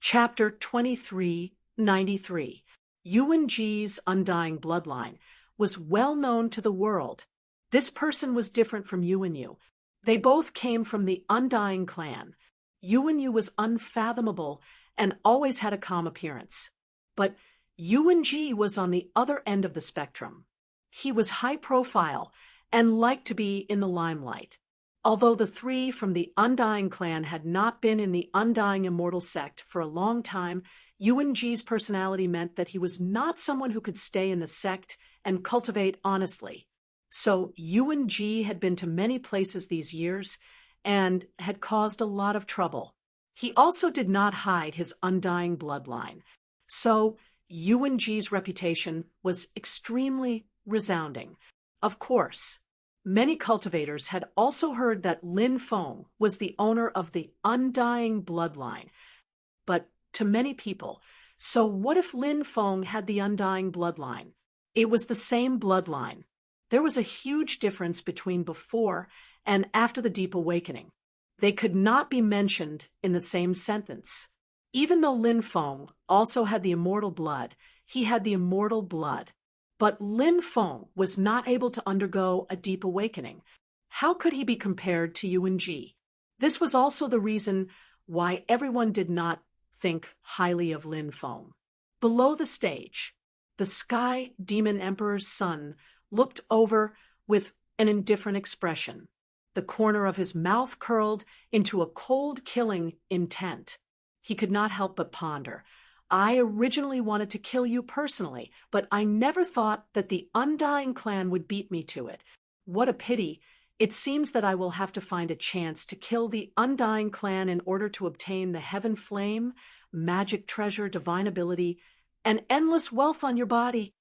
Chapter 2393. Yuan-Ji's undying bloodline was well known to the world. This person was different from Yuan-Yu. They both came from the Undying clan. Yuan-Yu was unfathomable and always had a calm appearance. But Yuan-Ji was on the other end of the spectrum. He was high profile and liked to be in the limelight. Although the three from the Undying clan had not been in the Undying Immortal sect for a long time, Yuan-Ji's personality meant that he was not someone who could stay in the sect and cultivate honestly. So Yuan-Ji had been to many places these years and had caused a lot of trouble. He also did not hide his undying bloodline. So Yuan-Ji's reputation was extremely resounding. Of course, many cultivators had also heard that Lin Feng was the owner of the undying bloodline. But to many people, so what if Lin Feng had the undying bloodline? It was the same bloodline. There was a huge difference between before and after the Deep Awakening. They could not be mentioned in the same sentence. Even though Lin Feng also had the immortal blood, he had the immortal blood. But Lin Feng was not able to undergo a Deep Awakening. How could he be compared to Yuan-Ji? This was also the reason why everyone did not think highly of Lin Feng. Below the stage, the Sky Demon Emperor's son looked over with an indifferent expression. The corner of his mouth curled into a cold-killing intent. He could not help but ponder. I originally wanted to kill you personally, but I never thought that the Undying clan would beat me to it. What a pity. It seems that I will have to find a chance to kill the Undying clan in order to obtain the Heaven Flame, magic treasure, divine ability, and endless wealth on your body.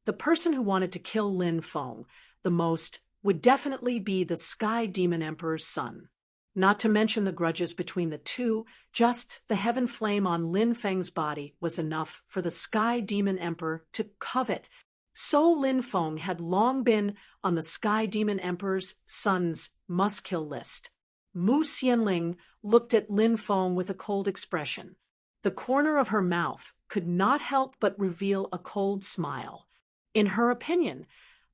The person who wanted to kill Lin Feng the most would definitely be the Sky Demon Emperor's son. Not to mention the grudges between the two, just the heaven flame on Lin Feng's body was enough for the Sky Demon Emperor to covet. So Lin Feng had long been on the Sky Demon Emperor's son's must-kill list. Mu Xianling looked at Lin Feng with a cold expression. The corner of her mouth could not help but reveal a cold smile. In her opinion,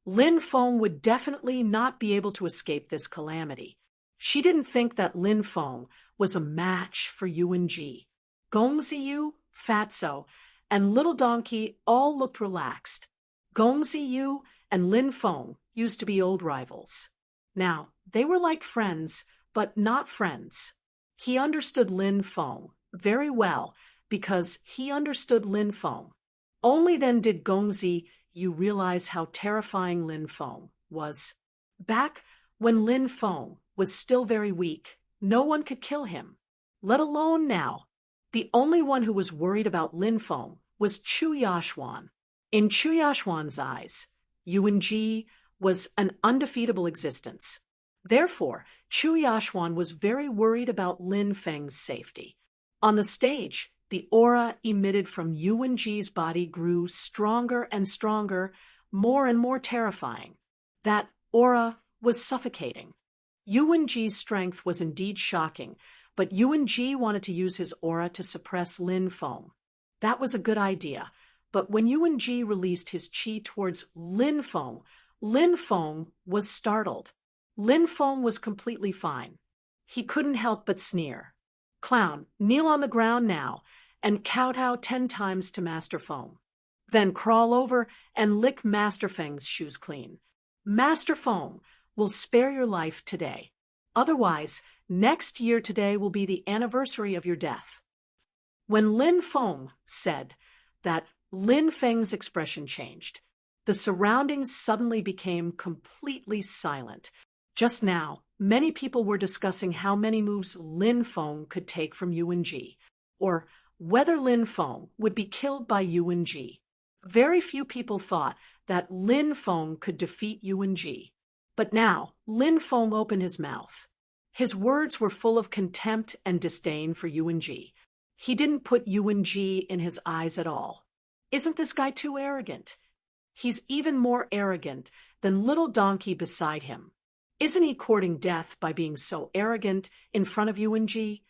Lin Feng would definitely not be able to escape this calamity. She didn't think that Lin Feng was a match for Yuan-Ji. Gong Ziyu, Fatso, and Little Donkey all looked relaxed. Gong Ziyu and Lin Feng used to be old rivals. Now, they were like friends, but not friends. He understood Lin Feng very well because he understood Lin Feng. Only then did Gong Ziyu realize how terrifying Lin Feng was. Back when Lin Feng was still very weak, no one could kill him, let alone now. The only one who was worried about Lin Feng was Chu Yashuan. In Chu Yashuan's eyes, Yuan-Ji was an undefeatable existence. Therefore, Chu Yashuan was very worried about Lin Feng's safety. On the stage, the aura emitted from Yuan-Ji's body grew stronger and stronger, more and more terrifying. That aura was suffocating. Yuan-Ji's strength was indeed shocking, but Yuan-Ji wanted to use his aura to suppress Lin Feng. That was a good idea, but when Yuan-Ji released his qi towards Lin Feng was startled. Lin Feng was completely fine. He couldn't help but sneer. Clown, kneel on the ground now and kowtow 10 times to Master Feng. Then crawl over and lick Master Feng's shoes clean. Master Feng will spare your life today. Otherwise, next year today will be the anniversary of your death. When Lin Feng said that, Lin Feng's expression changed. The surroundings suddenly became completely silent. Just now, many people were discussing how many moves Lin Feng could take from Yuan-Ji, or whether Lin Feng would be killed by Yuan-Ji. Very few people thought that Lin Feng could defeat Yuan-Ji. But now, Lin Feng opened his mouth. His words were full of contempt and disdain for Yuan-Ji. He didn't put Yuan-Ji in his eyes at all. Isn't this guy too arrogant? He's even more arrogant than Little Donkey beside him. Isn't he courting death by being so arrogant in front of Yuan-Ji?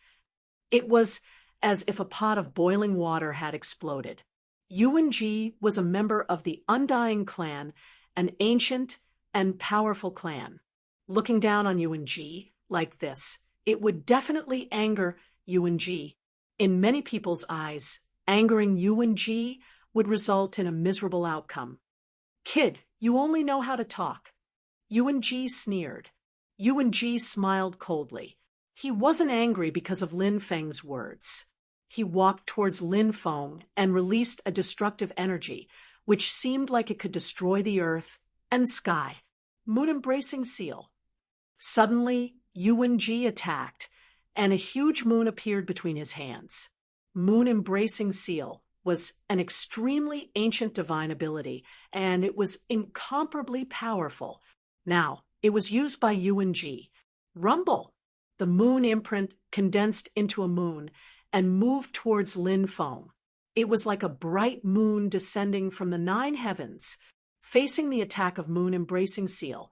It was as if a pot of boiling water had exploded. Yuan-ji was a member of the Undying clan, an ancient and powerful clan. Looking down on Yuan-ji like this, it would definitely anger Yuan-ji. In many people's eyes, angering Yuan-ji would result in a miserable outcome. "Kid, you only know how to talk." Yuan-ji sneered. Yuan-ji smiled coldly. He wasn't angry because of Lin Feng's words. He walked towards Lin Feng and released a destructive energy, which seemed like it could destroy the earth and sky. Moon-embracing seal. Suddenly, Yuan-ji attacked, and a huge moon appeared between his hands. Moon-embracing seal was an extremely ancient divine ability, and it was incomparably powerful. Now, it was used by Yuan-ji. Rumble! The moon imprint condensed into a moon and moved towards Lin Feng. It was like a bright moon descending from the 9 heavens, facing the attack of moon-embracing seal.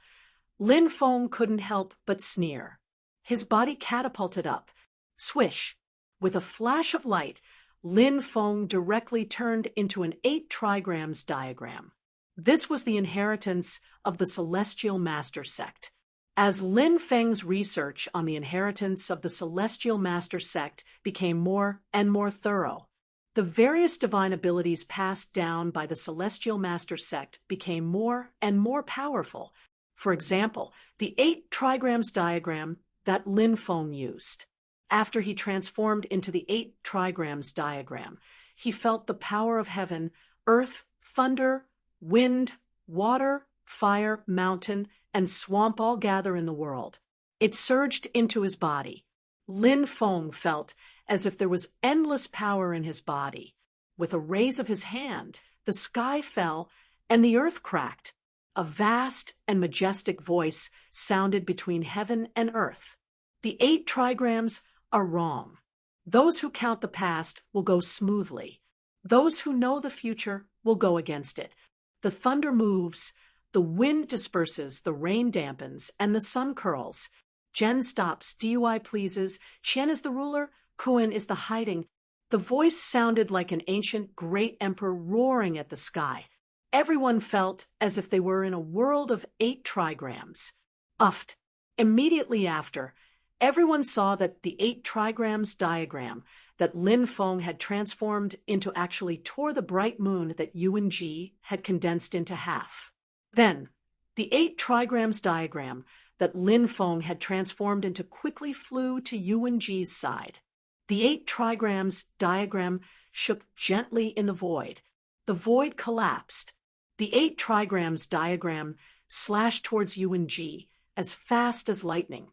Lin Feng couldn't help but sneer. His body catapulted up. Swish! With a flash of light, Lin Feng directly turned into an 8 trigrams diagram. This was the inheritance of the Celestial Master Sect. As Lin Feng's research on the inheritance of the Celestial Master Sect became more and more thorough, the various divine abilities passed down by the Celestial Master Sect became more and more powerful. For example, the 8 trigrams diagram that Lin Feng used. After he transformed into the 8 trigrams diagram, he felt the power of heaven, earth, thunder, wind, water, fire, mountain, and swamp all gather in the world. It surged into his body. Lin Feng felt as if there was endless power in his body. With a raise of his hand, the sky fell and the earth cracked. A vast and majestic voice sounded between heaven and earth. The 8 trigrams are wrong. Those who count the past will go smoothly. Those who know the future will go against it. The thunder moves, the wind disperses, the rain dampens, and the sun curls. Jen stops, Dui pleases, Qian is the ruler, Kuan is the hiding. The voice sounded like an ancient great emperor roaring at the sky. Everyone felt as if they were in a world of 8 trigrams. Uffed. Immediately after, everyone saw that the 8 trigrams diagram that Lin Feng had transformed into actually tore the bright moon that Yuan-ji had condensed into half. Then, the 8 trigrams diagram that Lin Feng had transformed into quickly flew to Yuan-ji's side. The 8 trigrams diagram shook gently in the void. The void collapsed. The 8 trigrams diagram slashed towards Yuan-ji as fast as lightning.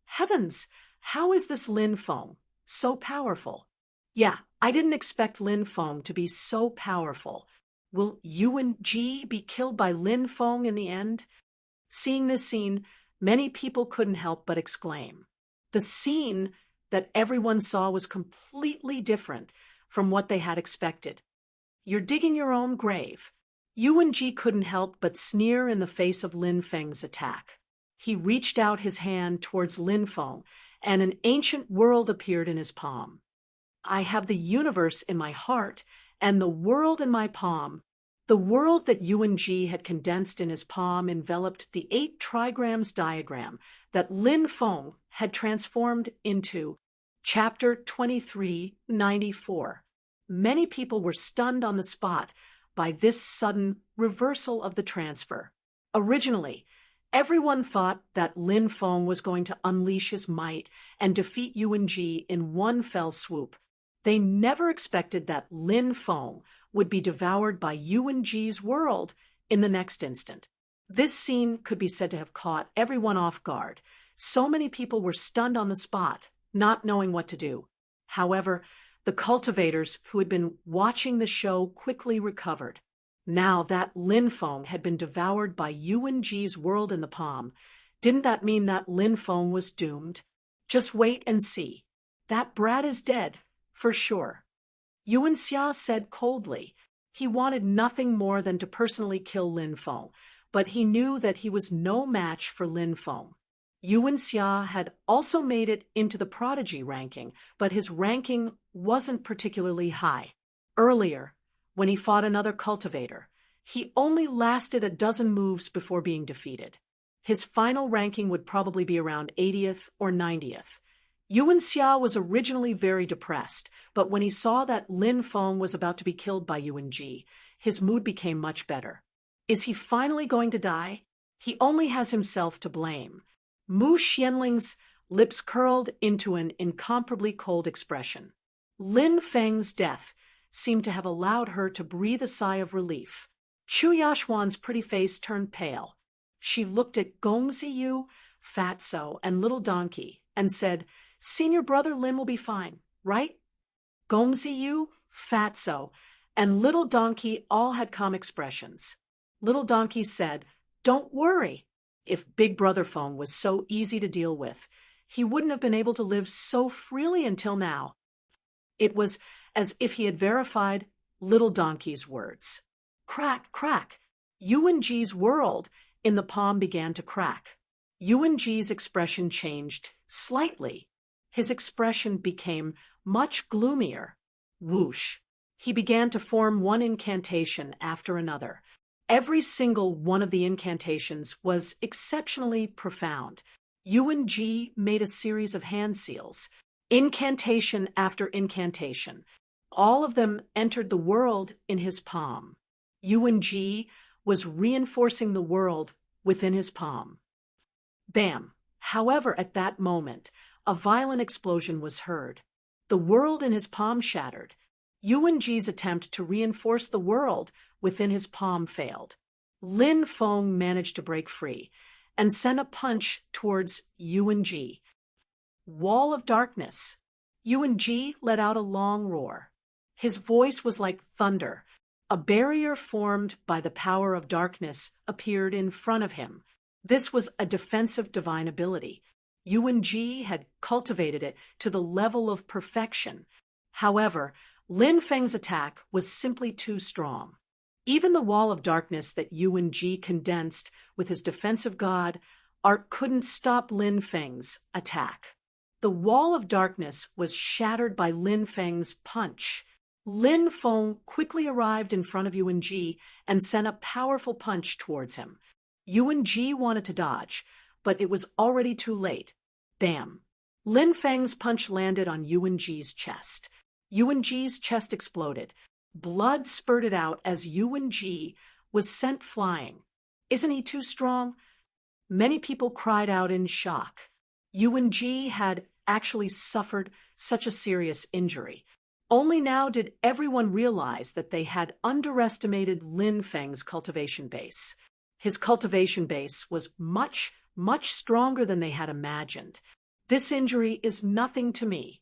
Heavens, how is this Lin Feng so powerful? Yeah, I didn't expect Lin Feng to be so powerful. Will Yuan-ji be killed by Lin Feng in the end? Seeing this scene, many people couldn't help but exclaim. The scene that everyone saw was completely different from what they had expected. You're digging your own grave. Yuan-ji couldn't help but sneer in the face of Lin Feng's attack. He reached out his hand towards Lin Feng, and an ancient world appeared in his palm. I have the universe in my heart and the world in my palm. The world that Yuan-ji had condensed in his palm enveloped the 8 trigrams diagram that Lin Feng had transformed into. Chapter 2394. Many people were stunned on the spot by this sudden reversal of the transfer. Originally, everyone thought that Lin Feng was going to unleash his might and defeat Yuan-ji in one fell swoop. They never expected that Lin Feng would be devoured by Yuan-ji's world in the next instant. This scene could be said to have caught everyone off guard. So many people were stunned on the spot, not knowing what to do. However, the cultivators who had been watching the show quickly recovered. Now that Lin Feng had been devoured by Yuan-ji's world in the palm, didn't that mean that Lin Feng was doomed? Just wait and see. That brat is dead, for sure. Yuan Xia said coldly. He wanted nothing more than to personally kill Lin Feng, but he knew that he was no match for Lin Feng. Yuan Xia had also made it into the prodigy ranking, but his ranking wasn't particularly high. Earlier, when he fought another cultivator, he only lasted a dozen moves before being defeated. His final ranking would probably be around 80th or 90th. Yuan Xia was originally very depressed, but when he saw that Lin Feng was about to be killed by Yuan Ji, his mood became much better. Is he finally going to die? He only has himself to blame. Mu Xianling's lips curled into an incomparably cold expression. Lin Feng's death seemed to have allowed her to breathe a sigh of relief. Chu Yashuan's pretty face turned pale. She looked at Gong Ziyu, Fatso, and Little Donkey and said, "Senior brother Lin will be fine, right?" Gong Ziyu, Fatso, and Little Donkey all had calm expressions. Little Donkey said, "Don't worry. If Big Brother Feng was so easy to deal with, he wouldn't have been able to live so freely until now." It was as if he had verified Little Donkey's words. Crack, crack. Yuan Ji's world in the palm began to crack. Yuan Ji's expression changed slightly. His expression became much gloomier. Whoosh. He began to form one incantation after another. Every single one of the incantations was exceptionally profound. Yuan Ji made a series of hand seals, incantation after incantation. All of them entered the world in his palm. Yuan Ji was reinforcing the world within his palm. Bam! However, at that moment, a violent explosion was heard. The world in his palm shattered. Yuan Ji's attempt to reinforce the world within his palm failed. Lin Feng managed to break free and sent a punch towards Yuan Ji. Wall of darkness. Yuan Ji let out a long roar. His voice was like thunder. A barrier formed by the power of darkness appeared in front of him. This was a defensive divine ability. Yuan Ji had cultivated it to the level of perfection. However, Lin Feng's attack was simply too strong. Even the wall of darkness that Yuan Ji condensed with his defensive god art couldn't stop Lin Feng's attack. The wall of darkness was shattered by Lin Feng's punch. Lin Feng quickly arrived in front of Yuan Ji and sent a powerful punch towards him. Yuan Ji wanted to dodge, but it was already too late. Bam! Lin Feng's punch landed on Yuan Ji's chest. Yuan Ji's chest exploded. Blood spurted out as Yuan Ji was sent flying. Isn't he too strong? Many people cried out in shock. Yuan Ji had actually suffered such a serious injury. Only now did everyone realize that they had underestimated Lin Feng's cultivation base. His cultivation base was much, much stronger than they had imagined. This injury is nothing to me.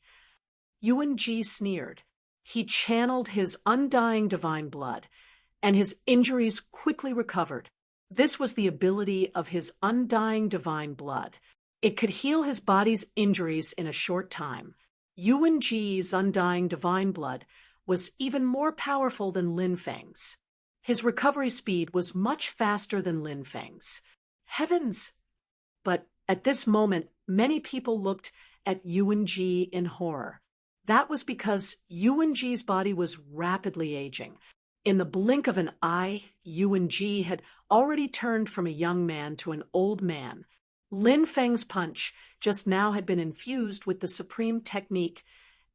Yuan Ji sneered. He channeled his undying divine blood, and his injuries quickly recovered. This was the ability of his undying divine blood. It could heal his body's injuries in a short time. Yuan Ji's undying divine blood was even more powerful than Lin Feng's. His recovery speed was much faster than Lin Feng's. Heavens! But at this moment, many people looked at Yuan Ji in horror. That was because Yuan Ji's body was rapidly aging. In the blink of an eye, Yuan Ji had already turned from a young man to an old man. Lin Feng's punch just now had been infused with the supreme technique,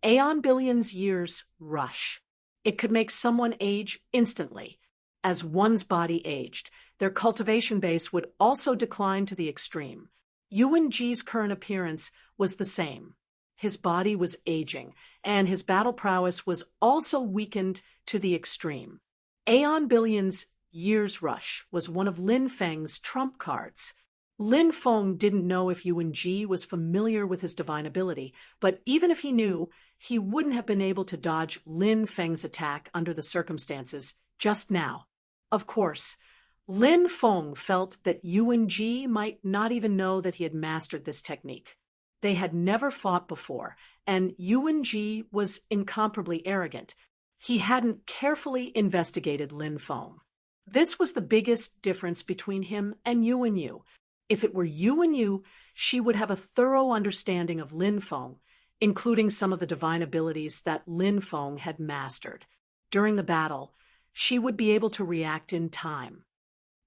Aeon Billions Years Rush. It could make someone age instantly. As one's body aged, their cultivation base would also decline to the extreme. Yuan Ji's current appearance was the same. His body was aging, and his battle prowess was also weakened to the extreme. Aeon Billions Years Rush was one of Lin Feng's trump cards. Lin Feng didn't know if Yuan Ji was familiar with his divine ability, but even if he knew, he wouldn't have been able to dodge Lin Feng's attack under the circumstances just now. Of course, Lin Feng felt that Yuan Ji might not even know that he had mastered this technique. They had never fought before, and Yuan Ji was incomparably arrogant. He hadn't carefully investigated Lin Feng. This was the biggest difference between him and Yuan Yu. If it were Yuan Yu, she would have a thorough understanding of Lin Feng including some of the divine abilities that Lin Feng had mastered. During the battle, she would be able to react in time.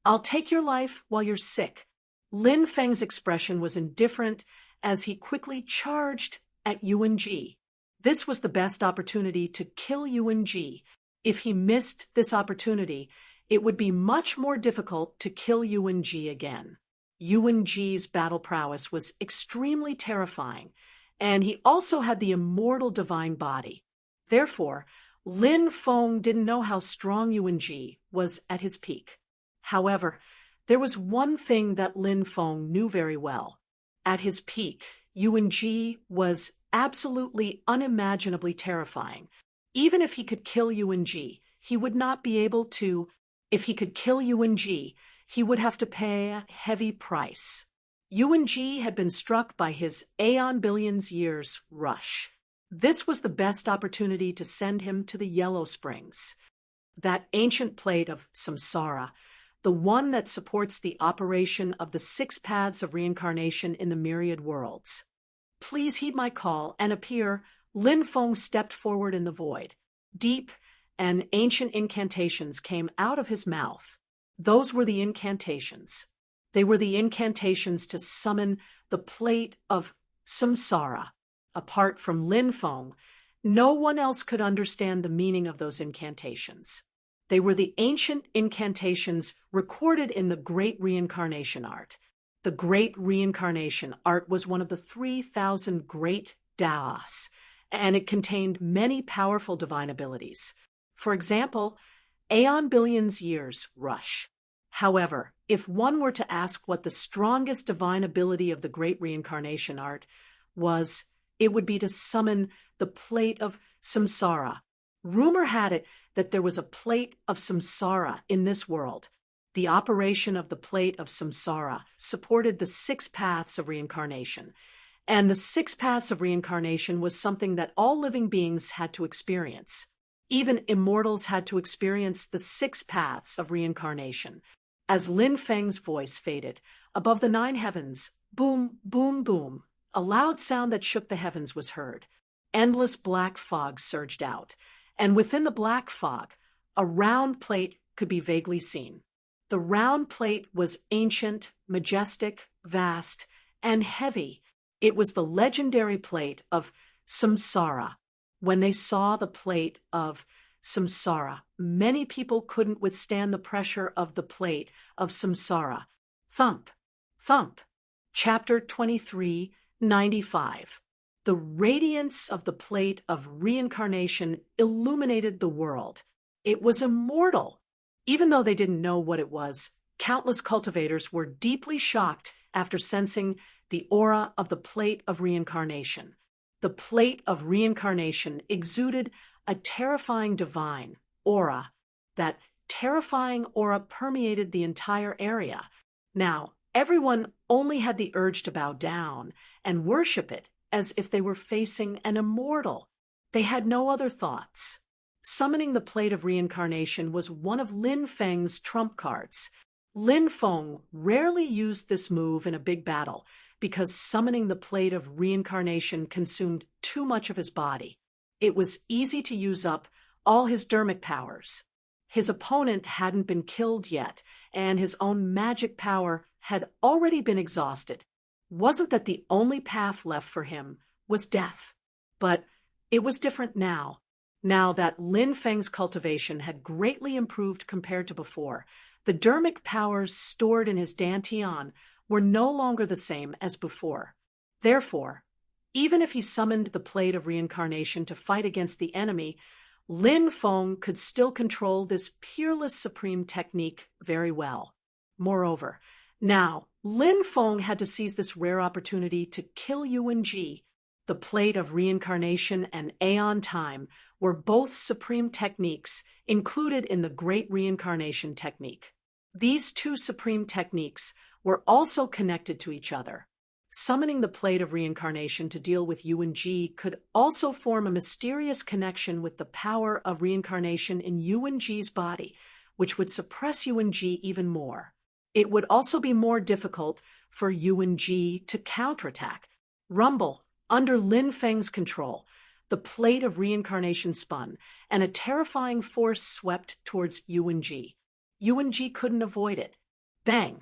"I'll take your life while you're sick." Lin Feng's expression was indifferent as he quickly charged at Yuan Ji. This was the best opportunity to kill Yuan Ji. If he missed this opportunity, it would be much more difficult to kill Yuan Ji again. Yuan Ji's battle prowess was extremely terrifying, and he also had the immortal divine body. Therefore, Lin Feng didn't know how strong Yuan Ji was at his peak. However, there was one thing that Lin Feng knew very well. At his peak, Yuan Ji was absolutely unimaginably terrifying. Even if he could kill Yuan Ji, he would not be able to. If he could kill Yuan Ji, he would have to pay a heavy price. Yuan Ji had been struck by his Aeon Billions Years rush. This was the best opportunity to send him to the Yellow Springs, that ancient plate of samsara, the one that supports the operation of the 6 paths of reincarnation in the myriad worlds. "Please heed my call and appear." Lin Feng stepped forward in the void. Deep and ancient incantations came out of his mouth. Those were the incantations. They were the incantations to summon the plate of samsara. Apart from Lin Feng, no one else could understand the meaning of those incantations. They were the ancient incantations recorded in the Great Reincarnation Art. The Great Reincarnation Art was one of the 3,000 great Daos, and it contained many powerful divine abilities. For example, Aeon Billions Years rush. However, if one were to ask what the strongest divine ability of the Great Reincarnation Art was, it would be to summon the plate of samsara. Rumor had it that there was a plate of samsara in this world. The operation of the plate of samsara supported the 6 paths of reincarnation, and the 6 paths of reincarnation was something that all living beings had to experience. Even immortals had to experience the 6 paths of reincarnation. As Lin Feng's voice faded, above the 9 heavens, boom, boom, boom, a loud sound that shook the heavens was heard. Endless black fog surged out, and within the black fog, a round plate could be vaguely seen. The round plate was ancient, majestic, vast, and heavy. It was the legendary plate of samsara. When they saw the plate of samsara, many people couldn't withstand the pressure of the plate of samsara. Thump, thump. Chapter 2395. The radiance of the plate of reincarnation illuminated the world. It was immortal. Even though they didn't know what it was, countless cultivators were deeply shocked after sensing the aura of the plate of reincarnation. The plate of reincarnation exuded a terrifying divine aura. That terrifying aura permeated the entire area. Now, everyone only had the urge to bow down and worship it as if they were facing an immortal. They had no other thoughts. Summoning the plate of reincarnation was one of Lin Feng's trump cards. Lin Feng rarely used this move in a big battle because summoning the plate of reincarnation consumed too much of his body. It was easy to use up all his dermic powers. His opponent hadn't been killed yet, and his own magic power had already been exhausted. Wasn't that the only path left for him was death? But it was different now. Now that Lin Feng's cultivation had greatly improved compared to before, the dermic powers stored in his dantian were no longer the same as before. Therefore, even if he summoned the plate of reincarnation to fight against the enemy, Lin Feng could still control this peerless supreme technique very well. Moreover, now Lin Feng had to seize this rare opportunity to kill Yuan Ji. The plate of reincarnation and Aeon time were both supreme techniques included in the Great Reincarnation Technique. These 2 supreme techniques were also connected to each other. Summoning the plate of reincarnation to deal with Yuan Ji could also form a mysterious connection with the power of reincarnation in Yuan Ji's body, which would suppress Yuan Ji even more. It would also be more difficult for Yuan Ji to counterattack. Rumble, Under Lin Feng's control, the plate of reincarnation spun, and a terrifying force swept towards Yuan Ji. Yuan Ji couldn't avoid it. Bang!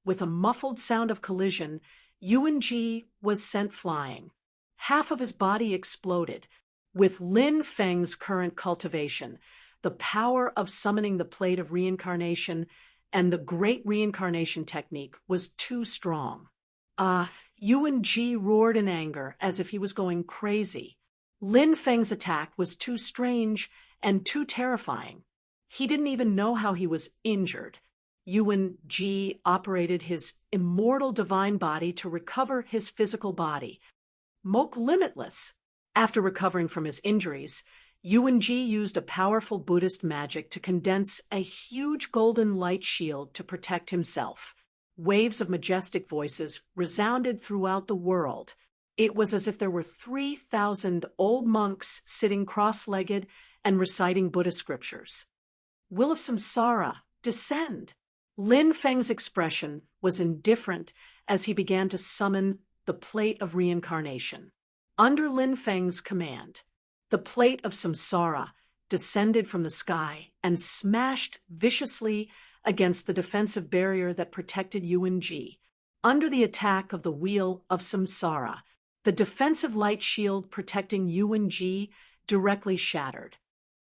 With a muffled sound of collision, Yuan Ji was sent flying. Half of his body exploded. With Lin Feng's current cultivation, the power of summoning the plate of reincarnation and the great reincarnation technique was too strong. Yuan Ji roared in anger as if he was going crazy. Lin Feng's attack was too strange and too terrifying. He didn't even know how he was injured. Yuan Ji operated his immortal divine body to recover his physical body. Mock limitless. After recovering from his injuries, Yuan Ji used a powerful Buddhist magic to condense a huge golden light shield to protect himself. Waves of majestic voices resounded throughout the world. It was as if there were 3,000 old monks sitting cross-legged and reciting Buddhist scriptures. Will of samsara, descend! Lin Feng's expression was indifferent as he began to summon the plate of reincarnation. Under Lin Feng's command, the plate of samsara descended from the sky and smashed viciously against the defensive barrier that protected Yuan Ji. Under the attack of the wheel of samsara, the defensive light shield protecting Yuan Ji directly shattered.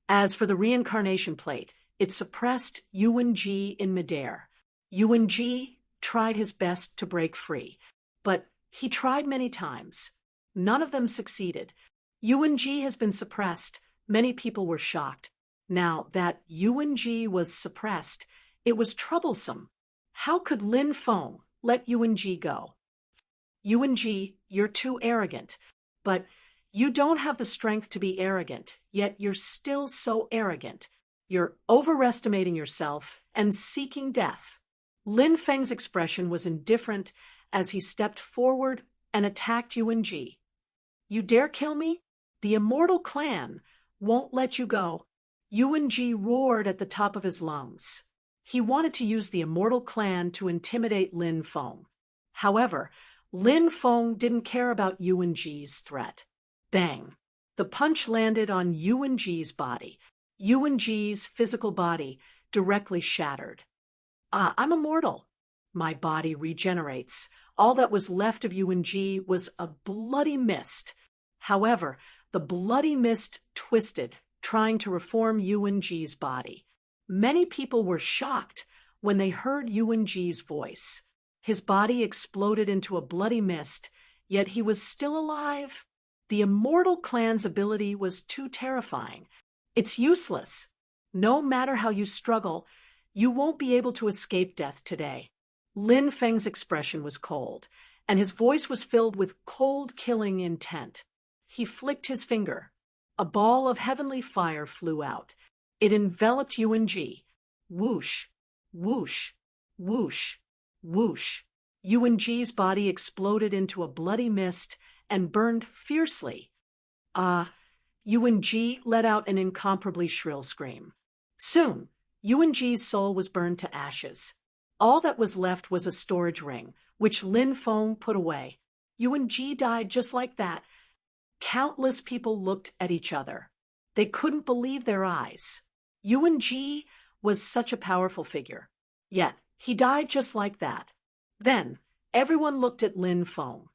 As for the reincarnation plate, it suppressed Yuan Ji in midair. Yuan Ji tried his best to break free, but he tried many times. None of them succeeded. Yuan Ji has been suppressed. Many people were shocked. Now that Yuan Ji was suppressed, it was troublesome. How could Lin Feng let Yuan Ji go? Yuan Ji, you're too arrogant. But you don't have the strength to be arrogant, yet you're still so arrogant. You're overestimating yourself and seeking death. Lin Feng's expression was indifferent as he stepped forward and attacked Yuan Ji. You dare kill me? The immortal clan won't let you go. Yuan Ji roared at the top of his lungs. He wanted to use the immortal clan to intimidate Lin Feng. However, Lin Feng didn't care about Yuan Ji's threat. Bang! The punch landed on Yuan Ji's body. Yuan Ji's physical body directly shattered. I'm immortal. My body regenerates. All that was left of Yuan Ji was a bloody mist. However, the bloody mist twisted, trying to reform Yuan Ji's body. Many people were shocked when they heard Yuan Ji's voice. His body exploded into a bloody mist, yet he was still alive. The immortal clan's ability was too terrifying. It's useless. No matter how you struggle, you won't be able to escape death today. Lin Feng's expression was cold, and his voice was filled with cold, killing intent. He flicked his finger. A ball of heavenly fire flew out. It enveloped Yuan Ji. Whoosh, whoosh, whoosh, whoosh. Yuan Ji's body exploded into a bloody mist and burned fiercely. Yuan Ji let out an incomparably shrill scream. Soon, Yuan Ji's soul was burned to ashes. All that was left was a storage ring, which Lin Feng put away. Yuan Ji died just like that. Countless people looked at each other. They couldn't believe their eyes. Yuan Ji was such a powerful figure. Yet, he died just like that. Then, everyone looked at Lin Feng.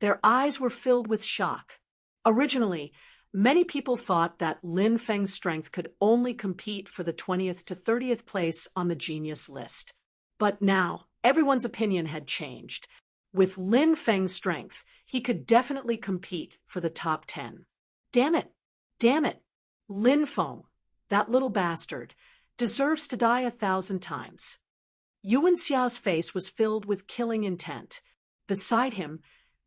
Their eyes were filled with shock. Originally, many people thought that Lin Feng's strength could only compete for the 20th to 30th place on the genius list. But now, everyone's opinion had changed. With Lin Feng's strength, he could definitely compete for the top 10. Damn it! Damn it! Lin Feng, that little bastard, deserves to die 1,000 times. Yuan Xia's face was filled with killing intent. Beside him,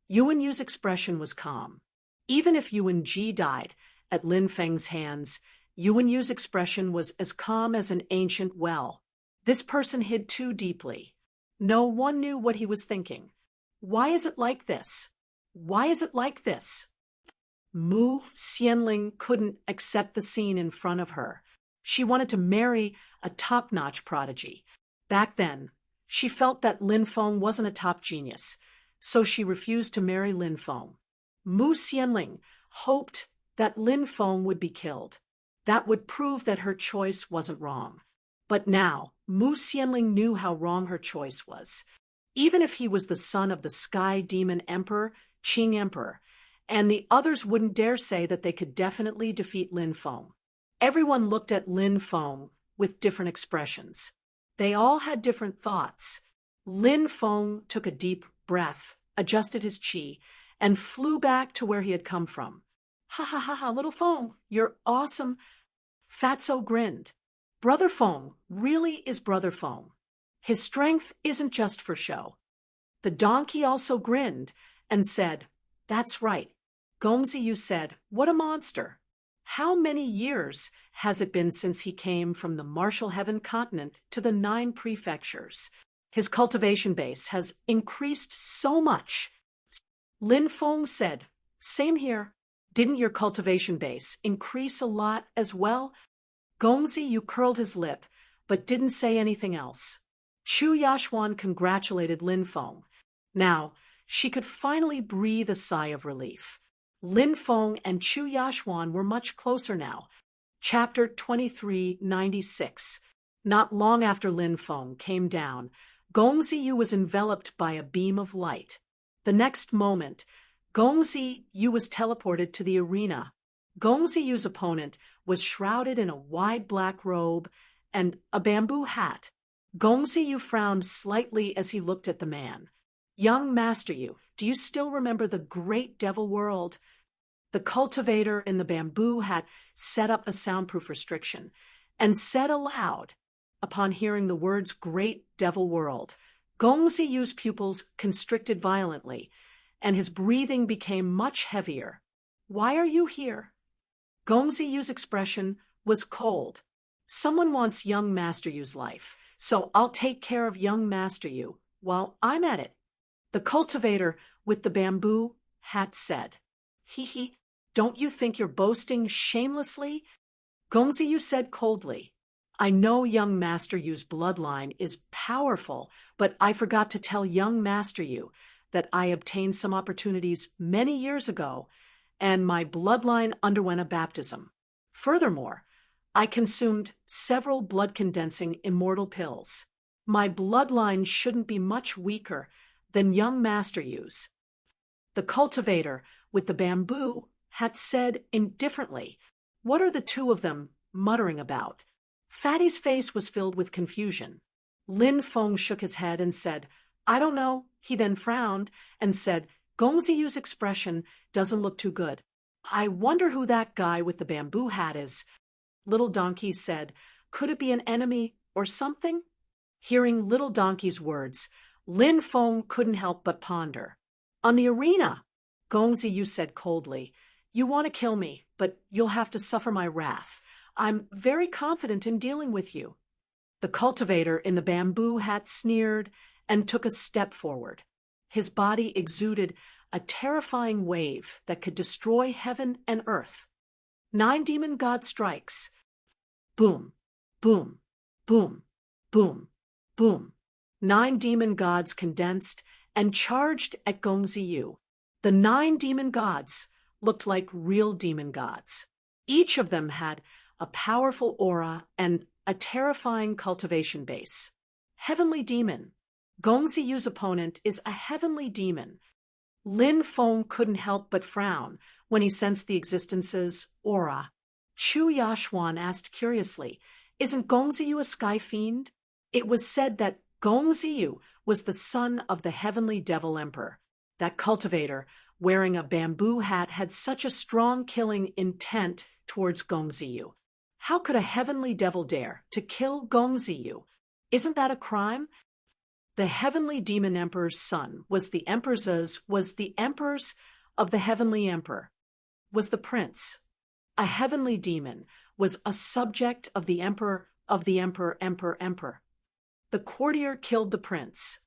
Yuan Yu's expression was calm. Even if Yuan Ji died at Lin Feng's hands, Yuan Yu's expression was as calm as an ancient well. This person hid too deeply. No one knew what he was thinking. Why is it like this? Why is it like this? Mu Xianling couldn't accept the scene in front of her. She wanted to marry a top-notch prodigy. Back then, she felt that Lin Feng wasn't a top genius, so she refused to marry Lin Feng. Mu Xianling hoped that Lin Feng would be killed. That would prove that her choice wasn't wrong. But now, Mu Xianling knew how wrong her choice was. Even if he was the son of the Sky Demon Emperor, Qing Emperor, and the others wouldn't dare say that they could definitely defeat Lin Feng. Everyone looked at Lin Feng with different expressions. They all had different thoughts. Lin Feng took a deep breath, adjusted his qi, and flew back to where he had come from. Ha ha ha ha, little Feng, you're awesome. Fatso grinned. Brother Feng really is Brother Feng. His strength isn't just for show. The donkey also grinned and said, That's right. Gongziyu said, What a monster. How many years has it been since he came from the Martial Heaven continent to the 9 prefectures? His cultivation base has increased so much. Lin Feng said, Same here. Didn't your cultivation base increase a lot as well? Gongziyu curled his lip, but didn't say anything else. Chu Yashuan congratulated Lin Feng. Now, she could finally breathe a sigh of relief. Lin Feng and Chu Yashuan were much closer now. Chapter 2396. Not long after Lin Feng came down, Gongziyu was enveloped by a beam of light. The next moment, Gongziyu was teleported to the arena. Gongziyu's opponent was shrouded in a wide black robe and a bamboo hat. Gongziyu frowned slightly as he looked at the man. Young Master Yu, do you still remember the great devil world? The cultivator in the bamboo hat set up a soundproof restriction and said aloud, upon hearing the words great devil world, Gongziyu's pupils constricted violently, and his breathing became much heavier. Why are you here? Gongziyu's expression was cold. Someone wants young Master Yu's life, so I'll take care of young Master Yu while I'm at it. The cultivator with the bamboo hat said, Hee, don't you think you're boasting shamelessly? Gongziyu said coldly, I know young Master Yu's bloodline is powerful, but I forgot to tell young Master Yu that I obtained some opportunities many years ago, and my bloodline underwent a baptism. Furthermore, I consumed several blood-condensing immortal pills. My bloodline shouldn't be much weaker than young Master Yu's. The cultivator with the bamboo had said indifferently, What are the two of them muttering about? Fatty's face was filled with confusion. Lin Feng shook his head and said, I don't know. He then frowned and said, Gongziyu's expression doesn't look too good. I wonder who that guy with the bamboo hat is. Little Donkey said, Could it be an enemy or something? Hearing Little Donkey's words, Lin Feng couldn't help but ponder. On the arena, Gongziyu said coldly, You want to kill me, but you'll have to suffer my wrath. I'm very confident in dealing with you. The cultivator in the bamboo hat sneered and took a step forward. His body exuded a terrifying wave that could destroy heaven and earth. 9 demon god strikes. Boom, boom, boom, boom, boom. 9 demon gods condensed and charged at Gongziyu. The 9 demon gods looked like real demon gods. Each of them had a powerful aura and a terrifying cultivation base. Heavenly demon. Gongziyu's opponent is a heavenly demon. Lin Feng couldn't help but frown when he sensed the existence's aura. Chu Yashuan asked curiously, Isn't Gongziyu a sky fiend? It was said that Gongziyu was the son of the heavenly devil emperor. That cultivator, wearing a bamboo hat, had such a strong killing intent towards Gongziyu. How could a heavenly devil dare to kill Gongziyu? Isn't that a crime? The heavenly demon emperor's son was the emperor's of the heavenly emperor, was the prince. A heavenly demon was a subject of the emperor of the emperor. The courtier killed the prince.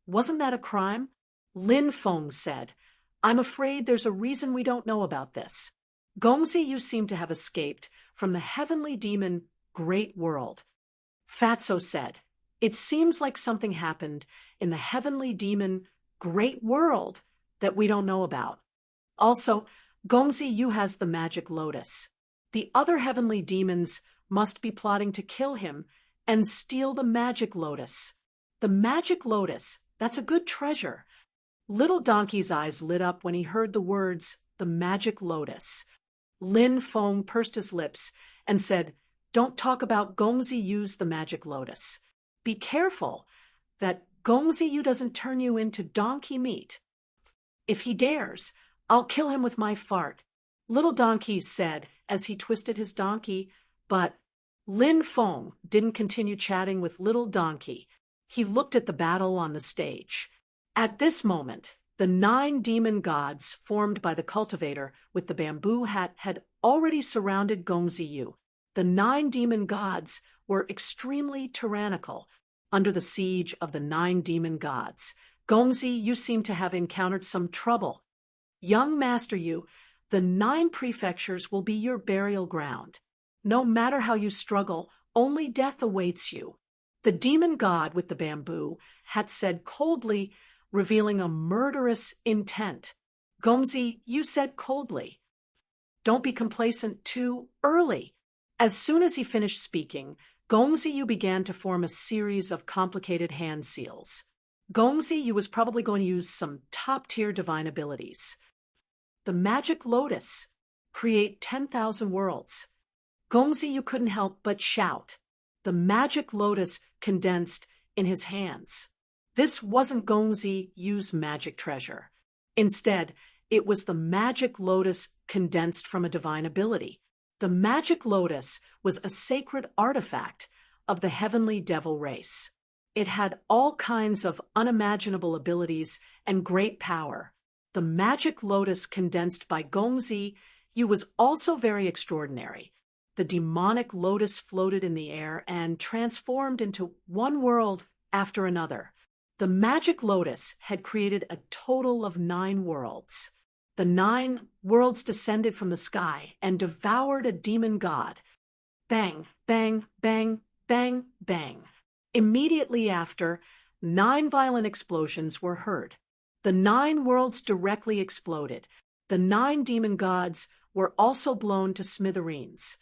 Wasn't that a crime? Lin Feng said, I'm afraid there's a reason we don't know about this. Gongziyu seemed to have escaped from the heavenly demon great world. Fatso said, It seems like something happened in the heavenly demon great world that we don't know about. Also, Gongzi Yu has the magic lotus. The other heavenly demons must be plotting to kill him and steal the magic lotus. The magic lotus, that's a good treasure. Little Donkey's eyes lit up when he heard the words, the magic lotus. Lin Feng pursed his lips and said, "Don't talk about Gongzi Yu's the magic lotus. Be careful that Gongzi Yu doesn't turn you into donkey meat. If he dares, I'll kill him with my fart," Little Donkey said as he twisted his donkey, but Lin Feng didn't continue chatting with Little Donkey. He looked at the battle on the stage. At this moment, the 9 demon gods formed by the cultivator with the bamboo hat had already surrounded Gongzi Yu. The 9 demon gods were extremely tyrannical. Under the siege of the 9 demon gods, Gongzi Yu seemed to have encountered some trouble. "Young Master Yu, the 9 prefectures will be your burial ground. No matter how you struggle, only death awaits you," the demon god with the bamboo had said coldly, revealing a murderous intent. Gongzi Yu said coldly, "Don't be complacent too early." As soon as he finished speaking, Gongzi Yu began to form a series of complicated hand seals. Gongzi Yu was probably going to use some top-tier divine abilities. The magic lotus, create 10,000 worlds. Gongzi Yu couldn't help but shout. The magic lotus condensed in his hands. This wasn't Gongzi Yu's magic treasure. Instead, it was the magic lotus condensed from a divine ability. The magic lotus was a sacred artifact of the heavenly devil race. It had all kinds of unimaginable abilities and great power. The magic lotus condensed by Gongzi Yu was also very extraordinary. The demonic lotus floated in the air and transformed into one world after another. The magic lotus had created a total of 9 worlds. The 9 worlds descended from the sky and devoured a demon god. Bang, bang, bang, bang, bang. Immediately after, 9 violent explosions were heard. The 9 worlds directly exploded. The 9 demon gods were also blown to smithereens.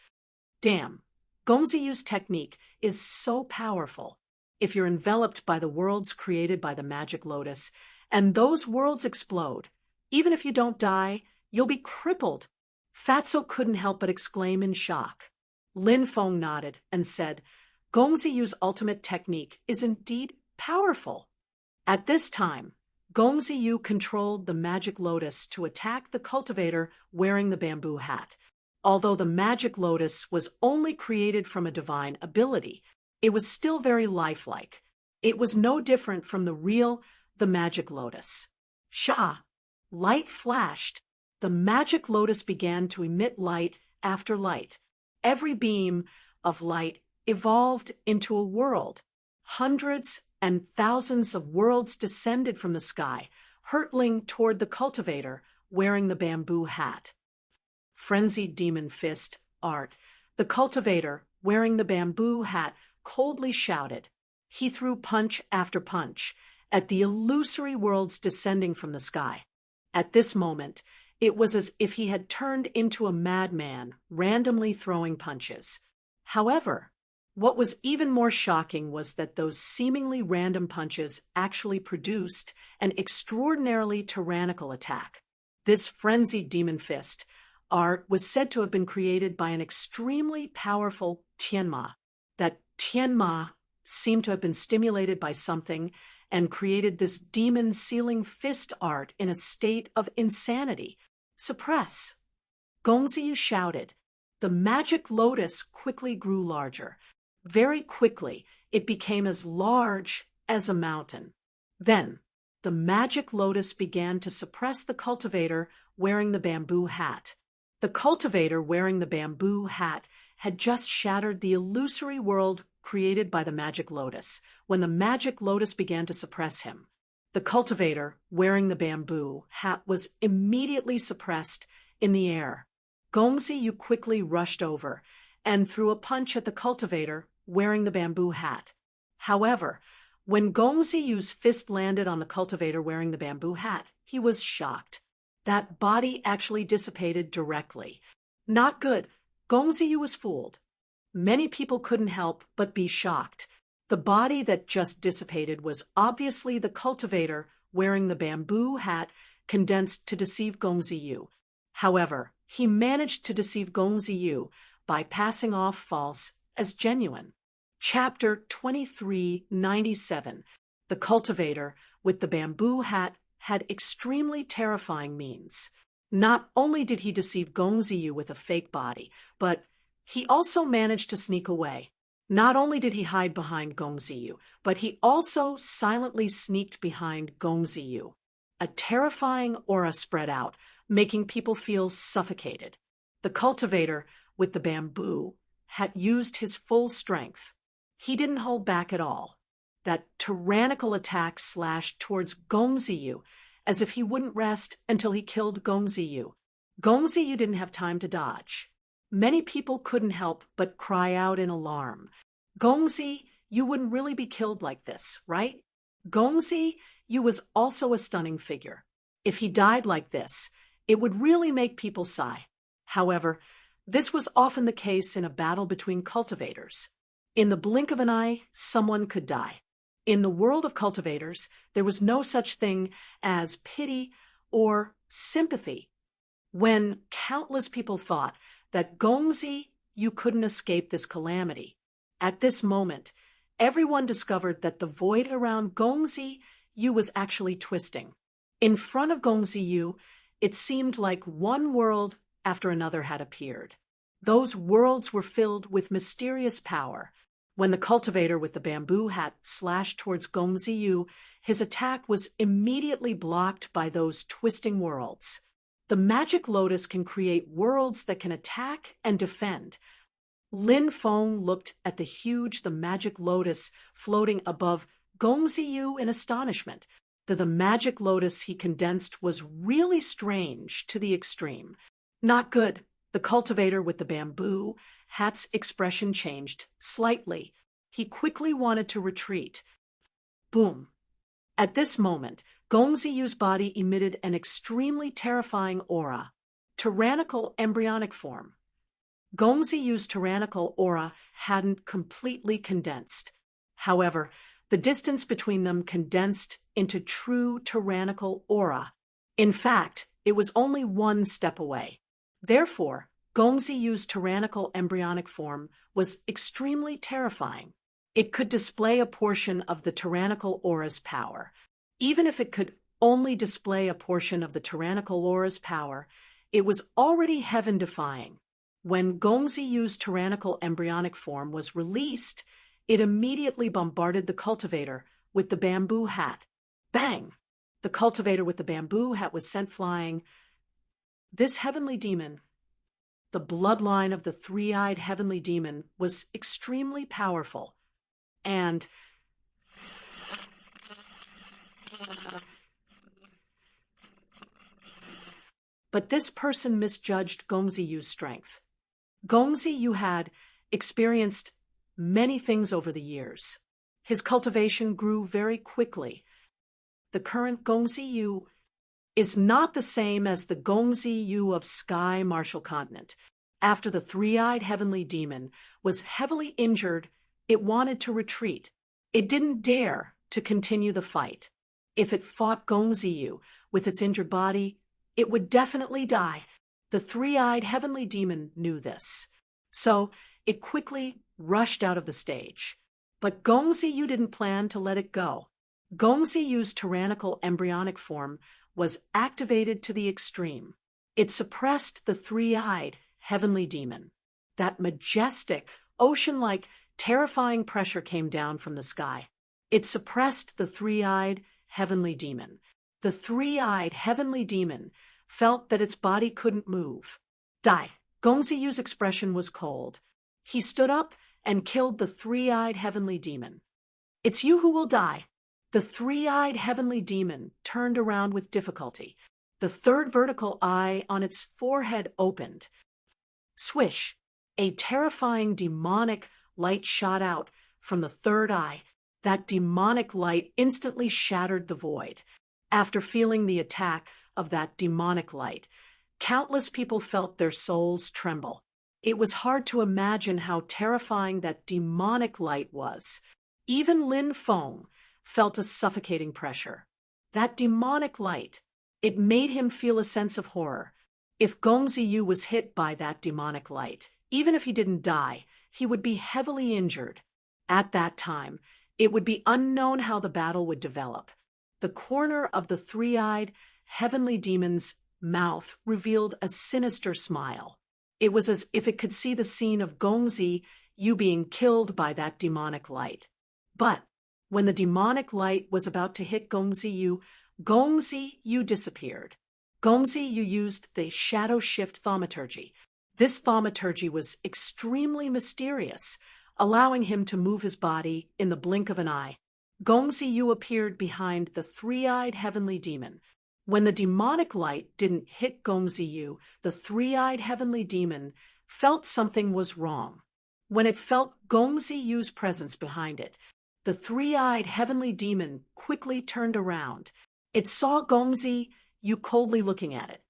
Damn, Gongzi Yu's technique is so powerful. If you're enveloped by the worlds created by the magic lotus, and those worlds explode, even if you don't die, you'll be crippled. Fatso couldn't help but exclaim in shock. Lin Feng nodded and said, "Gongzi Yu's ultimate technique is indeed powerful." At this time, Gongzi Yu controlled the magic lotus to attack the cultivator wearing the bamboo hat. Although the magic lotus was only created from a divine ability, it was still very lifelike. It was no different from the magic lotus. Shah! Light flashed. The magic lotus began to emit light after light. Every beam of light evolved into a world. Hundreds and thousands of worlds descended from the sky, hurtling toward the cultivator wearing the bamboo hat. Frenzied demon fist, art. The cultivator wearing the bamboo hat coldly shouted. He threw punch after punch at the illusory worlds descending from the sky. At this moment, it was as if he had turned into a madman, randomly throwing punches. However, what was even more shocking was that those seemingly random punches actually produced an extraordinarily tyrannical attack. This frenzied demon fist, art, was said to have been created by an extremely powerful Tianma. That Tianma seemed to have been stimulated by something and created this demon-sealing fist art in a state of insanity. "Suppress!" Gongzi Yu shouted. The magic lotus quickly grew larger. Very quickly, it became as large as a mountain. Then, the magic lotus began to suppress the cultivator wearing the bamboo hat. The cultivator wearing the bamboo hat had just shattered the illusory world created by the magic lotus when the magic lotus began to suppress him. The cultivator wearing the bamboo hat was immediately suppressed in the air. Gongzi Yu quickly rushed over and threw a punch at the cultivator wearing the bamboo hat. However, when Gongzi Yu's fist landed on the cultivator wearing the bamboo hat, he was shocked. That body actually dissipated directly. Not good. Gongziyu was fooled. Many people couldn't help but be shocked. The body that just dissipated was obviously the cultivator wearing the bamboo hat condensed to deceive Gongziyu. However, he managed to deceive Gongziyu by passing off false as genuine. Chapter 2397. The cultivator with the bamboo hat had extremely terrifying means. Not only did he deceive Gongziyu with a fake body, but he also managed to sneak away. Not only did he hide behind Gongziyu, but he also silently sneaked behind Gongziyu. A terrifying aura spread out, making people feel suffocated. The cultivator with the bamboo had used his full strength. He didn't hold back at all. That tyrannical attack slashed towards Gongziyu as if he wouldn't rest until he killed Gongziyu. Gongziyu didn't have time to dodge. Many people couldn't help but cry out in alarm. Gongzi, you wouldn't really be killed like this, right? Gongzi, you was also a stunning figure. If he died like this, it would really make people sigh. However, this was often the case in a battle between cultivators. In the blink of an eye, someone could die. In the world of cultivators, there was no such thing as pity or sympathy. When countless people thought that Gongzi, you couldn't escape this calamity, at this moment, everyone discovered that the void around Gongzi, you was actually twisting. In front of Gongzi, you, it seemed like one world after another had appeared. Those worlds were filled with mysterious power. When the cultivator with the bamboo hat slashed towards Gongziyu, his attack was immediately blocked by those twisting worlds. The magic lotus can create worlds that can attack and defend. Lin Feng looked at the magic lotus floating above Gongziyu in astonishment. The magic lotus he condensed was really strange to the extreme. Not good. The cultivator with the bamboo hat's expression changed slightly. He quickly wanted to retreat. Boom. At this moment, Gongziyu's body emitted an extremely terrifying aura. Tyrannical embryonic form. Gongziyu's tyrannical aura hadn't completely condensed. However, the distance between them condensed into true tyrannical aura. In fact, it was only one step away. Therefore, Gongziyu's tyrannical embryonic form was extremely terrifying. It could display a portion of the tyrannical aura's power. Even if it could only display a portion of the tyrannical aura's power, it was already heaven-defying. When Gongziyu's tyrannical embryonic form was released, it immediately bombarded the cultivator with the bamboo hat. Bang! The cultivator with the bamboo hat was sent flying. This heavenly demon, the bloodline of the three-eyed heavenly demon, was extremely powerful. But this person misjudged Gongziyu's strength. Gongziyu had experienced many things over the years. His cultivation grew very quickly. The current Gongziyu is not the same as the Gongziyu of Sky Martial Continent. After the three-eyed heavenly demon was heavily injured, it wanted to retreat. It didn't dare to continue the fight. If it fought Gongziyu with its injured body, it would definitely die. The three-eyed heavenly demon knew this. So it quickly rushed out of the stage. But Gongziyu didn't plan to let it go. Gongziyu's tyrannical embryonic form was activated to the extreme. It suppressed the three-eyed heavenly demon. That majestic, ocean-like, terrifying pressure came down from the sky. It suppressed the three-eyed heavenly demon. The three-eyed heavenly demon felt that its body couldn't move. Die. Gongziyu's expression was cold. He stood up and killed the three-eyed heavenly demon. It's you who will die. The three-eyed heavenly demon turned around with difficulty. The third vertical eye on its forehead opened. Swish! A terrifying demonic light shot out from the third eye. That demonic light instantly shattered the void. After feeling the attack of that demonic light. Countless people felt their souls tremble. It was hard to imagine how terrifying that demonic light was. Even Lin Feng felt a suffocating pressure. That demonic light, it made him feel a sense of horror. If Gong Ziyu was hit by that demonic light, even if he didn't die, he would be heavily injured. At that time, it would be unknown how the battle would develop. The corner of the three-eyed, heavenly demon's mouth revealed a sinister smile. It was as if it could see the scene of Gong Ziyu being killed by that demonic light. But when the demonic light was about to hit Gong Ziyu disappeared. Gong Ziyu used the shadow shift thaumaturgy. This thaumaturgy was extremely mysterious, allowing him to move his body in the blink of an eye. Gong Ziyu appeared behind the three-eyed heavenly demon. When the demonic light didn't hit Gong Ziyu, the three-eyed heavenly demon felt something was wrong. When it felt Gong Ziyu's presence behind it, the three-eyed heavenly demon quickly turned around. It saw Gong Ziyu coldly looking at it.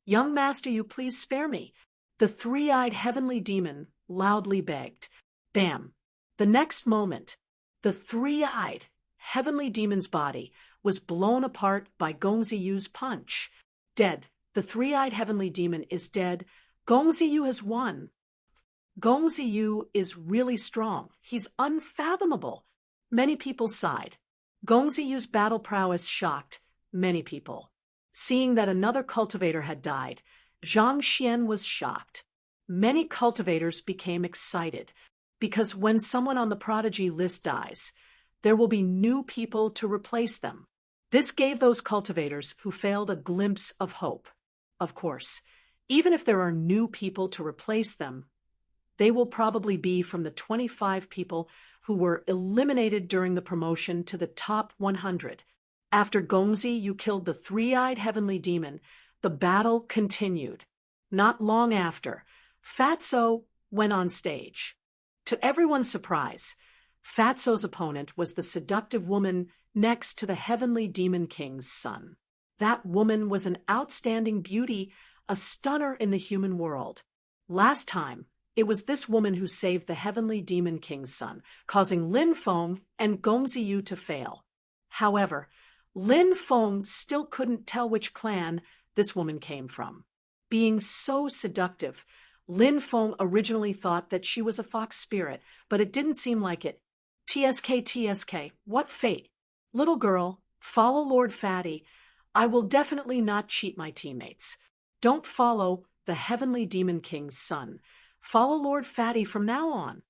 "Young master, you please spare me," the three-eyed heavenly demon loudly begged. Bam! The next moment, the three-eyed heavenly demon's body was blown apart by Gong Ziyu's punch. Dead. The three-eyed heavenly demon is dead. Gong Ziyu has won. Gong Ziyu is really strong. He's unfathomable. Many people sighed. Gong Ziyu's battle prowess shocked many people. Seeing that another cultivator had died, Zhang Xian was shocked. Many cultivators became excited, because when someone on the prodigy list dies, there will be new people to replace them. This gave those cultivators who failed a glimpse of hope. Of course, even if there are new people to replace them, they will probably be from the 25 people who were eliminated during the promotion to the top 100. After Gong Ziyu killed the three-eyed heavenly demon, the battle continued. Not long after, Fatso went on stage. To everyone's surprise, Fatso's opponent was the seductive woman next to the heavenly demon king's son. That woman was an outstanding beauty, a stunner in the human world. Last time, it was this woman who saved the heavenly demon king's son, causing Lin Feng and Gong Ziyu to fail. However, Lin Feng still couldn't tell which clan this woman came from. Being so seductive, Lin Feng originally thought that she was a fox spirit, but it didn't seem like it. TSK, what fate? Little girl, follow Lord Fatty. I will definitely not cheat my teammates. Don't follow the heavenly demon king's son. Follow Lord Fatty from now on.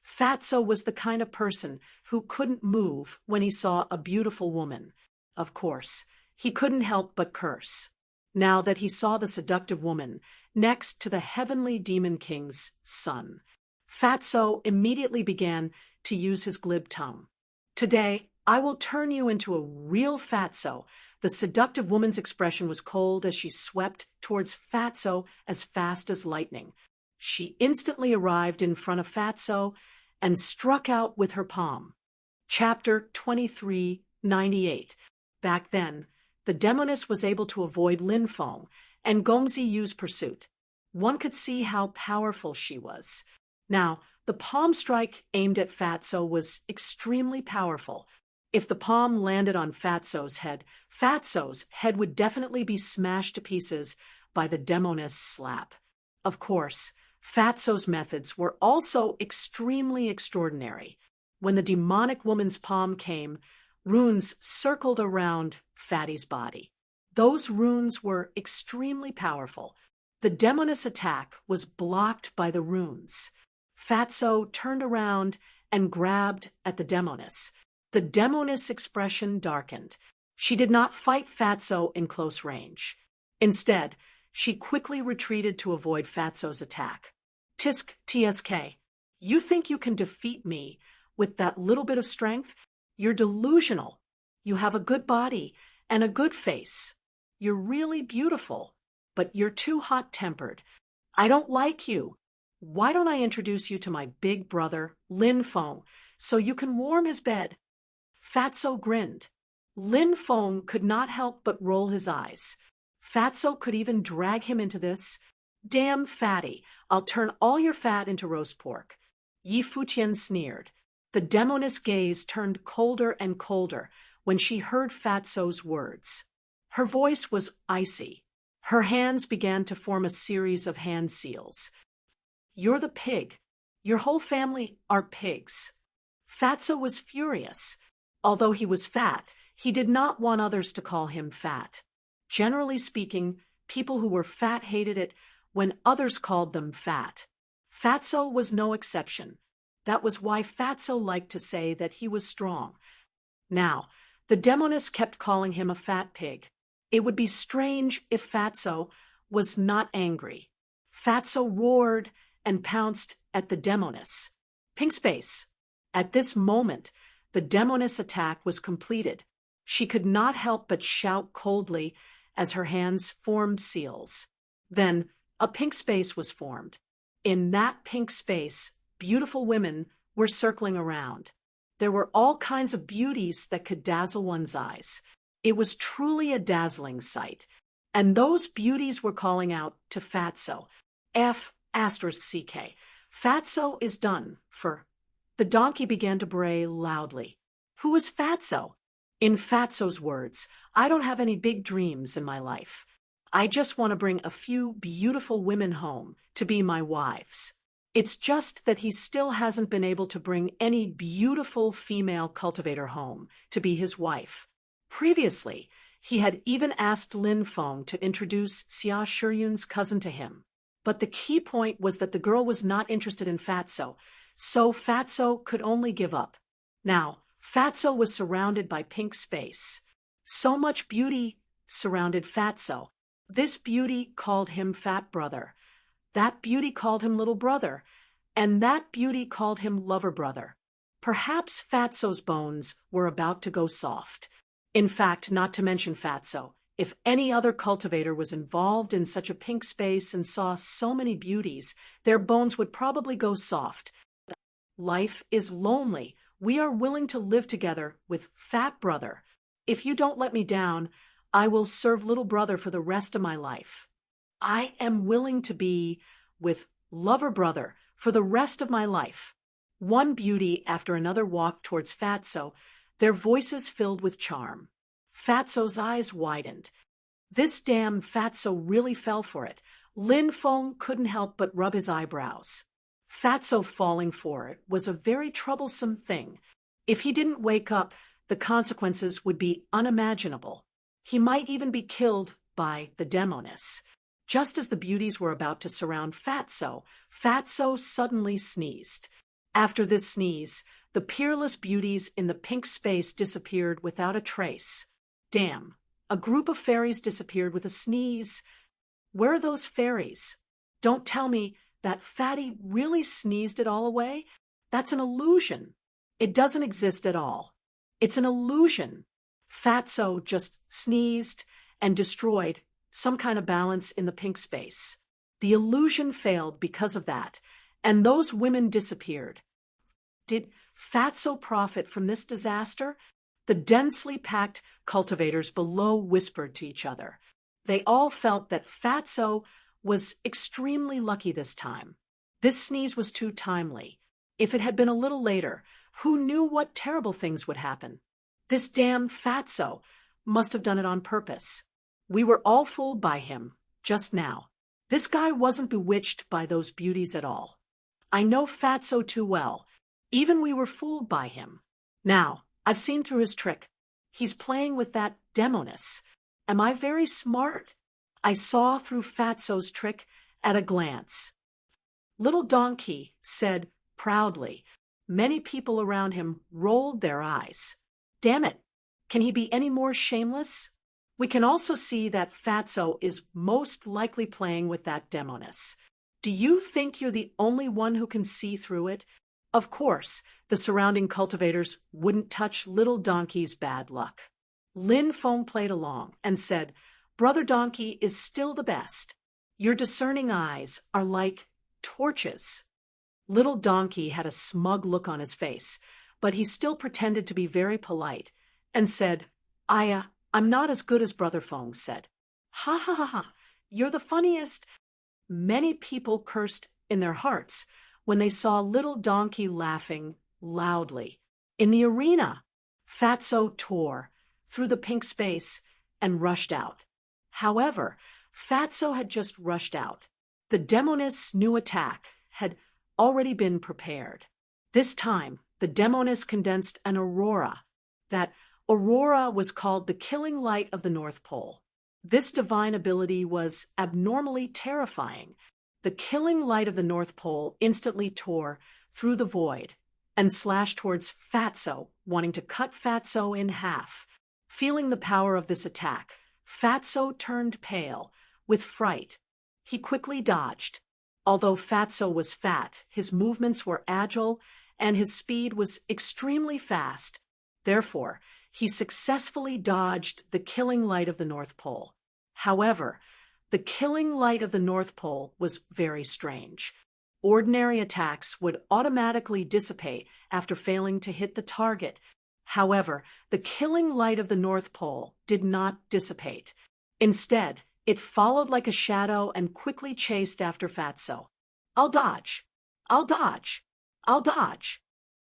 Fatso was the kind of person who couldn't move when he saw a beautiful woman. Of course, he couldn't help but curse. Now that he saw the seductive woman next to the heavenly demon king's son, Fatso immediately began to use his glib tongue. Today, I will turn you into a real Fatso. The seductive woman's expression was cold as she swept towards Fatso as fast as lightning. She instantly arrived in front of Fatso and struck out with her palm. Chapter 2398. Back then, the demoness was able to avoid Lin Feng and Gong Ziyu's pursuit. One could see how powerful she was. Now, the palm strike aimed at Fatso was extremely powerful. If the palm landed on Fatso's head would definitely be smashed to pieces by the demoness slap. Of course, Fatso's methods were also extremely extraordinary. When the demonic woman's palm came, runes circled around Fatty's body. Those runes were extremely powerful. The demoness attack was blocked by the runes. Fatso turned around and grabbed at the demoness. The demoness expression darkened. She did not fight Fatso in close range. Instead, she quickly retreated to avoid Fatso's attack. TSK, you think you can defeat me with that little bit of strength? You're delusional. You have a good body and a good face. You're really beautiful, but you're too hot-tempered. I don't like you. Why don't I introduce you to my big brother, Lin Feng, so you can warm his bed? Fatso grinned. Lin Feng could not help but roll his eyes. Fatso could even drag him into this. Damn fatty, I'll turn all your fat into roast pork. Yi Fuqian sneered. The demoness gaze turned colder and colder when she heard Fatso's words. Her voice was icy. Her hands began to form a series of hand seals. You're the pig. Your whole family are pigs. Fatso was furious. Although he was fat, he did not want others to call him fat. Generally speaking, people who were fat hated it when others called them fat. Fatso was no exception. That was why Fatso liked to say that he was strong. Now, the demoness kept calling him a fat pig. It would be strange if Fatso was not angry. Fatso roared and pounced at the demoness. Pink space. At this moment, the demoness attack was completed. She could not help but shout coldly as her hands formed seals. Then, a pink space was formed. In that pink space, beautiful women were circling around. There were all kinds of beauties that could dazzle one's eyes. It was truly a dazzling sight. And those beauties were calling out to Fatso. F***CK. Fatso is done for. The donkey began to bray loudly. Who is Fatso? In Fatso's words, I don't have any big dreams in my life. I just want to bring a few beautiful women home to be my wives. It's just that he still hasn't been able to bring any beautiful female cultivator home to be his wife. Previously, he had even asked Lin Feng to introduce Xia Shiyun's cousin to him. But the key point was that the girl was not interested in Fatso, so Fatso could only give up. Now, Fatso was surrounded by pink space. So much beauty surrounded Fatso. This beauty called him Fat Brother. That beauty called him Little Brother. And that beauty called him Lover Brother. Perhaps Fatso's bones were about to go soft. In fact, not to mention Fatso, if any other cultivator was involved in such a pink space and saw so many beauties, their bones would probably go soft. Life is lonely. We are willing to live together with Fat Brother. If you don't let me down, I will serve Little Brother for the rest of my life. I am willing to be with Lover Brother for the rest of my life. One beauty after another walked towards Fatso, their voices filled with charm. Fatso's eyes widened. This damn Fatso really fell for it. Lin Feng couldn't help but rub his eyebrows. Fatso falling for it was a very troublesome thing. If he didn't wake up, the consequences would be unimaginable. He might even be killed by the demoness. Just as the beauties were about to surround Fatso, Fatso suddenly sneezed. After this sneeze, the peerless beauties in the pink space disappeared without a trace. Damn, a group of fairies disappeared with a sneeze. Where are those fairies? Don't tell me that Fatty really sneezed it all away? That's an illusion. It doesn't exist at all. It's an illusion. Fatso just sneezed and destroyed some kind of balance in the pink space. The illusion failed because of that, and those women disappeared. Did Fatso profit from this disaster? The densely packed cultivators below whispered to each other. They all felt that Fatso was extremely lucky this time. This sneeze was too timely. If it had been a little later, who knew what terrible things would happen? This damn Fatso must have done it on purpose. We were all fooled by him, just now. This guy wasn't bewitched by those beauties at all. I know Fatso too well. Even we were fooled by him. Now, I've seen through his trick. He's playing with that demoness. Am I very smart? I saw through Fatso's trick at a glance. Little Donkey said proudly. Many people around him rolled their eyes. Damn it! Can he be any more shameless? We can also see that Fatso is most likely playing with that demoness. Do you think you're the only one who can see through it? Of course, the surrounding cultivators wouldn't touch Little Donkey's bad luck. Lin Feng played along and said, Brother Donkey is still the best. Your discerning eyes are like torches. Little Donkey had a smug look on his face, but he still pretended to be very polite and said, I'm not as good as Brother Feng said. Ha ha ha ha. You're the funniest. Many people cursed in their hearts when they saw Little Donkey laughing loudly. In the arena, Fatso tore through the pink space and rushed out. However, Fatso had just rushed out. The Demonist's new attack had already been prepared. This time, the Demonist condensed an aurora. That aurora was called the killing light of the North Pole. This divine ability was abnormally terrifying. The killing light of the North Pole instantly tore through the void and slashed towards Fatso, wanting to cut Fatso in half. Feeling the power of this attack, Fatso turned pale with fright. He quickly dodged. Although Fatso was fat, his movements were agile and his speed was extremely fast. Therefore, he successfully dodged the killing light of the North Pole. However, the killing light of the North Pole was very strange. Ordinary attacks would automatically dissipate after failing to hit the target. However, the killing light of the North Pole did not dissipate. Instead, it followed like a shadow and quickly chased after Fatso. I'll dodge. I'll dodge. I'll dodge.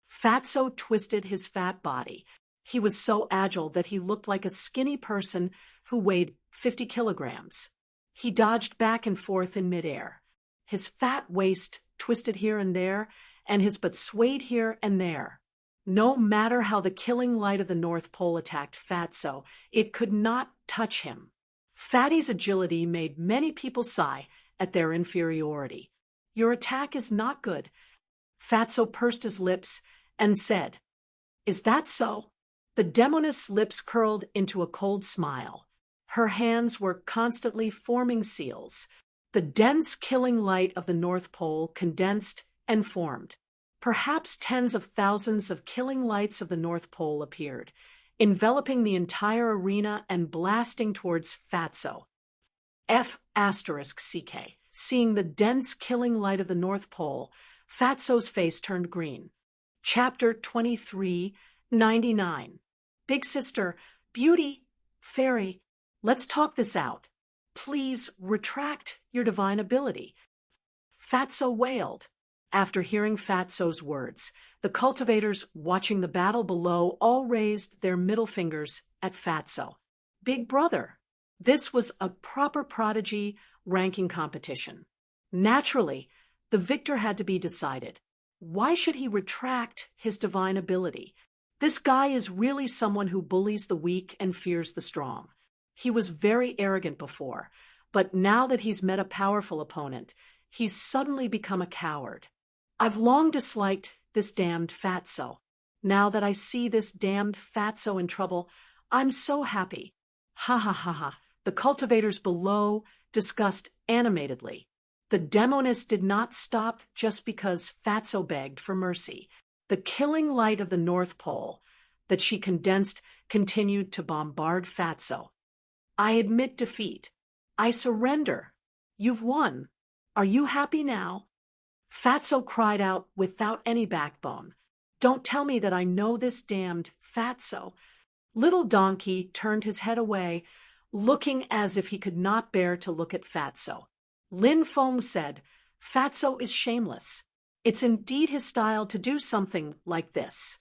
Fatso twisted his fat body. He was so agile that he looked like a skinny person who weighed 50 kilograms. He dodged back and forth in midair. His fat waist twisted here and there, and his butt swayed here and there. No matter how the killing light of the North Pole attacked Fatso, it could not touch him. Fatty's agility made many people sigh at their inferiority. Your attack is not good. Fatso pursed his lips and said, Is that so? The Demonist's lips curled into a cold smile. Her hands were constantly forming seals. The dense killing light of the North Pole condensed and formed. Perhaps tens of thousands of killing lights of the North Pole appeared, enveloping the entire arena and blasting towards Fatso. F***CK. Seeing the dense killing light of the North Pole, Fatso's face turned green. Chapter 2399. Big sister, beauty, fairy, let's talk this out. Please retract your divine ability. Fatso wailed. After hearing Fatso's words, the cultivators watching the battle below all raised their middle fingers at Fatso. Big brother. This was a proper prodigy ranking competition. Naturally, the victor had to be decided. Why should he retract his divine ability? This guy is really someone who bullies the weak and fears the strong. He was very arrogant before, but now that he's met a powerful opponent, he's suddenly become a coward. I've long disliked this damned Fatso. Now that I see this damned Fatso in trouble, I'm so happy. Ha ha ha ha. The cultivators below discussed animatedly. The Demonist did not stop just because Fatso begged for mercy. The killing light of the North Pole that she condensed continued to bombard Fatso. I admit defeat. I surrender. You've won. Are you happy now? Fatso cried out without any backbone. Don't tell me that I know this damned Fatso. Little Donkey turned his head away, looking as if he could not bear to look at Fatso. Lin Feng said, Fatso is shameless. It's indeed his style to do something like this.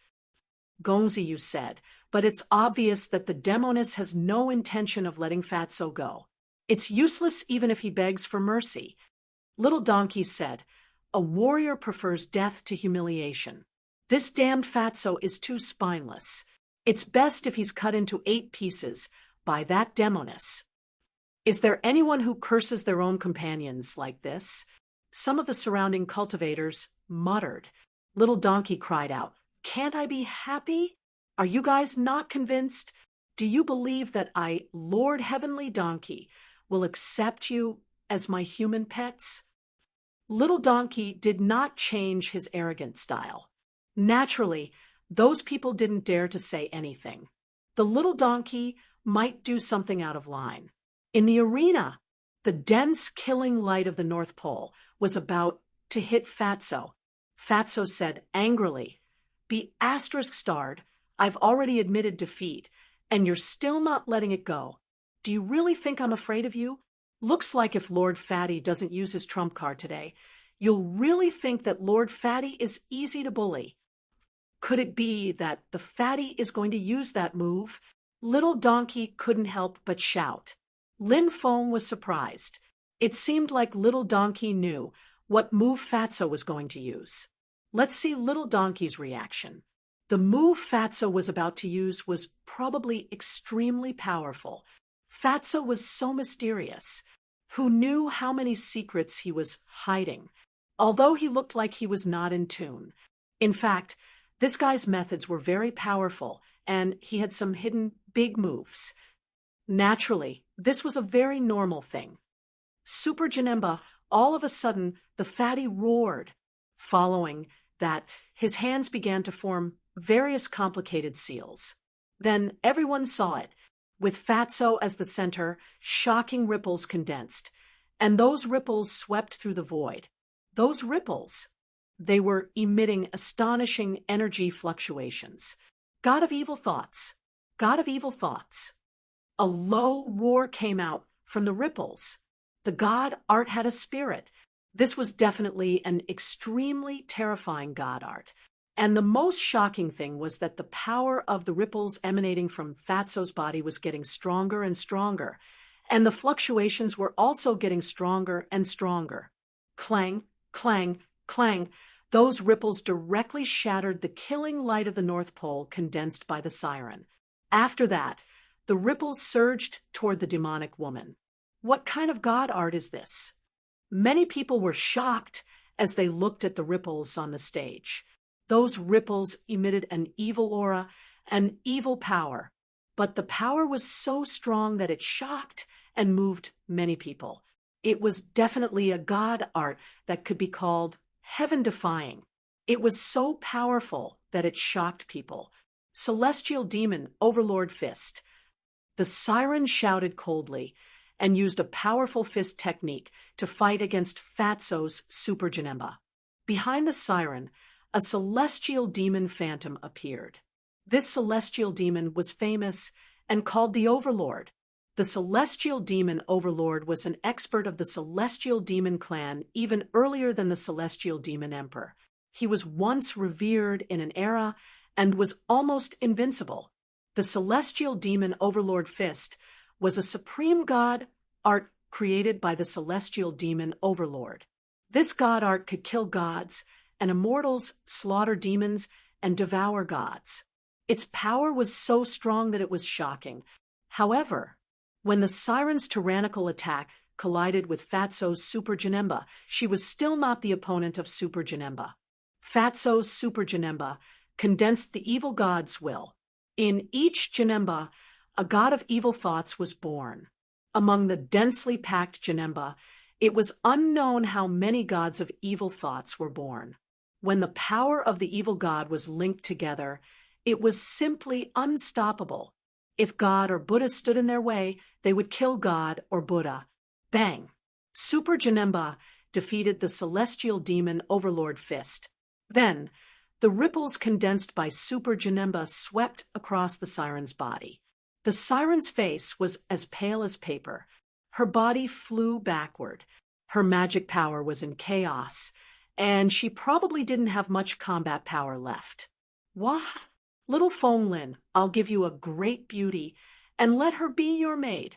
Gongziyu said, but it's obvious that the Demonist has no intention of letting Fatso go. It's useless even if he begs for mercy. Little Donkey said, a warrior prefers death to humiliation. This damned Fatso is too spineless. It's best if he's cut into 8 pieces by that Demonist. Is there anyone who curses their own companions like this? Some of the surrounding cultivators muttered. Little Donkey cried out, Can't I be happy? Are you guys not convinced? Do you believe that I, Lord Heavenly Donkey, will accept you as my human pets? Little Donkey did not change his arrogant style. Naturally, those people didn't dare to say anything. The little donkey might do something out of line. In the arena, the dense killing light of the North Pole was about to hit Fatso. Fatso said angrily, Be ****starred, I've already admitted defeat, and you're still not letting it go. Do you really think I'm afraid of you? Looks like if Lord Fatty doesn't use his trump card today, you'll really think that Lord Fatty is easy to bully. Could it be that the fatty is going to use that move? Little Donkey couldn't help but shout. Lin Feng was surprised. It seemed like Little Donkey knew what move Fatso was going to use. Let's see Little Donkey's reaction. The move Fatso was about to use was probably extremely powerful. Fatso was so mysterious. Who knew how many secrets he was hiding? Although he looked like he was not in tune. In fact, this guy's methods were very powerful, and he had some hidden big moves. Naturally, this was a very normal thing. Super Janemba, all of a sudden, the fatty roared. Following that, his hands began to form various complicated seals. Then everyone saw it. With Fatso as the center, shocking ripples condensed, and those ripples swept through the void. Those ripples, they were emitting astonishing energy fluctuations. God of evil thoughts, God of evil thoughts. A low roar came out from the ripples. The god art had a spirit. This was definitely an extremely terrifying god art. And the most shocking thing was that the power of the ripples emanating from Fatso's body was getting stronger and stronger, and the fluctuations were also getting stronger and stronger. Clang, clang, clang. Those ripples directly shattered the killing light of the North Pole condensed by the siren. After that, the ripples surged toward the demonic woman. What kind of god art is this? Many people were shocked as they looked at the ripples on the stage. Those ripples emitted an evil aura, an evil power. But the power was so strong that it shocked and moved many people. It was definitely a god art that could be called heaven-defying. It was so powerful that it shocked people. Celestial Demon Overlord Fist. The siren shouted coldly and used a powerful fist technique to fight against Fatso's Super Janemba. Behind the siren, a celestial demon phantom appeared. This celestial demon was famous and called the Overlord. The celestial demon Overlord was an expert of the celestial demon clan even earlier than the celestial demon emperor. He was once revered in an era and was almost invincible. The celestial demon Overlord Fist was a supreme god art created by the celestial demon Overlord. This god art could kill gods, and immortals slaughter demons and devour gods. Its power was so strong that it was shocking. However, when the siren's tyrannical attack collided with Fatso's Super Janemba, she was still not the opponent of Super Janemba. Fatso's Super Janemba condensed the evil god's will. In each Janemba, a god of evil thoughts was born. Among the densely packed Janemba, it was unknown how many gods of evil thoughts were born. When the power of the evil god was linked together, it was simply unstoppable. If God or Buddha stood in their way, they would kill God or Buddha. Bang! Super Janemba defeated the celestial demon Overlord Fist. Then, the ripples condensed by Super Janemba swept across the siren's body. The siren's face was as pale as paper. Her body flew backward. Her magic power was in chaos, and she probably didn't have much combat power left. Wah! Little Feng Lin, I'll give you a great beauty, and let her be your maid.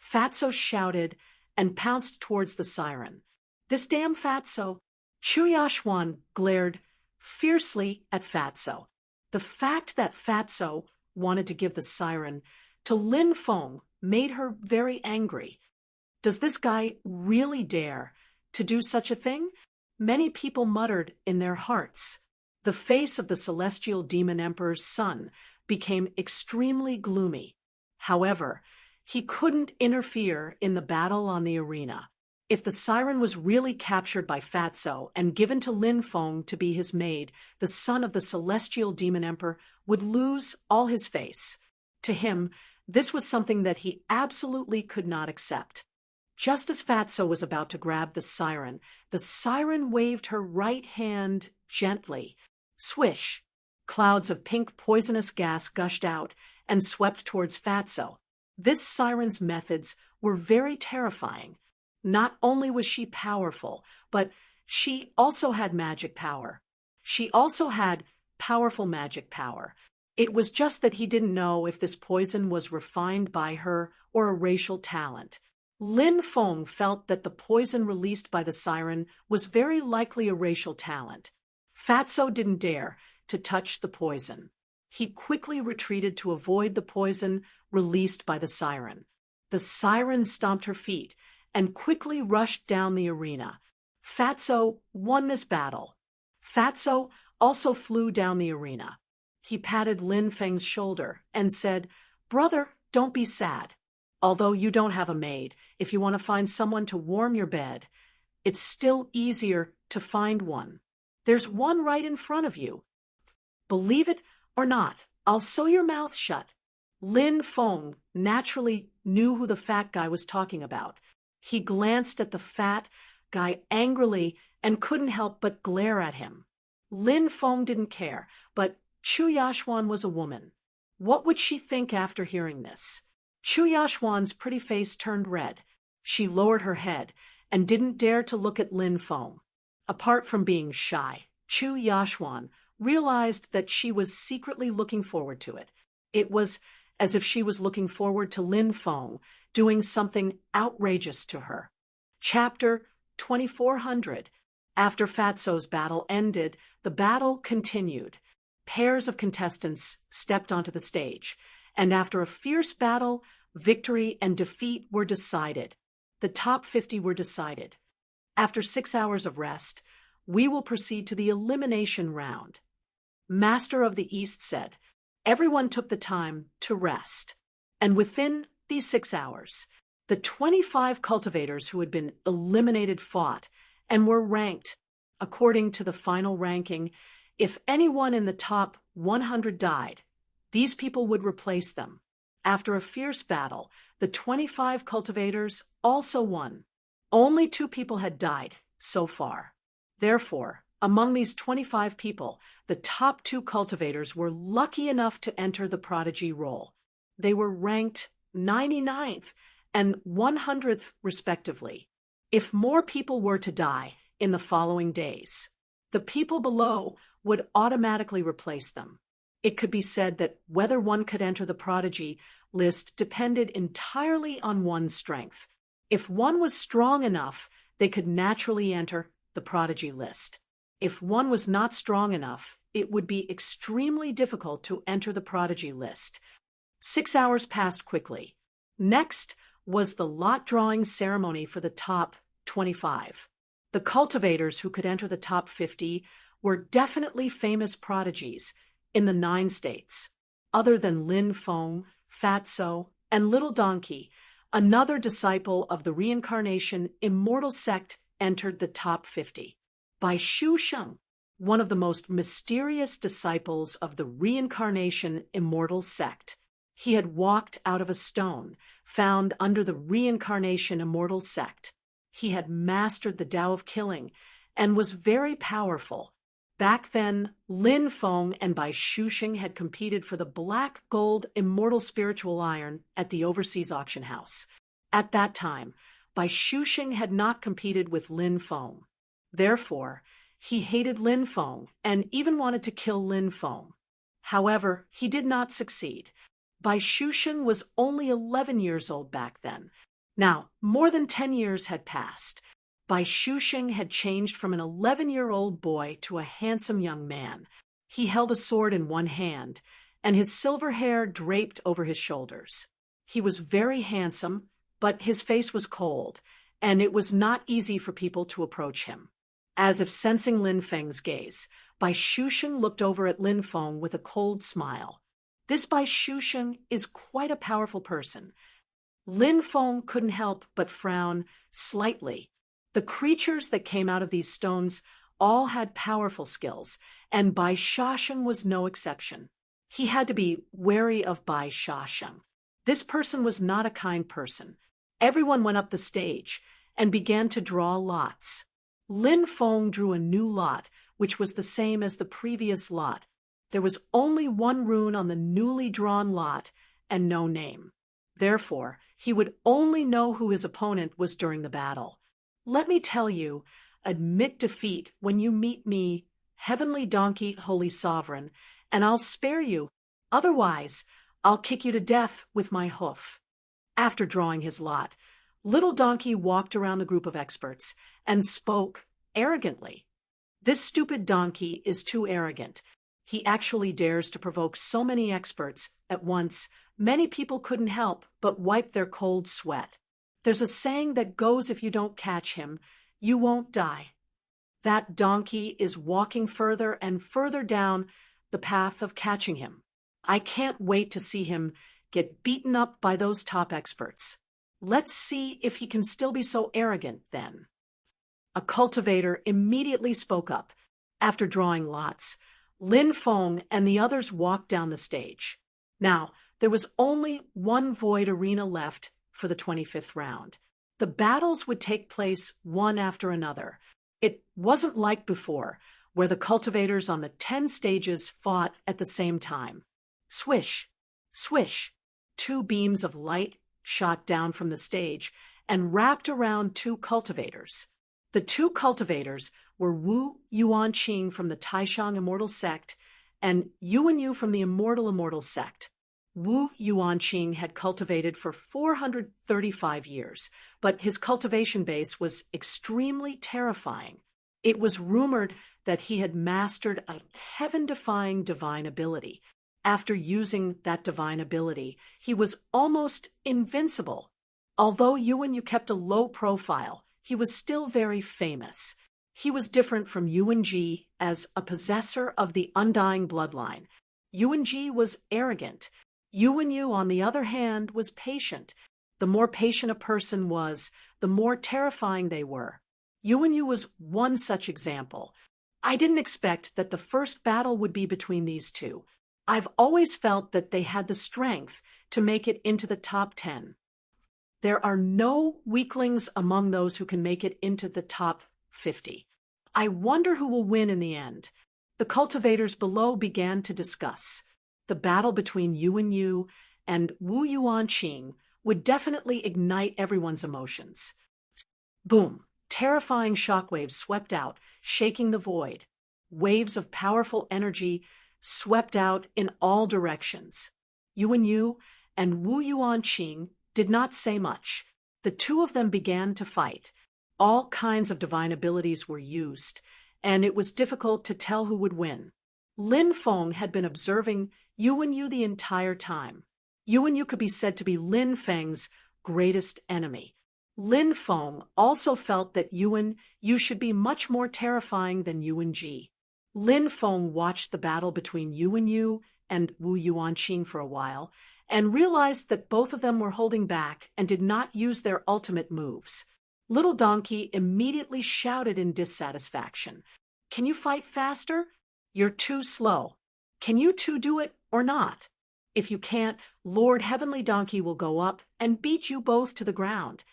Fatso shouted and pounced towards the siren. This damn Fatso! Chuyashwan glared fiercely at Fatso. The fact that Fatso wanted to give the siren to Lin Feng made her very angry. Does this guy really dare to do such a thing? Many people muttered in their hearts. The face of the celestial demon emperor's son became extremely gloomy. However, he couldn't interfere in the battle on the arena. If the siren was really captured by Fatso and given to Lin Feng to be his maid, the son of the celestial demon emperor would lose all his face. To him, this was something that he absolutely could not accept. Just as Fatso was about to grab the siren waved her right hand gently. Swish! Clouds of pink poisonous gas gushed out and swept towards Fatso. This siren's methods were very terrifying. Not only was she powerful, but she also had magic power. She also had powerful magic power. It was just that he didn't know if this poison was refined by her or a racial talent. Lin Feng felt that the poison released by the siren was very likely a racial talent. Fatso didn't dare to touch the poison. He quickly retreated to avoid the poison released by the siren. The siren stomped her feet and quickly rushed down the arena. Fatso won this battle. Fatso also flew down the arena. He patted Lin Feng's shoulder and said, "Brother, don't be sad. Although you don't have a maid, if you want to find someone to warm your bed, it's still easier to find one. There's one right in front of you. Believe it or not, I'll sew your mouth shut." Lin Feng naturally knew who the fat guy was talking about. He glanced at the fat guy angrily and couldn't help but glare at him. Lin Feng didn't care, but Chu Yashuan was a woman. What would she think after hearing this? Chu Yashuan's pretty face turned red. She lowered her head and didn't dare to look at Lin Feng. Apart from being shy, Chu Yashuan realized that she was secretly looking forward to it. It was as if she was looking forward to Lin Feng doing something outrageous to her. Chapter 2400. After Fatso's battle ended, the battle continued. Pairs of contestants stepped onto the stage, and after a fierce battle, victory and defeat were decided. The top 50 were decided. After 6 hours of rest, we will proceed to the elimination round. Master of the East said, everyone took the time to rest, and within these 6 hours, the 25 cultivators who had been eliminated fought and were ranked according to the final ranking. If anyone in the top 100 died, these people would replace them. After a fierce battle, the 25 cultivators also won. Only 2 people had died so far. Therefore, among these 25 people, the top 2 cultivators were lucky enough to enter the prodigy roll. They were ranked 99th and 100th respectively. If more people were to die in the following days, the people below would automatically replace them. It could be said that whether one could enter the prodigy list depended entirely on one's strength. If one was strong enough, they could naturally enter the prodigy list. If one was not strong enough, it would be extremely difficult to enter the prodigy list. 6 hours passed quickly. Next was the lot drawing ceremony for the top 25. The cultivators who could enter the top 50 were definitely famous prodigies in the 9 states. Other than Lin Feng, Fatso, and Little Donkey, another disciple of the reincarnation immortal sect entered the top 50. By Shu Sheng, one of the most mysterious disciples of the reincarnation immortal sect. He had walked out of a stone found under the reincarnation immortal sect. He had mastered the Tao of killing and was very powerful. Back then, Lin Feng and Bai Shuxing had competed for the black gold immortal spiritual iron at the overseas auction house. At that time, Bai Shuxing had not competed with Lin Feng. Therefore, he hated Lin Feng and even wanted to kill Lin Feng. However, he did not succeed. Bai Shuxing was only 11 years old back then. Now, more than 10 years had passed. Bai Shuxing had changed from an 11-year-old boy to a handsome young man. He held a sword in one hand, and his silver hair draped over his shoulders. He was very handsome, but his face was cold, and it was not easy for people to approach him. As if sensing Lin Feng's gaze, Bai Shuxing looked over at Lin Feng with a cold smile. This Bai Shuxing is quite a powerful person. Lin Feng couldn't help but frown slightly. The creatures that came out of these stones all had powerful skills, and Bai Shuxing was no exception. He had to be wary of Bai Shuxing. This person was not a kind person. Everyone went up the stage and began to draw lots. Lin Feng drew a new lot, which was the same as the previous lot. There was only one rune on the newly drawn lot and no name. Therefore, he would only know who his opponent was during the battle. Let me tell you, admit defeat when you meet me, Heavenly Donkey, Holy Sovereign, and I'll spare you. Otherwise, I'll kick you to death with my hoof. After drawing his lot, Little Donkey walked around the group of experts and spoke arrogantly. This stupid donkey is too arrogant. He actually dares to provoke so many experts at once. Many people couldn't help but wipe their cold sweat. There's a saying that goes, if you don't catch him, you won't die. That donkey is walking further and further down the path of catching him. I can't wait to see him get beaten up by those top experts. Let's see if he can still be so arrogant then. A cultivator immediately spoke up. After drawing lots, Lin Feng and the others walked down the stage. Now, there was only one void arena left for the 25th round. The battles would take place one after another. It wasn't like before, where the cultivators on the 10 stages fought at the same time. Swish, swish, 2 beams of light shot down from the stage and wrapped around 2 cultivators. The 2 cultivators were Wu Yuanqing from the Taishang Immortal Sect and Yuan Yu from the Immortal Sect. Wu Yuanqing had cultivated for 435 years, but his cultivation base was extremely terrifying. It was rumored that he had mastered a heaven-defying divine ability. After using that divine ability, he was almost invincible. Although Yuan Yu kept a low profile, he was still very famous. He was different from Yuan Ji as a possessor of the undying bloodline. Yuan Ji was arrogant. Yuan Yu, on the other hand, was patient. The more patient a person was, the more terrifying they were. Yuan Yu was one such example. I didn't expect that the first battle would be between these two. I've always felt that they had the strength to make it into the top 10. There are no weaklings among those who can make it into the top 50. I wonder who will win in the end. The cultivators below began to discuss. The battle between Yuan Yu and Wu Yuanqing would definitely ignite everyone's emotions. Boom! Terrifying shockwaves swept out, shaking the void. Waves of powerful energy swept out in all directions. Yuan Yu and Wu Yuanqing did not say much. The two of them began to fight. All kinds of divine abilities were used, and it was difficult to tell who would win. Lin Feng had been observing Yuan Yu the entire time. Yuan Yu could be said to be Lin Feng's greatest enemy. Lin Feng also felt that Yuan Yu should be much more terrifying than Yuan Ji. Lin Feng watched the battle between Yuan Yu and Wu Yuanqing for a while, and realized that both of them were holding back and did not use their ultimate moves. Little Donkey immediately shouted in dissatisfaction, "Can you fight faster? You're too slow. Can you two do it or not? If you can't, Lord Heavenly Donkey will go up and beat you both to the ground."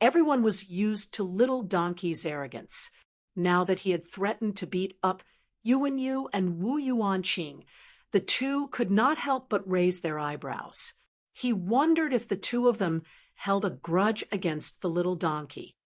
Everyone was used to Little Donkey's arrogance. Now that he had threatened to beat up Yuan Yu and Wu Yuanqing, the two could not help but raise their eyebrows. He wondered if the two of them held a grudge against the Little Donkey.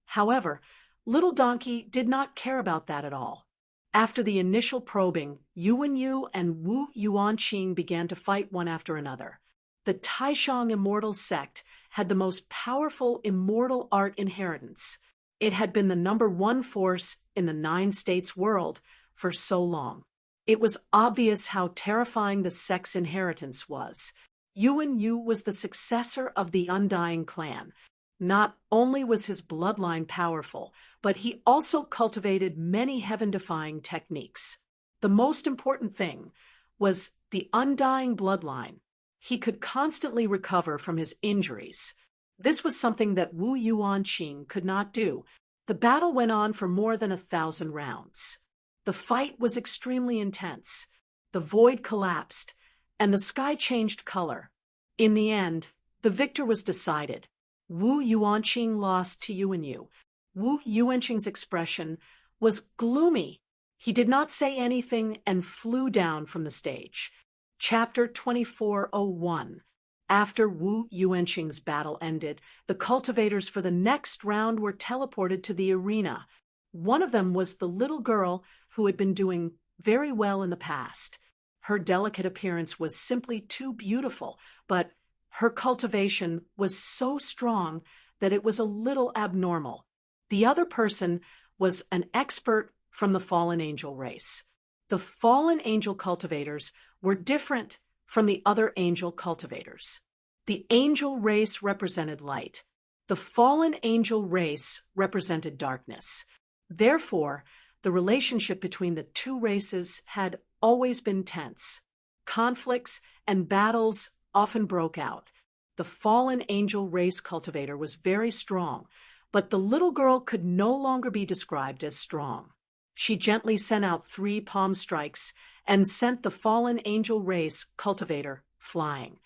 However, Little Donkey did not care about that at all. After the initial probing, Yuan Yu and Wu Yuanqing began to fight one after another. The Taishang Immortal Sect had the most powerful immortal art inheritance. It had been the #1 force in the 9 states world for so long. It was obvious how terrifying the sect's inheritance was. Yuan Yu was the successor of the Undying clan. Not only was his bloodline powerful, but he also cultivated many heaven-defying techniques. The most important thing was the Undying bloodline. He could constantly recover from his injuries. This was something that Wu Yuanqing could not do. The battle went on for more than 1,000 rounds. The fight was extremely intense. The void collapsed, and the sky changed color. In the end, the victor was decided. Wu Yuanqing lost to Yuan Yu. Wu Yuanqing's expression was gloomy. He did not say anything and flew down from the stage. Chapter 2401. After Wu Yuanqing's battle ended, the cultivators for the next round were teleported to the arena. One of them was the little girl who had been doing very well in the past. Her delicate appearance was simply too beautiful, but her cultivation was so strong that it was a little abnormal. The other person was an expert from the fallen angel race. The fallen angel cultivators were different from the other angel cultivators. The angel race represented light. The fallen angel race represented darkness. Therefore, the relationship between the two races had always been tense. Conflicts and battles often broke out. The fallen angel race cultivator was very strong, but the little girl could no longer be described as strong. She gently sent out 3 palm strikes and sent the fallen angel race cultivator flying.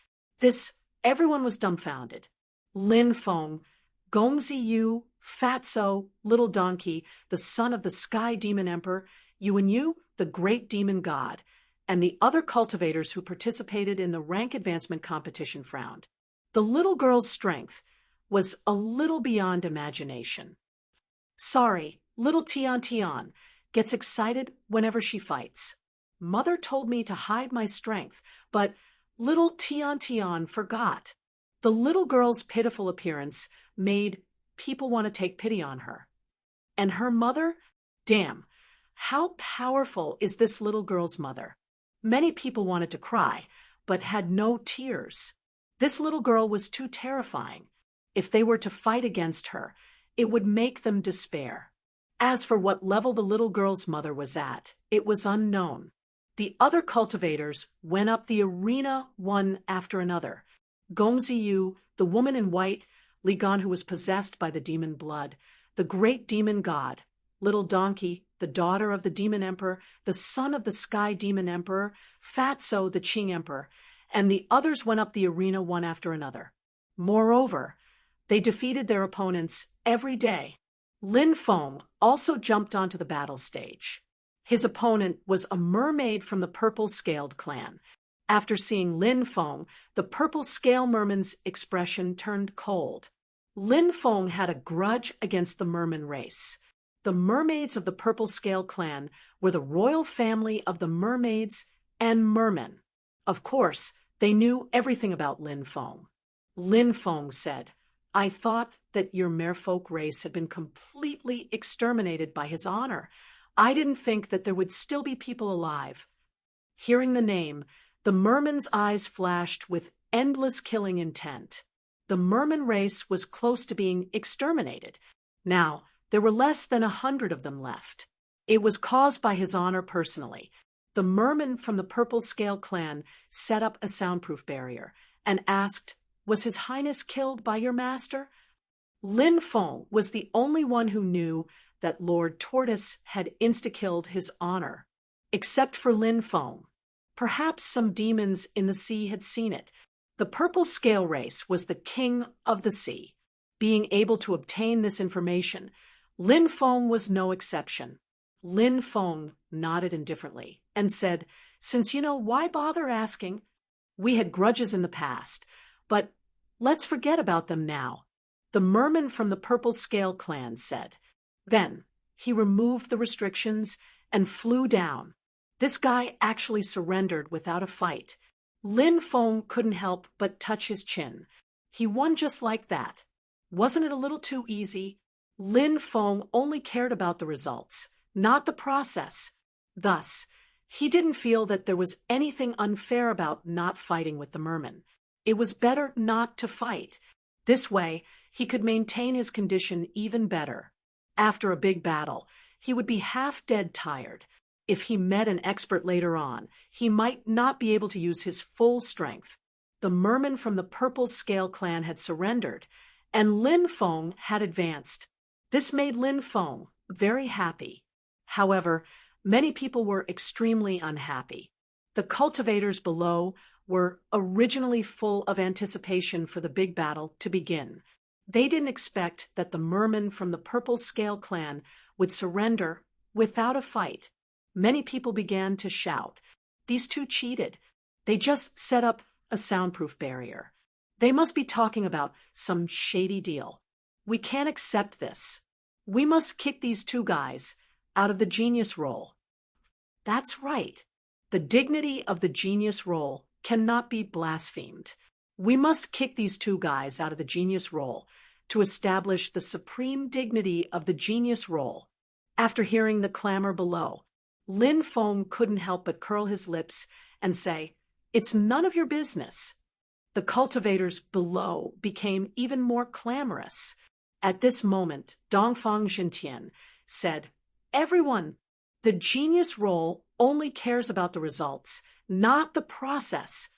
Everyone was dumbfounded. Lin Feng, Gongzi Yu, Fatso, Little Donkey, the son of the Sky Demon Emperor, Yuan Yu, the Great Demon God, and the other cultivators who participated in the rank advancement competition frowned. The little girl's strength was a little beyond imagination. Sorry, little Tian Tian gets excited whenever she fights. Mother told me to hide my strength, but little Tian Tian forgot. The little girl's pitiful appearance made people want to take pity on her. And her mother? Damn, how powerful is this little girl's mother? Many people wanted to cry, but had no tears. This little girl was too terrifying. If they were to fight against her, it would make them despair. As for what level the little girl's mother was at, it was unknown. The other cultivators went up the arena one after another. Gongzi Yu, the woman in white, Li Gan who was possessed by the demon blood, the great demon god, Little Donkey, the daughter of the demon emperor, the son of the Sky Demon Emperor, Fatso, the Qing Emperor, and the others went up the arena one after another. Moreover, they defeated their opponents every day. Lin Feng also jumped onto the battle stage. His opponent was a mermaid from the Purple Scaled clan. After seeing Lin Feng, the Purple Scale Merman's expression turned cold. Lin Feng had a grudge against the merman race. The mermaids of the Purple Scale clan were the royal family of the mermaids and mermen. Of course, they knew everything about Lin Feng. Lin Feng said, "I thought that your merfolk race had been completely exterminated by his honor. I didn't think that there would still be people alive." Hearing the name, the merman's eyes flashed with endless killing intent. The merman race was close to being exterminated. Now, there were less than 100 of them left. It was caused by his honor personally. The merman from the Purple Scale clan set up a soundproof barrier and asked, "Was His Highness killed by your master?" Lin Feng was the only one who knew that Lord Tortoise had insta-killed his honor. Except for Lin Feng. Perhaps some demons in the sea had seen it. The Purple Scale race was the king of the sea. Being able to obtain this information, Lin Feng was no exception. Lin Feng nodded indifferently and said, "Since you know, why bother asking? We had grudges in the past, but let's forget about them now." The merman from the Purple Scale clan said. Then he removed the restrictions and flew down. This guy actually surrendered without a fight. Lin Feng couldn't help but touch his chin. He won just like that. Wasn't it a little too easy? Lin Feng only cared about the results, not the process. Thus, he didn't feel that there was anything unfair about not fighting with the merman. It was better not to fight. This way, he could maintain his condition even better. After a big battle, he would be half-dead tired. If he met an expert later on, he might not be able to use his full strength. The merman from the Purple Scale clan had surrendered, and Lin Feng had advanced. This made Lin Feng very happy. However, many people were extremely unhappy. The cultivators below were originally full of anticipation for the big battle to begin. They didn't expect that the merman from the Purple Scale clan would surrender without a fight. Many people began to shout, "These two cheated. They just set up a soundproof barrier." They must be talking about some shady deal. We can't accept this. We must kick these two guys out of the genius role. That's right. The dignity of the genius role cannot be blasphemed. We must kick these two guys out of the genius role to establish the supreme dignity of the genius role. After hearing the clamor below, Lin Feng couldn't help but curl his lips and say, "It's none of your business." The cultivators below became even more clamorous. At this moment, Dongfang Jintian said, "Everyone, the genius role only cares about the results, not the process."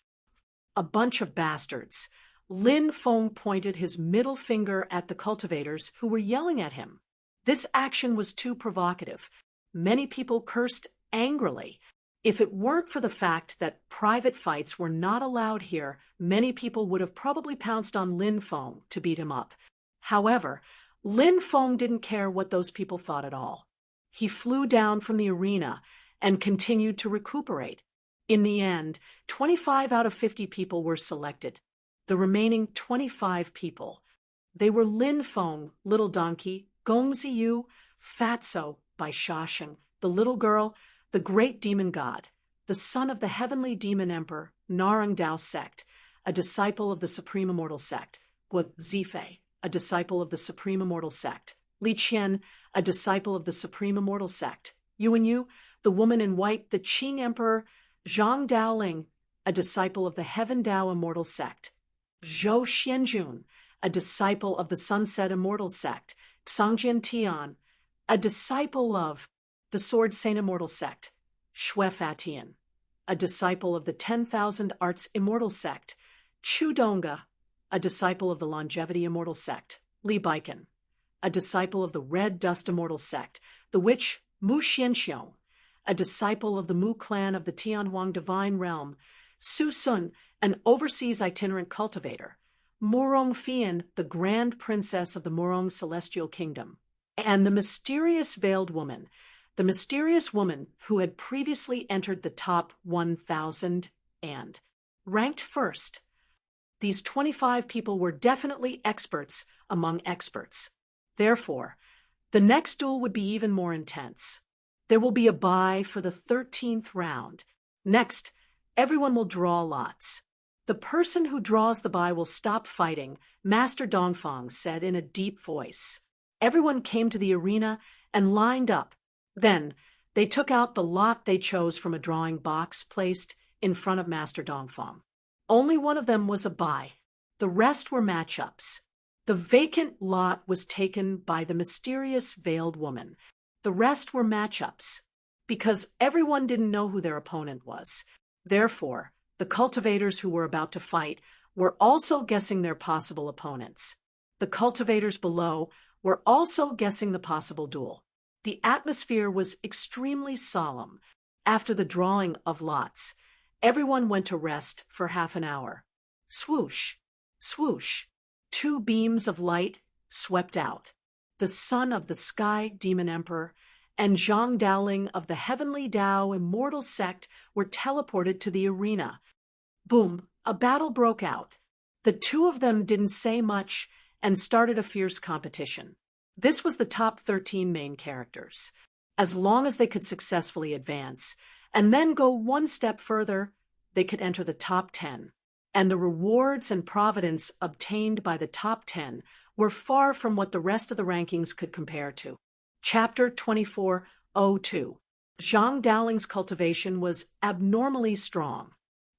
A bunch of bastards. Lin Feng pointed his middle finger at the cultivators who were yelling at him. This action was too provocative. Many people cursed angrily. If it weren't for the fact that private fights were not allowed here, many people would have probably pounced on Lin Feng to beat him up. However, Lin Feng didn't care what those people thought at all. He flew down from the arena and continued to recuperate. In the end, 25 out of 50 people were selected. The remaining 25 people. They were Lin Feng, Little Donkey, Gong Ziyu, Fatso by Shasheng, the little girl, the great demon god, the son of the heavenly demon emperor, Narang Dao sect, a disciple of the supreme immortal sect, Guo Zifei, a disciple of the supreme immortal sect, Li Qian, a disciple of the supreme immortal sect, Yuan Yu, the woman in white, the Qing emperor, Zhang Daoling, a disciple of the heaven Dao immortal sect, Zhou Xianjun, a disciple of the sunset immortal sect, Xangjian Tian, a disciple of the sword saint immortal sect, Xue Fatian, a disciple of the 10,000 arts immortal sect, Chu Donga, a disciple of the longevity immortal sect, Li Baikan, a disciple of the red dust immortal sect, the witch Mu Xianxiong, a disciple of the Mu clan of the Tianhuang divine realm, Su Sun, an overseas itinerant cultivator, Murong Fian, the grand princess of the Murong celestial kingdom, and the mysterious veiled woman, the mysterious woman who had previously entered the top 1,000 and ranked first. These 25 people were definitely experts among experts. Therefore, the next duel would be even more intense. There will be a bye for the 13th round. Next, everyone will draw lots. The person who draws the bye will stop fighting, Master Dongfang said in a deep voice. Everyone came to the arena and lined up. Then, they took out the lot they chose from a drawing box placed in front of Master Dongfang. Only one of them was a bye. The rest were matchups. The vacant lot was taken by the mysterious veiled woman. The rest were matchups, because everyone didn't know who their opponent was. Therefore, the cultivators who were about to fight were also guessing their possible opponents. The cultivators below were also guessing the possible duel. The atmosphere was extremely solemn. After the drawing of lots, everyone went to rest for half an hour. Swoosh, swoosh, two beams of light swept out. The son of the sky demon emperor and Zhang Daoling of the heavenly Dao immortal sect were teleported to the arena. Boom, a battle broke out. The two of them didn't say much and started a fierce competition. This was the top 13 main characters. As long as they could successfully advance and then go one step further, they could enter the top 10. And the rewards and providence obtained by the top 10 were far from what the rest of the rankings could compare to. Chapter 24:02. Zhang Daoling's cultivation was abnormally strong.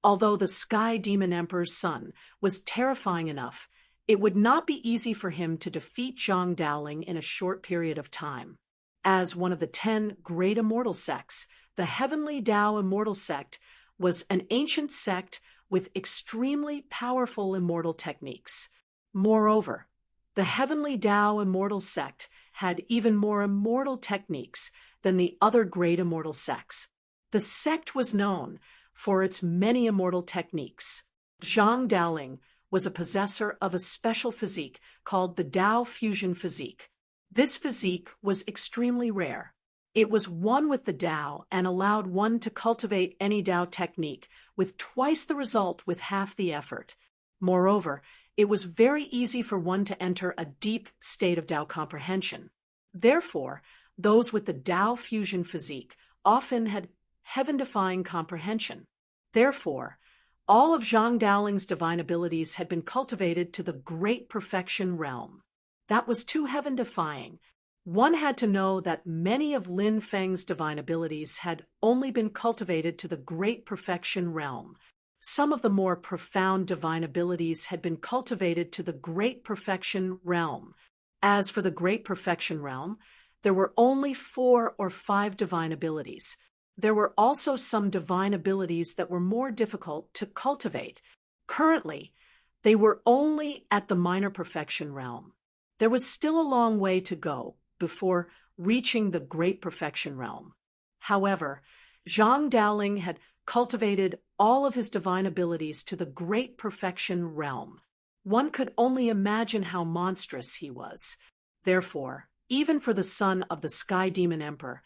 Although the Sky Demon Emperor's son was terrifying enough, it would not be easy for him to defeat Zhang Daoling in a short period of time. As one of the 10 great immortal sects, the Heavenly Dao Immortal Sect was an ancient sect with extremely powerful immortal techniques. Moreover, the Heavenly Dao Immortal Sect had even more immortal techniques than the other great immortal sects. The sect was known for its many immortal techniques. Zhang Daoling was a possessor of a special physique called the Dao Fusion Physique. This physique was extremely rare. It was one with the Dao and allowed one to cultivate any Dao technique with twice the result with half the effort. Moreover, it was very easy for one to enter a deep state of Tao comprehension. Therefore, those with the Tao fusion physique often had heaven-defying comprehension. Therefore, all of Zhang Daoling's divine abilities had been cultivated to the great perfection realm. That was too heaven-defying. One had to know that many of Lin Feng's divine abilities had only been cultivated to the great perfection realm. Some of the more profound divine abilities had been cultivated to the great perfection realm. As for the great perfection realm, there were only 4 or 5 divine abilities. There were also some divine abilities that were more difficult to cultivate. Currently, they were only at the minor perfection realm. There was still a long way to go before reaching the great perfection realm. However, Zhang Daoling had cultivated all of his divine abilities to the great perfection realm. One could only imagine how monstrous he was. Therefore, even for the son of the Sky Demon Emperor,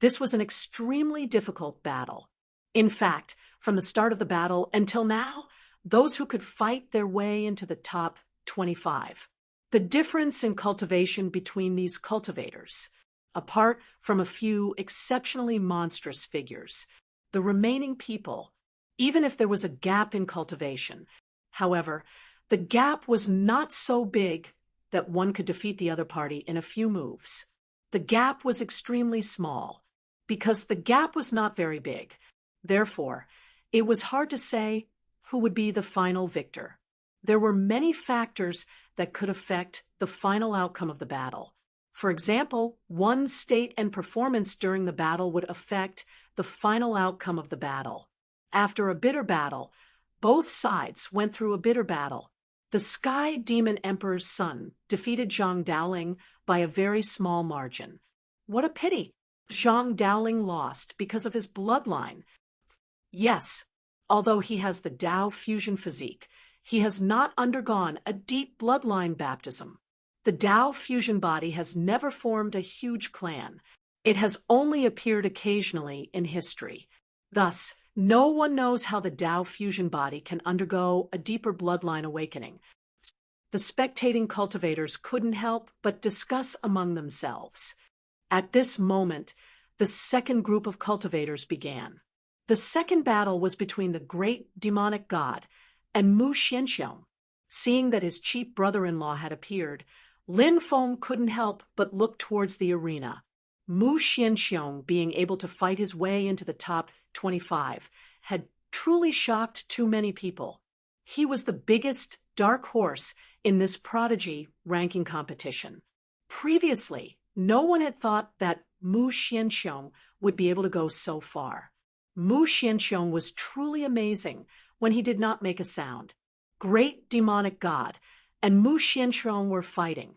this was an extremely difficult battle. In fact, from the start of the battle until now, those who could fight their way into the top 25. The difference in cultivation between these cultivators, apart from a few exceptionally monstrous figures, the remaining people, even if there was a gap in cultivation, however, the gap was not so big that one could defeat the other party in a few moves. The gap was extremely small, because the gap was not very big. Therefore, it was hard to say who would be the final victor. There were many factors that could affect the final outcome of the battle. For example, one's state and performance during the battle would affect the final outcome of the battle. After a bitter battle, both sides went through a bitter battle. The Sky Demon Emperor's son defeated Zhang Daoling by a very small margin. What a pity! Zhang Daoling lost because of his bloodline. Yes, although he has the Tao fusion physique, he has not undergone a deep bloodline baptism. The Tao fusion body has never formed a huge clan. It has only appeared occasionally in history. Thus, no one knows how the Tao fusion body can undergo a deeper bloodline awakening. The spectating cultivators couldn't help but discuss among themselves. At this moment, the second group of cultivators began. The second battle was between the great demonic god and Mu Xianxiong. Seeing that his cheap brother-in-law had appeared, Lin Feng couldn't help but look towards the arena. Mu Xianxiong, being able to fight his way into the top 25, had truly shocked too many people. He was the biggest dark horse in this prodigy ranking competition. Previously, no one had thought that Mu Xianxiong would be able to go so far. Mu Xianxiong was truly amazing when he did not make a sound. Great demonic god and Mu Xianxiong were fighting.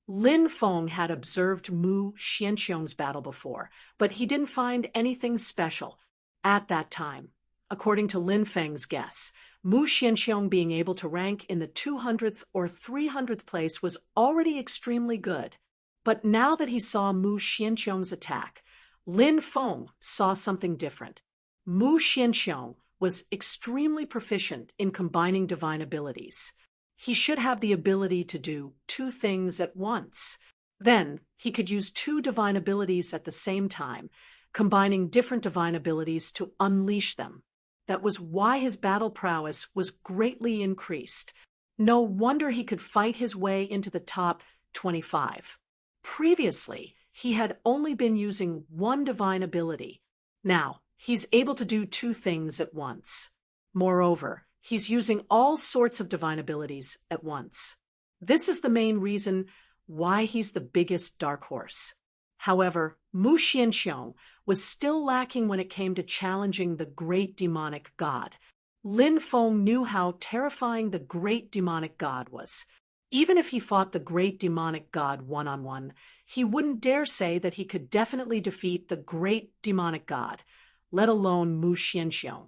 Lin Feng had observed Mu Xianxiong's battle before, but he didn't find anything special at that time. According to Lin Feng's guess, Mu Xianxiong being able to rank in the 200th or 300th place was already extremely good. But now that he saw Mu Xianxiong's attack, Lin Feng saw something different. Mu Xianxiong was extremely proficient in combining divine abilities. He should have the ability to do 2 things at once. Then, he could use 2 divine abilities at the same time, combining different divine abilities to unleash them. That was why his battle prowess was greatly increased. No wonder he could fight his way into the top 25. Previously, he had only been using 1 divine ability. Now, he's able to do 2 things at once. Moreover, he's using all sorts of divine abilities at once. This is the main reason why he's the biggest dark horse. However, Mu Xianxiong was still lacking when it came to challenging the great demonic god. Lin Feng knew how terrifying the great demonic god was. Even if he fought the great demonic god one-on-one, he wouldn't dare say that he could definitely defeat the great demonic god, let alone Mu Xianxiong.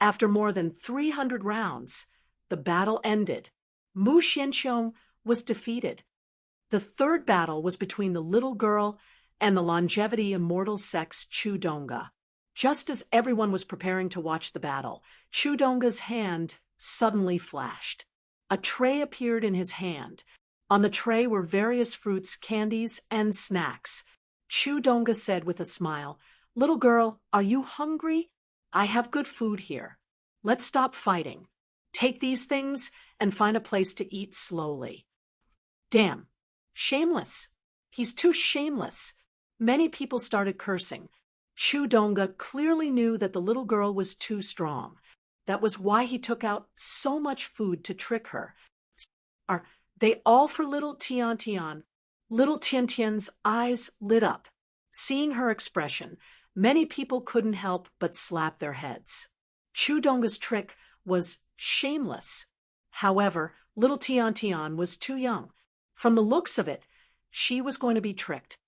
After more than 300 rounds, the battle ended. Mu Xianxiong was defeated. The third battle was between the little girl and the longevity immortal sex Chu Donga. Just as everyone was preparing to watch the battle, Chu Donga's hand suddenly flashed. A tray appeared in his hand. On the tray were various fruits, candies, and snacks. Chudonga said with a smile, "Little girl, are you hungry? I have good food here. Let's stop fighting. Take these things and find a place to eat slowly." Damn. Shameless. He's too shameless. Many people started cursing. Chudonga clearly knew that the little girl was too strong. That was why he took out so much food to trick her. Are they all for little Tian Tian? Little Tian Tian's eyes lit up. Seeing her expression, many people couldn't help but slap their heads. Chudonga's trick was shameless. However, little Tian Tian was too young. From the looks of it, she was going to be tricked.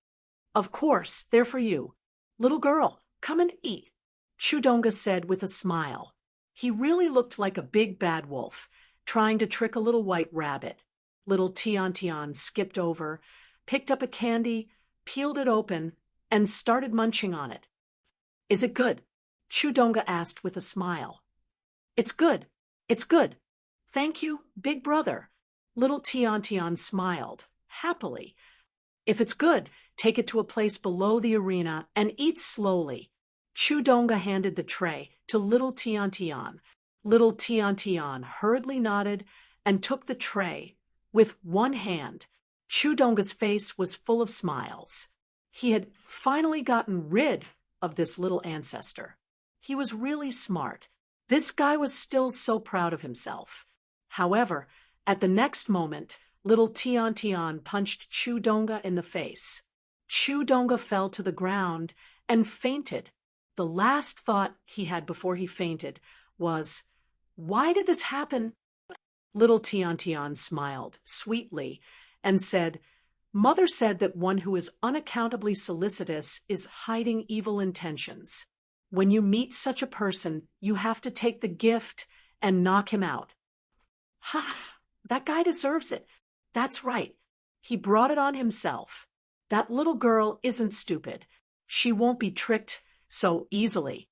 "Of course, they're for you. Little girl, come and eat," Chudonga said with a smile. He really looked like a big bad wolf, trying to trick a little white rabbit. Little Tian Tian skipped over, picked up a candy, peeled it open, and started munching on it. "Is it good?" Chudonga asked with a smile. "It's good. It's good. Thank you, big brother." Little Tian Tian smiled, happily. "If it's good, take it to a place below the arena and eat slowly." Chudonga handed the tray to little Tian Tian. Little Tian Tian hurriedly nodded and took the tray with one hand. Chudonga's face was full of smiles. He had finally gotten rid of this little ancestor. He was really smart. This guy was still so proud of himself. However, at the next moment, little Tian Tian punched Chudonga in the face. Chudonga fell to the ground and fainted. The last thought he had before he fainted was, "Why did this happen?" Little Tian Tian smiled sweetly and said, "Mother said that one who is unaccountably solicitous is hiding evil intentions. When you meet such a person, you have to take the gift and knock him out." "Ha! That guy deserves it. That's right. He brought it on himself. That little girl isn't stupid. She won't be tricked so easily."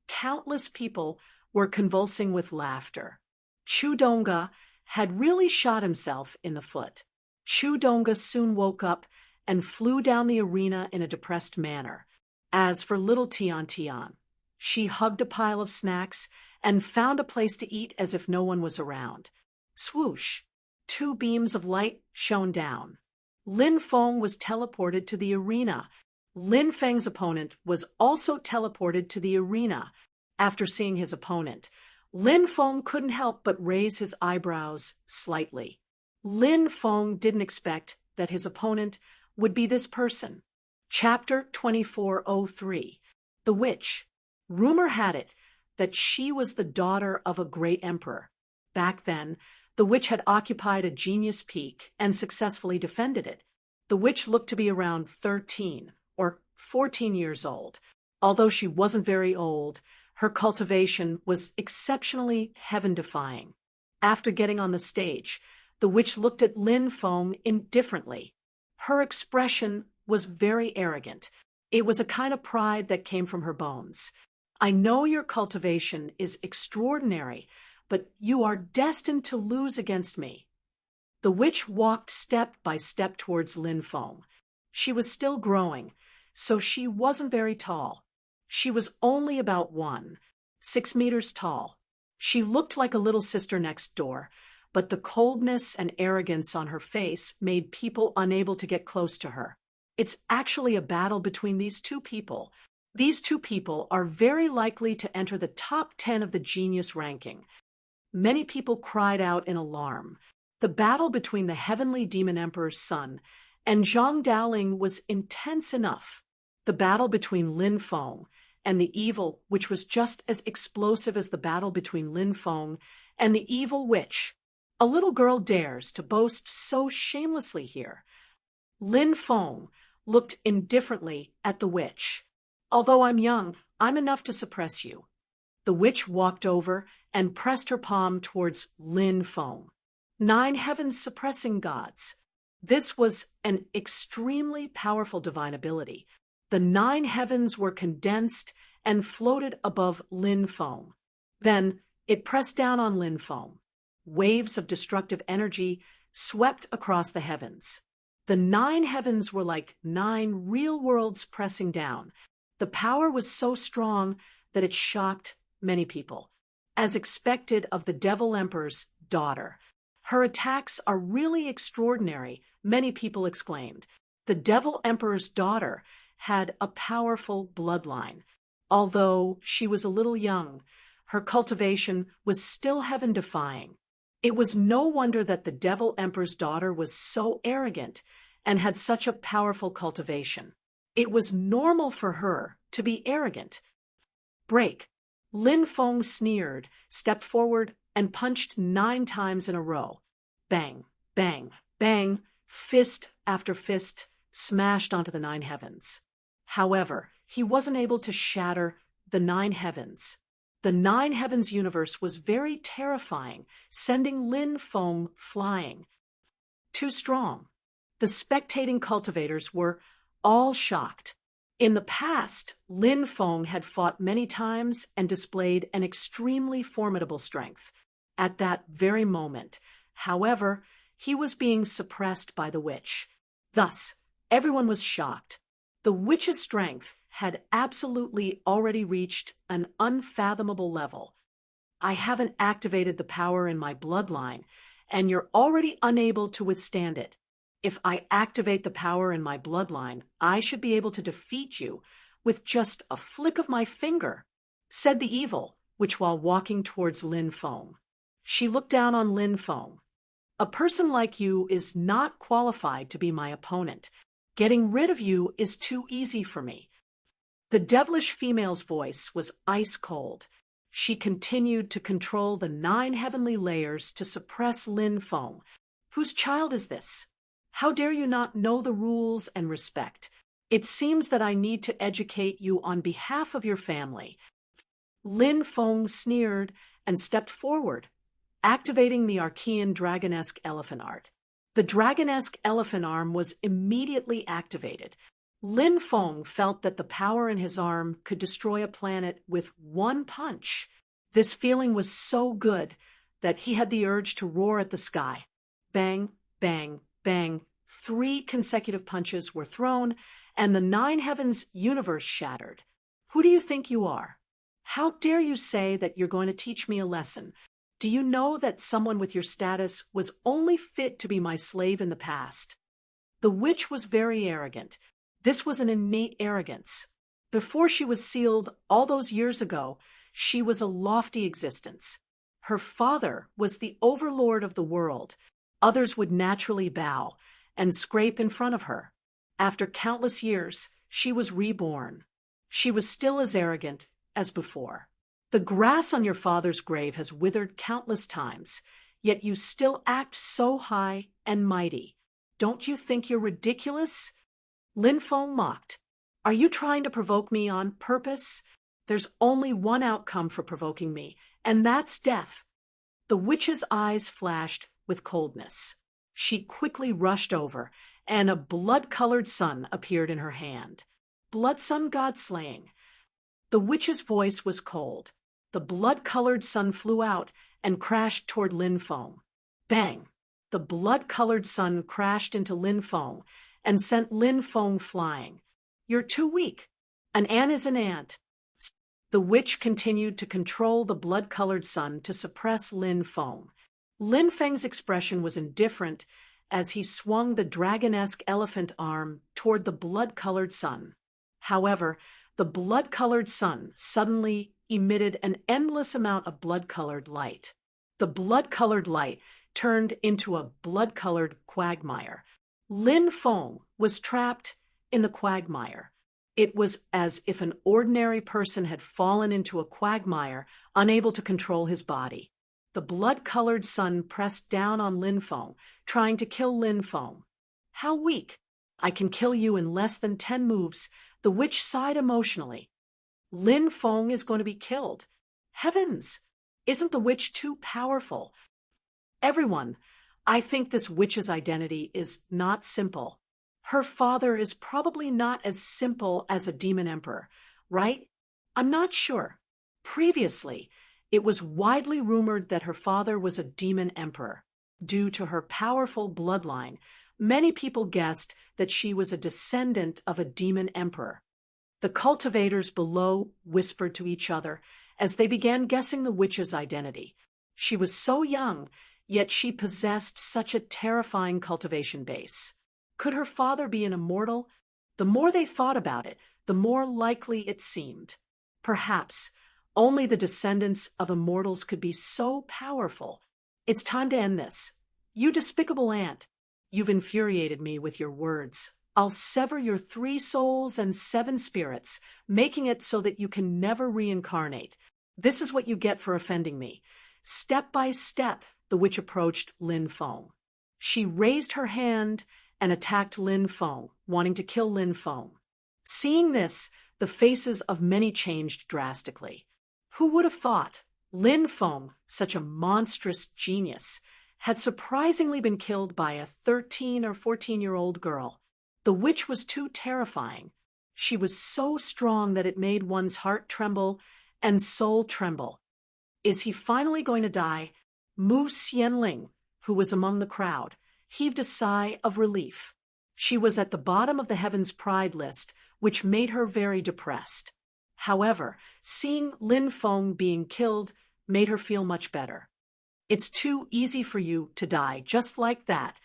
Countless people were convulsing with laughter. Chudonga had really shot himself in the foot. Chudonga soon woke up and flew down the arena in a depressed manner. As for little Tian Tian, she hugged a pile of snacks and found a place to eat as if no one was around. Swoosh! 2 beams of light shone down. Lin Feng was teleported to the arena. Lin Feng's opponent was also teleported to the arena. After seeing his opponent, Lin Feng couldn't help but raise his eyebrows slightly. Lin Feng didn't expect that his opponent would be this person. Chapter 2403. The Witch. Rumor had it that she was the daughter of a great emperor. Back then, the witch had occupied a genius peak and successfully defended it. The witch looked to be around 13 or 14 years old. Although she wasn't very old, her cultivation was exceptionally heaven-defying. After getting on the stage, the witch looked at Lin Feng indifferently. Her expression was very arrogant. It was a kind of pride that came from her bones. "I know your cultivation is extraordinary, but you are destined to lose against me." The witch walked step by step towards Lin Feng. She was still growing, so she wasn't very tall. She was only about 6 meters tall. She looked like a little sister next door, but the coldness and arrogance on her face made people unable to get close to her. It's actually a battle between these two people. These two people are very likely to enter the top 10 of the genius ranking. Many people cried out in alarm. The battle between the heavenly demon emperor's son and Zhang Daoling was intense enough. The battle between Lin Feng and the evil, which was just as explosive as the battle between Lin Feng and the evil witch. A little girl dares to boast so shamelessly here. Lin Feng looked indifferently at the witch. "Although I'm young, I'm enough to suppress you." The witch walked over and pressed her palm towards Lin Feng. 9 heavens suppressing gods. This was an extremely powerful divine ability. The 9 heavens were condensed and floated above Lin Feng. Then it pressed down on Lin Feng. waves of destructive energy swept across the heavens. The 9 heavens were like 9 real worlds pressing down. The power was so strong that it shocked many people. As expected of the Devil Emperor's daughter, her attacks are really extraordinary, many people exclaimed. The Devil Emperor's daughter had a powerful bloodline. Although she was a little young, her cultivation was still heaven-defying. It was no wonder that the Devil Emperor's daughter was so arrogant and had such a powerful cultivation. It was normal for her to be arrogant. Break. Lin Feng sneered, stepped forward, and punched 9 times in a row. Bang, bang, bang, fist after fist smashed onto the 9 heavens. However, he wasn't able to shatter the 9 heavens. The 9 heavens universe was very terrifying, sending Lin Feng flying. Too strong. The spectating cultivators were all shocked. In the past, Lin Feng had fought many times and displayed an extremely formidable strength. At that very moment, however, he was being suppressed by the witch. Thus, everyone was shocked. The witch's strength had absolutely already reached an unfathomable level. I haven't activated the power in my bloodline, and you're already unable to withstand it. If I activate the power in my bloodline, I should be able to defeat you with just a flick of my finger, said the evil witch while walking towards Lin Feng. She looked down on Lin Feng. A person like you is not qualified to be my opponent. Getting rid of you is too easy for me. The devilish female's voice was ice cold. She continued to control the 9 heavenly layers to suppress Lin Feng. Whose child is this? How dare you not know the rules and respect? It seems that I need to educate you on behalf of your family. Lin Feng sneered and stepped forward, activating the Archean dragonesque elephant art. The dragonesque elephant arm was immediately activated. Lin Feng felt that the power in his arm could destroy a planet with one punch. This feeling was so good that he had the urge to roar at the sky. Bang, bang, bang. 3 consecutive punches were thrown, and the 9 heavens universe shattered. Who do you think you are? How dare you say that you're going to teach me a lesson? Do you know that someone with your status was only fit to be my slave in the past? The witch was very arrogant. This was an innate arrogance. Before she was sealed all those years ago, she was a lofty existence. Her father was the overlord of the world. Others would naturally bow and scrape in front of her. After countless years, she was reborn. She was still as arrogant as before. The grass on your father's grave has withered countless times, yet you still act so high and mighty. Don't you think you're ridiculous? Lin Feng mocked. Are you trying to provoke me on purpose? There's only one outcome for provoking me, and that's death. The witch's eyes flashed with coldness. She quickly rushed over, and a blood-colored sun appeared in her hand. Blood sun god-slaying. The witch's voice was cold. The blood-colored sun flew out and crashed toward Lin Feng. Bang! The blood-colored sun crashed into Lin Feng and sent Lin Feng flying. You're too weak. An ant is an ant. The witch continued to control the blood-colored sun to suppress Lin Feng. Lin Feng's expression was indifferent as he swung the dragonesque elephant arm toward the blood-colored sun. However, the blood-colored sun suddenly emitted an endless amount of blood-colored light. The blood-colored light turned into a blood-colored quagmire. Lin Feng was trapped in the quagmire. It was as if an ordinary person had fallen into a quagmire, unable to control his body. The blood-colored sun pressed down on Lin Feng, trying to kill Lin Feng. How weak! I can kill you in less than 10 moves. The witch sighed emotionally. Lin Feng is going to be killed. Heavens! Isn't the witch too powerful? Everyone, I think this witch's identity is not simple. Her father is probably not as simple as a demon emperor, right? I'm not sure. Previously, It was widely rumored that her father was a demon emperor. Due to her powerful bloodline, many people guessed that she was a descendant of a demon emperor. The cultivators below whispered to each other as they began guessing the witch's identity. She was so young, yet she possessed such a terrifying cultivation base. Could her father be an immortal? The more they thought about it, the more likely it seemed. Perhaps only the descendants of immortals could be so powerful. It's time to end this. You despicable ant. You've infuriated me with your words. I'll sever your 3 souls and 7 spirits, making it so that you can never reincarnate. This is what you get for offending me. Step by step, the witch approached Lin Feng. She raised her hand and attacked Lin Feng, wanting to kill Lin Feng. Seeing this, the faces of many changed drastically. Who would have thought Lin Feng, such a monstrous genius, had surprisingly been killed by a 13 or 14-year-old girl? The witch was too terrifying. She was so strong that it made one's heart tremble and soul tremble. Is he finally going to die? Mu Xianling, who was among the crowd, heaved a sigh of relief. She was at the bottom of the Heaven's Pride list, which made her very depressed. However, seeing Lin Feng being killed made her feel much better. It's too easy for you to die just like that.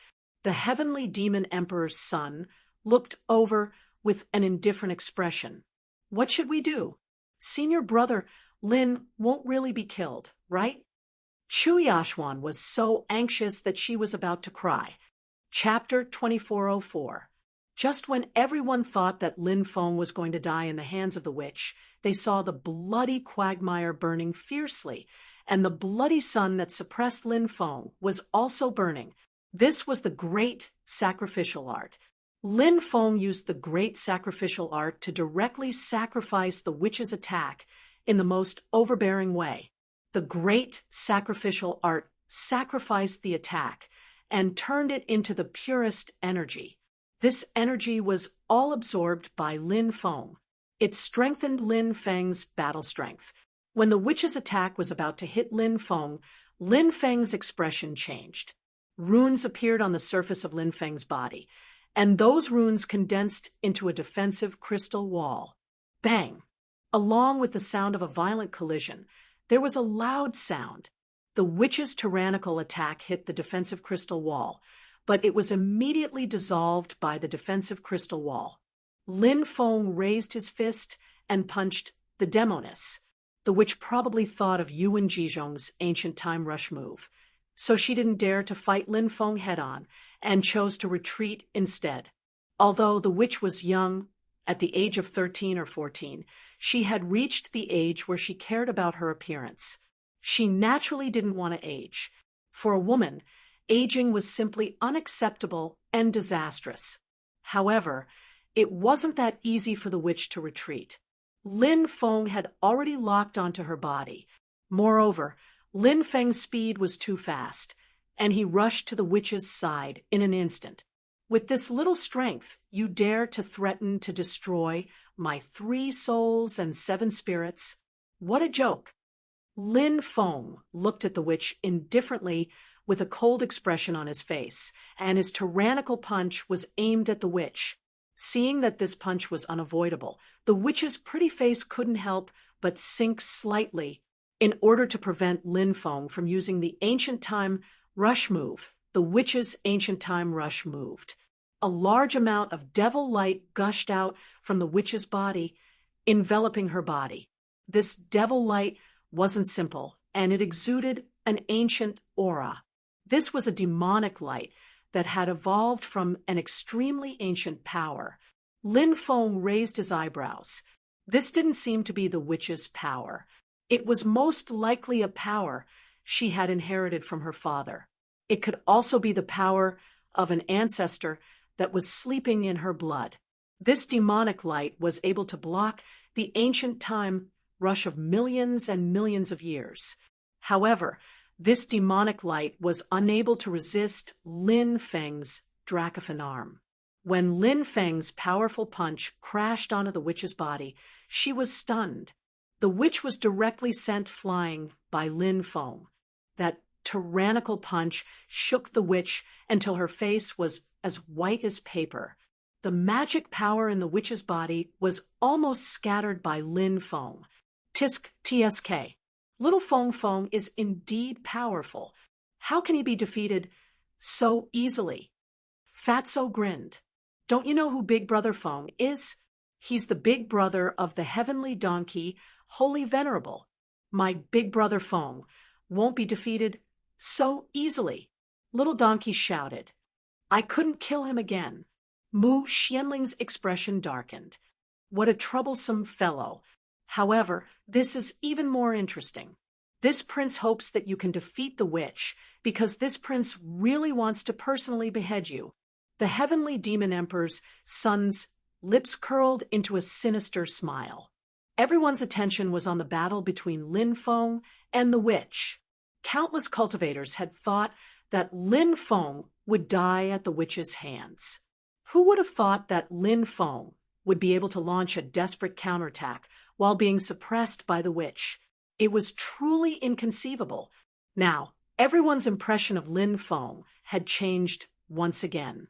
The heavenly demon emperor's son looked over with an indifferent expression. What should we do? Senior brother Lin won't really be killed, right? Chu Yashuan was so anxious that she was about to cry. Chapter 2404. Just when everyone thought that Lin Feng was going to die in the hands of the witch, they saw the bloody quagmire burning fiercely, and the bloody sun that suppressed Lin Feng was also burning. This was the great sacrificial art. Lin Feng used the great sacrificial art to directly sacrifice the witch's attack in the most overbearing way. The great sacrificial art sacrificed the attack and turned it into the purest energy. This energy was all absorbed by Lin Feng. It strengthened Lin Feng's battle strength. When the witch's attack was about to hit Lin Feng's expression changed. Runes appeared on the surface of Lin Feng's body, and those runes condensed into a defensive crystal wall. Bang! Along with the sound of a violent collision, there was a loud sound. The witch's tyrannical attack hit the defensive crystal wall, but it was immediately dissolved by the defensive crystal wall. Lin Feng raised his fist and punched the demoness. The witch probably thought of Yuan Jizhong's ancient time rush move, so she didn't dare to fight Lin Feng head-on and chose to retreat instead. Although the witch was young, at the age of 13 or 14, she had reached the age where she cared about her appearance. She naturally didn't want to age. For a woman, aging was simply unacceptable and disastrous. However, it wasn't that easy for the witch to retreat. Lin Feng had already locked onto her body. Moreover, Lin Feng's speed was too fast, and he rushed to the witch's side in an instant. With this little strength, you dare to threaten to destroy my 3 souls and 7 spirits? What a joke! Lin Feng looked at the witch indifferently with a cold expression on his face, and his tyrannical punch was aimed at the witch. Seeing that this punch was unavoidable, the witch's pretty face couldn't help but sink slightly. In order to prevent Lin Feng from using the ancient time rush move, the witch's ancient time rush moved. A large amount of devil light gushed out from the witch's body, enveloping her body. This devil light wasn't simple, and it exuded an ancient aura. This was a demonic light that had evolved from an extremely ancient power. Lin Feng raised his eyebrows. This didn't seem to be the witch's power. It was most likely a power she had inherited from her father. It could also be the power of an ancestor that was sleeping in her blood. This demonic light was able to block the ancient time rush of millions and millions of years. However, this demonic light was unable to resist Lin Feng's Dracophon arm. When Lin Feng's powerful punch crashed onto the witch's body, she was stunned. The witch was directly sent flying by Lin Feng. That tyrannical punch shook the witch until her face was as white as paper. The magic power in the witch's body was almost scattered by Lin Feng. Tisk tsk. Little Feng Feng is indeed powerful. How can he be defeated so easily? Fatso grinned. Don't you know who Big Brother Feng is? He's the big brother of the heavenly donkey, Holy Venerable. My big brother Feng won't be defeated so easily. Little Donkey shouted. I couldn't kill him again. Mu Xianling's expression darkened. What a troublesome fellow. However, this is even more interesting. This prince hopes that you can defeat the witch because this prince really wants to personally behead you. The heavenly demon emperor's son's lips curled into a sinister smile. Everyone's attention was on the battle between Lin Feng and the witch. Countless cultivators had thought that Lin Feng would die at the witch's hands. Who would have thought that Lin Feng would be able to launch a desperate counterattack while being suppressed by the witch? It was truly inconceivable. Now, everyone's impression of Lin Feng had changed once again.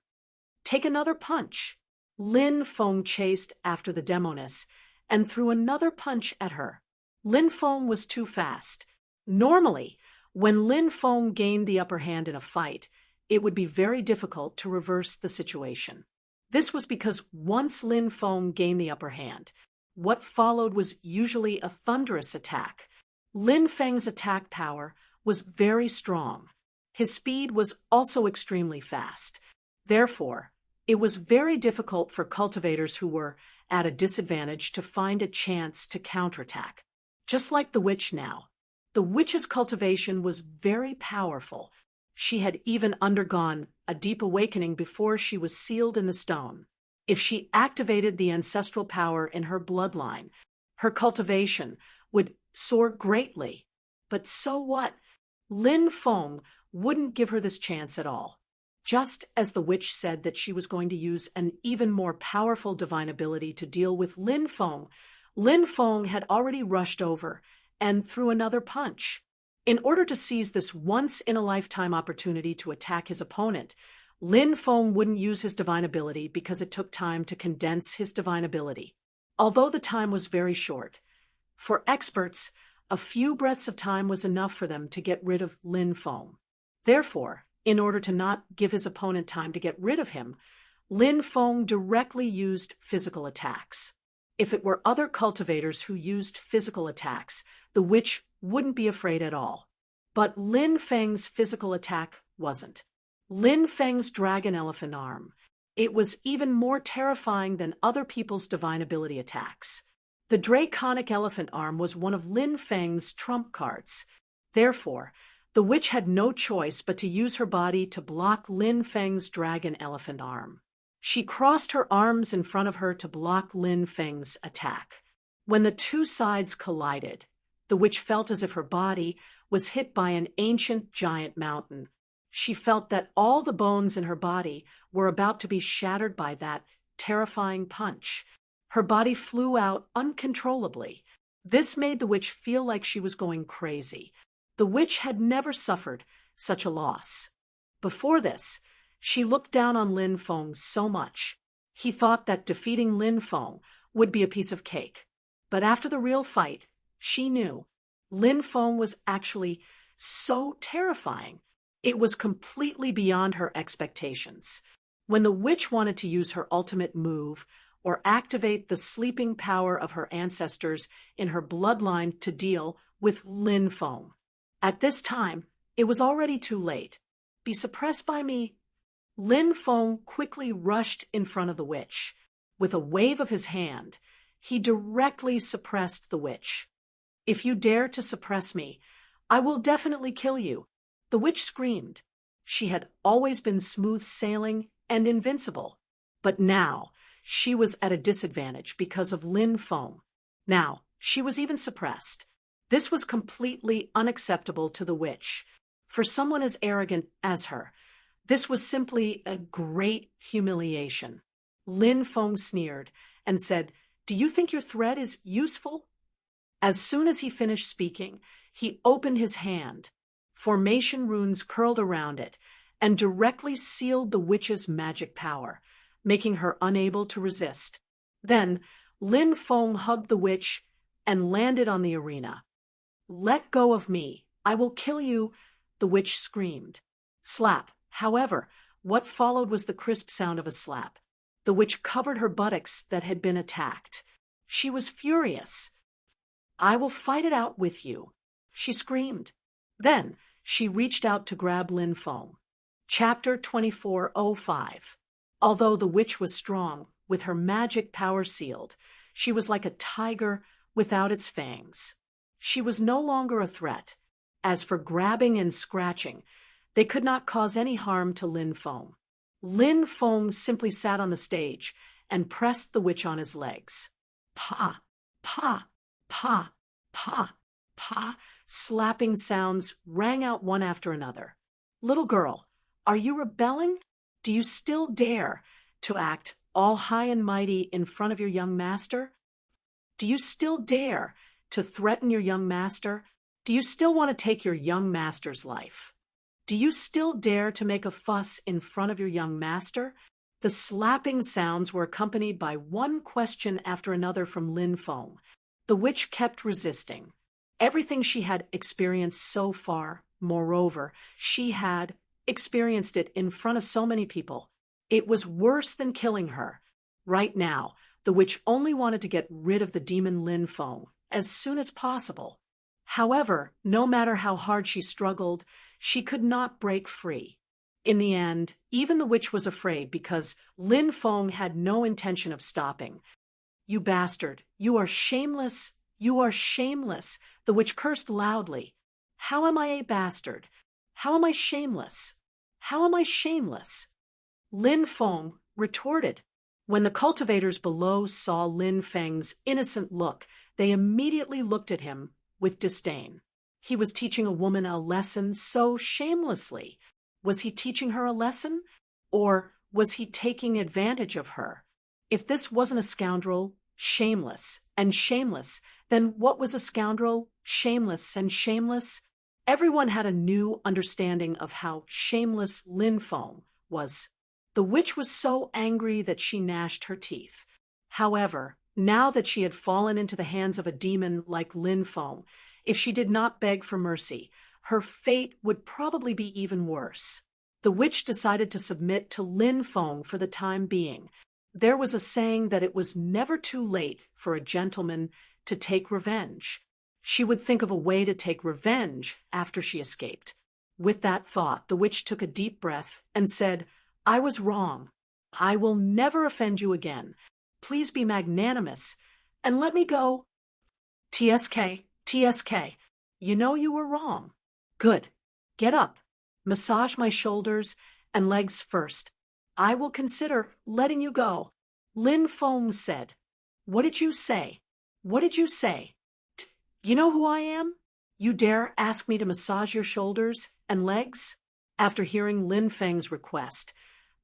Take another punch. Lin Feng chased after the demoness and threw another punch at her. Lin Feng was too fast. Normally, when Lin Feng gained the upper hand in a fight, it would be very difficult to reverse the situation. This was because once Lin Feng gained the upper hand, what followed was usually a thunderous attack. Lin Feng's attack power was very strong. His speed was also extremely fast. Therefore, it was very difficult for cultivators who were at a disadvantage to find a chance to counterattack. Just like the witch now. The witch's cultivation was very powerful. She had even undergone a deep awakening before she was sealed in the stone. If she activated the ancestral power in her bloodline, her cultivation would soar greatly. But so what? Lin Feng wouldn't give her this chance at all. Just as the witch said that she was going to use an even more powerful divine ability to deal with Lin Feng had already rushed over and threw another punch. In order to seize this once-in-a-lifetime opportunity to attack his opponent, Lin Feng wouldn't use his divine ability because it took time to condense his divine ability. Although the time was very short, for experts, a few breaths of time was enough for them to get rid of Lin Feng. Therefore, in order to not give his opponent time to get rid of him, Lin Feng directly used physical attacks. If it were other cultivators who used physical attacks, the witch wouldn't be afraid at all. But Lin Feng's physical attack wasn't. Lin Feng's dragon elephant arm. It was even more terrifying than other people's divine ability attacks. The draconic elephant arm was one of Lin Feng's trump cards. Therefore, the witch had no choice but to use her body to block Lin Feng's dragon elephant arm. She crossed her arms in front of her to block Lin Feng's attack. When the two sides collided, the witch felt as if her body was hit by an ancient giant mountain. She felt that all the bones in her body were about to be shattered by that terrifying punch. Her body flew out uncontrollably. This made the witch feel like she was going crazy. The witch had never suffered such a loss. Before this, she looked down on Lin Feng so much. He thought that defeating Lin Feng would be a piece of cake. But after the real fight, she knew Lin Feng was actually so terrifying. It was completely beyond her expectations. When the witch wanted to use her ultimate move or activate the sleeping power of her ancestors in her bloodline to deal with Lin Feng. At this time, it was already too late. Be suppressed by me. Lin Feng quickly rushed in front of the witch. With a wave of his hand, he directly suppressed the witch. If you dare to suppress me, I will definitely kill you. The witch screamed. She had always been smooth sailing and invincible. But now, she was at a disadvantage because of Lin Feng. Now, she was even suppressed. This was completely unacceptable to the witch. For someone as arrogant as her, this was simply a great humiliation. Lin Feng sneered and said, "Do you think your threat is useful?" As soon as he finished speaking, he opened his hand. Formation runes curled around it and directly sealed the witch's magic power, making her unable to resist. Then, Lin Feng hugged the witch and landed on the arena. "Let go of me. I will kill you," the witch screamed. Slap. However, what followed was the crisp sound of a slap. The witch covered her buttocks that had been attacked. She was furious. "I will fight it out with you," she screamed. Then, she reached out to grab Lin Feng. Chapter 24:05. Although the witch was strong, with her magic power sealed, she was like a tiger without its fangs. She was no longer a threat. As for grabbing and scratching, they could not cause any harm to Lin Feng. Lin Feng simply sat on the stage and pressed the witch on his legs. Pa, pa, pa, pa, pa, slapping sounds rang out one after another. "Little girl, are you rebelling? Do you still dare to act all high and mighty in front of your young master? Do you still dare to threaten your young master? Do you still want to take your young master's life? Do you still dare to make a fuss in front of your young master?" The slapping sounds were accompanied by one question after another from Lin Feng. The witch kept resisting. Everything she had experienced so far, moreover, she had experienced it in front of so many people. It was worse than killing her. Right now, the witch only wanted to get rid of the demon Lin Feng as soon as possible. However, no matter how hard she struggled, she could not break free. In the end, even the witch was afraid because Lin Feng had no intention of stopping. "You bastard, you are shameless, you are shameless," the witch cursed loudly. "How am I a bastard? How am I shameless? How am I shameless?" Lin Feng retorted. When the cultivators below saw Lin Feng's innocent look, they immediately looked at him with disdain. He was teaching a woman a lesson so shamelessly. Was he teaching her a lesson? Or was he taking advantage of her? If this wasn't a scoundrel, shameless, and shameless, then what was a scoundrel, shameless, and shameless? Everyone had a new understanding of how shameless Lin Feng was. The witch was so angry that she gnashed her teeth. However, now that she had fallen into the hands of a demon like Lin Feng, if she did not beg for mercy, her fate would probably be even worse. The witch decided to submit to Lin Feng for the time being. There was a saying that it was never too late for a gentleman to take revenge. She would think of a way to take revenge after she escaped. With that thought, the witch took a deep breath and said, "I was wrong. I will never offend you again. Please be magnanimous and let me go." "TSK, TSK, you know you were wrong." "Good. Get up. Massage my shoulders and legs first. I will consider letting you go." Lin Feng said. "What did you say? What did you say? You know who I am? You dare ask me to massage your shoulders and legs?" After hearing Lin Feng's request,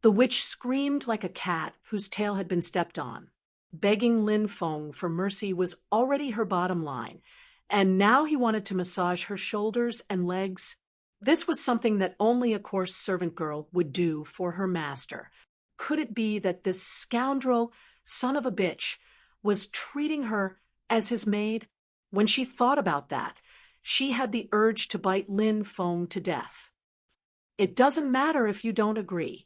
the witch screamed like a cat whose tail had been stepped on. Begging Lin Feng for mercy was already her bottom line, and now he wanted to massage her shoulders and legs. This was something that only a coarse servant girl would do for her master. Could it be that this scoundrel, son of a bitch, was treating her as his maid? When she thought about that, she had the urge to bite Lin Feng to death. "It doesn't matter if you don't agree.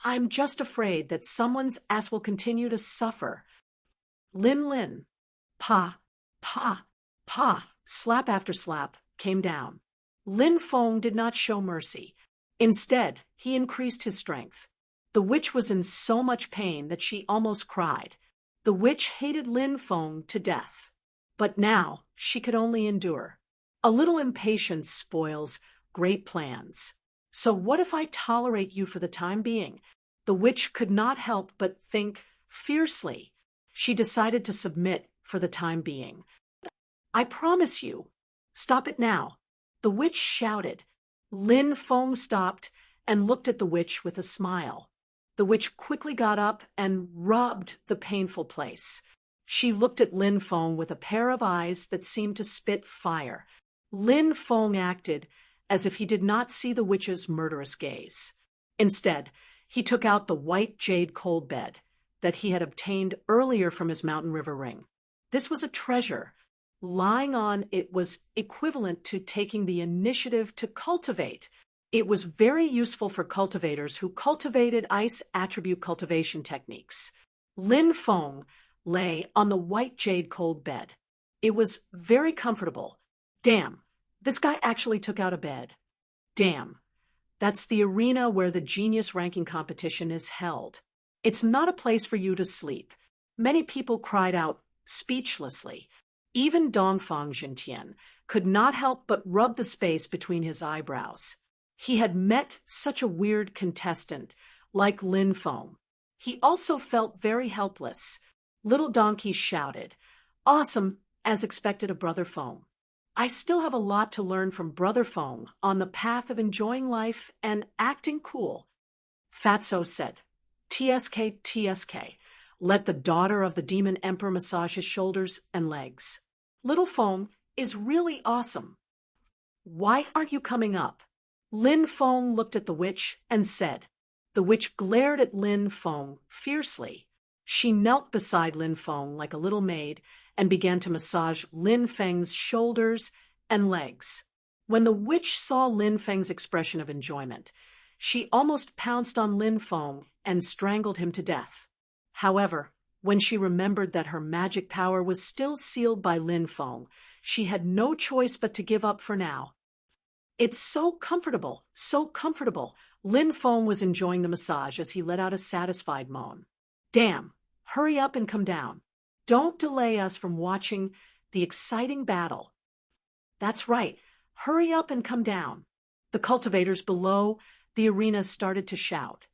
I'm just afraid that someone's ass will continue to suffer." Lin. Pa, pa, pa, slap after slap came down. Lin Feng did not show mercy. Instead, he increased his strength. The witch was in so much pain that she almost cried. The witch hated Lin Feng to death. But now she could only endure. A little impatience spoils great plans. "So what if I tolerate you for the time being?" The witch could not help but think fiercely. She decided to submit for the time being. "I promise you." "Stop it now," the witch shouted. Lin Feng stopped and looked at the witch with a smile. The witch quickly got up and rubbed the painful place. She looked at Lin Feng with a pair of eyes that seemed to spit fire. Lin Feng acted as if he did not see the witch's murderous gaze. Instead, he took out the white jade cold bed that he had obtained earlier from his mountain river ring. This was a treasure. Lying on it was equivalent to taking the initiative to cultivate. It was very useful for cultivators who cultivated ice attribute cultivation techniques. Lin Feng lay on the white jade cold bed. It was very comfortable. Damn, this guy actually took out a bed. Damn, that's the arena where the genius ranking competition is held. It's not a place for you to sleep. Many people cried out speechlessly. Even Dongfang Jintian could not help but rub the space between his eyebrows. He had met such a weird contestant, like Lin Feng. He also felt very helpless. Little Donkey shouted, "Awesome," as expected of Brother Feng. "I still have a lot to learn from Brother Feng on the path of enjoying life and acting cool." Fatso said, "TSK, TSK. Let the daughter of the demon emperor massage his shoulders and legs. Little Feng is really awesome. Why aren't you coming up?" Lin Feng looked at the witch and said. The witch glared at Lin Feng fiercely. She knelt beside Lin Feng like a little maid and began to massage Lin Feng's shoulders and legs. When the witch saw Lin Feng's expression of enjoyment, she almost pounced on Lin Feng and strangled him to death. However, when she remembered that her magic power was still sealed by Lin Feng, she had no choice but to give up for now. "It's so comfortable, so comfortable." Lin Feng was enjoying the massage as he let out a satisfied moan. "Damn, hurry up and come down. Don't delay us from watching the exciting battle." "That's right, hurry up and come down." The cultivators below the arena started to shout.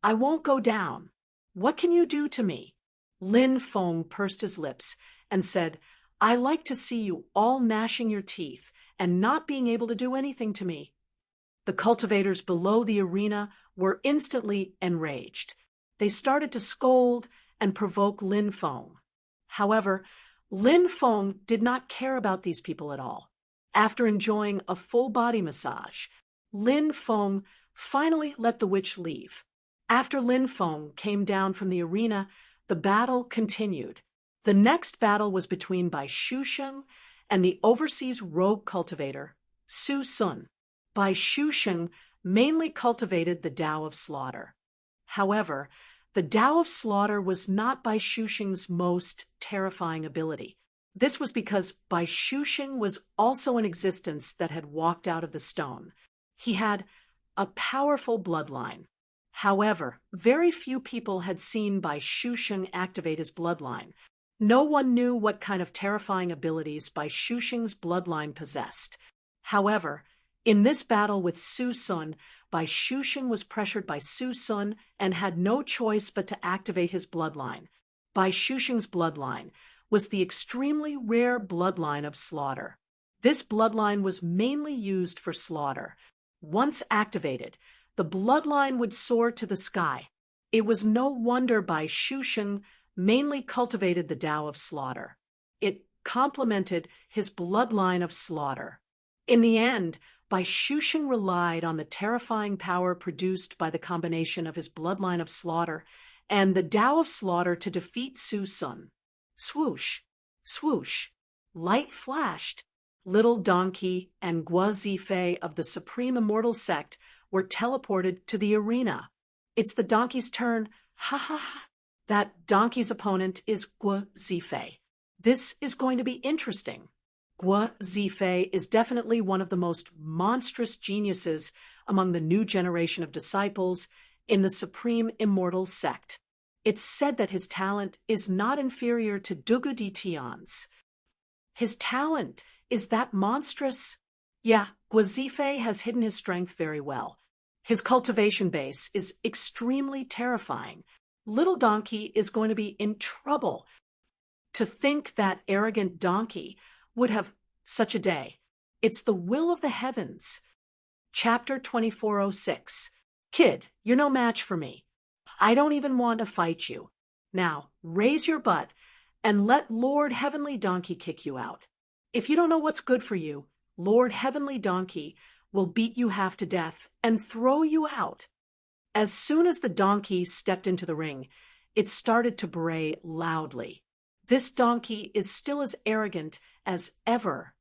"I won't go down. What can you do to me?" Lin Feng pursed his lips and said, "I like to see you all gnashing your teeth and not being able to do anything to me." The cultivators below the arena were instantly enraged. They started to scold and provoke Lin Feng. However, Lin Feng did not care about these people at all. After enjoying a full body massage, Lin Feng finally let the witch leave. After Lin Feng came down from the arena, the battle continued. The next battle was between Bai Shusheng and the overseas rogue cultivator, Su Sun. Bai Shusheng mainly cultivated the Tao of Slaughter. However, the Tao of Slaughter was not Bai Shusheng's most terrifying ability. This was because Bai Shusheng was also an existence that had walked out of the stone. He had a powerful bloodline. However, very few people had seen Bai Shusheng activate his bloodline. No one knew what kind of terrifying abilities Bai Shusheng's bloodline possessed. However, in this battle with Su Sun, Bai Shusheng was pressured by Su Sun and had no choice but to activate his bloodline. Bai Shusheng's bloodline was the extremely rare bloodline of slaughter. This bloodline was mainly used for slaughter. Once activated, the bloodline would soar to the sky. It was no wonder Bai Shusheng mainly cultivated the Tao of Slaughter. It complemented his bloodline of slaughter. In the end, Bai Shusheng relied on the terrifying power produced by the combination of his bloodline of slaughter and the Tao of Slaughter to defeat Su Sun. Swoosh, swoosh, light flashed. Little Donkey and Guo Zifei of the Supreme Immortal Sect were teleported to the arena. "It's the donkey's turn. Ha ha ha." That donkey's opponent is Guo Zifei. This is going to be interesting. Guo Zifei is definitely one of the most monstrous geniuses among the new generation of disciples in the Supreme Immortal Sect. It's said that his talent is not inferior to Dugu Di Tian's. His talent is that monstrous? Yeah, Guo Zifei has hidden his strength very well. His cultivation base is extremely terrifying. Little Donkey is going to be in trouble. To think that arrogant donkey would have such a day. It's the will of the heavens. Chapter 2406. Kid, you're no match for me. I don't even want to fight you. Now, raise your butt and let Lord Heavenly Donkey kick you out. If you don't know what's good for you, Lord Heavenly Donkey will beat you half to death and throw you out. As soon as the donkey stepped into the ring, it started to bray loudly. This donkey is still as arrogant as ever,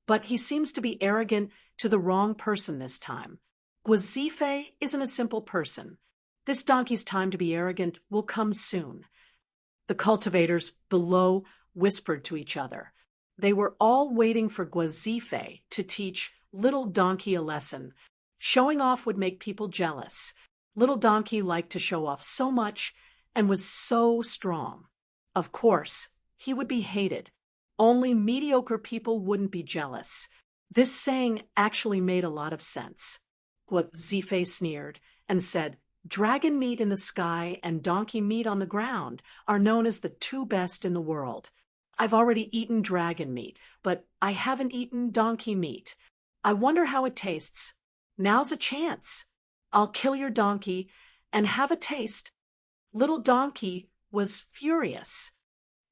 but he seems to be arrogant to the wrong person this time. Gwazife isn't a simple person. This donkey's time to be arrogant will come soon. The cultivators below whispered to each other. They were all waiting for Gwazife to teach Little Donkey a lesson. Showing off would make people jealous. Little Donkey liked to show off so much and was so strong. Of course, he would be hated. Only mediocre people wouldn't be jealous. This saying actually made a lot of sense. Gwazife sneered and said, "Dragon meat in the sky and donkey meat on the ground are known as the two best in the world. I've already eaten dragon meat, but I haven't eaten donkey meat. I wonder how it tastes. Now's a chance. I'll kill your donkey and have a taste." Little Donkey was furious.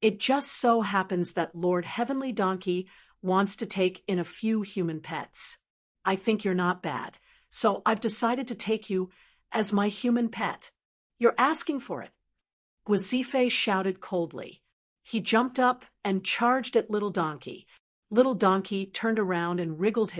It just so happens that Lord Heavenly Donkey wants to take in a few human pets. I think you're not bad, so I've decided to take you as my human pet. You're asking for it. Gwazife shouted coldly. He jumped up and charged at Little Donkey. Little Donkey turned around and wriggled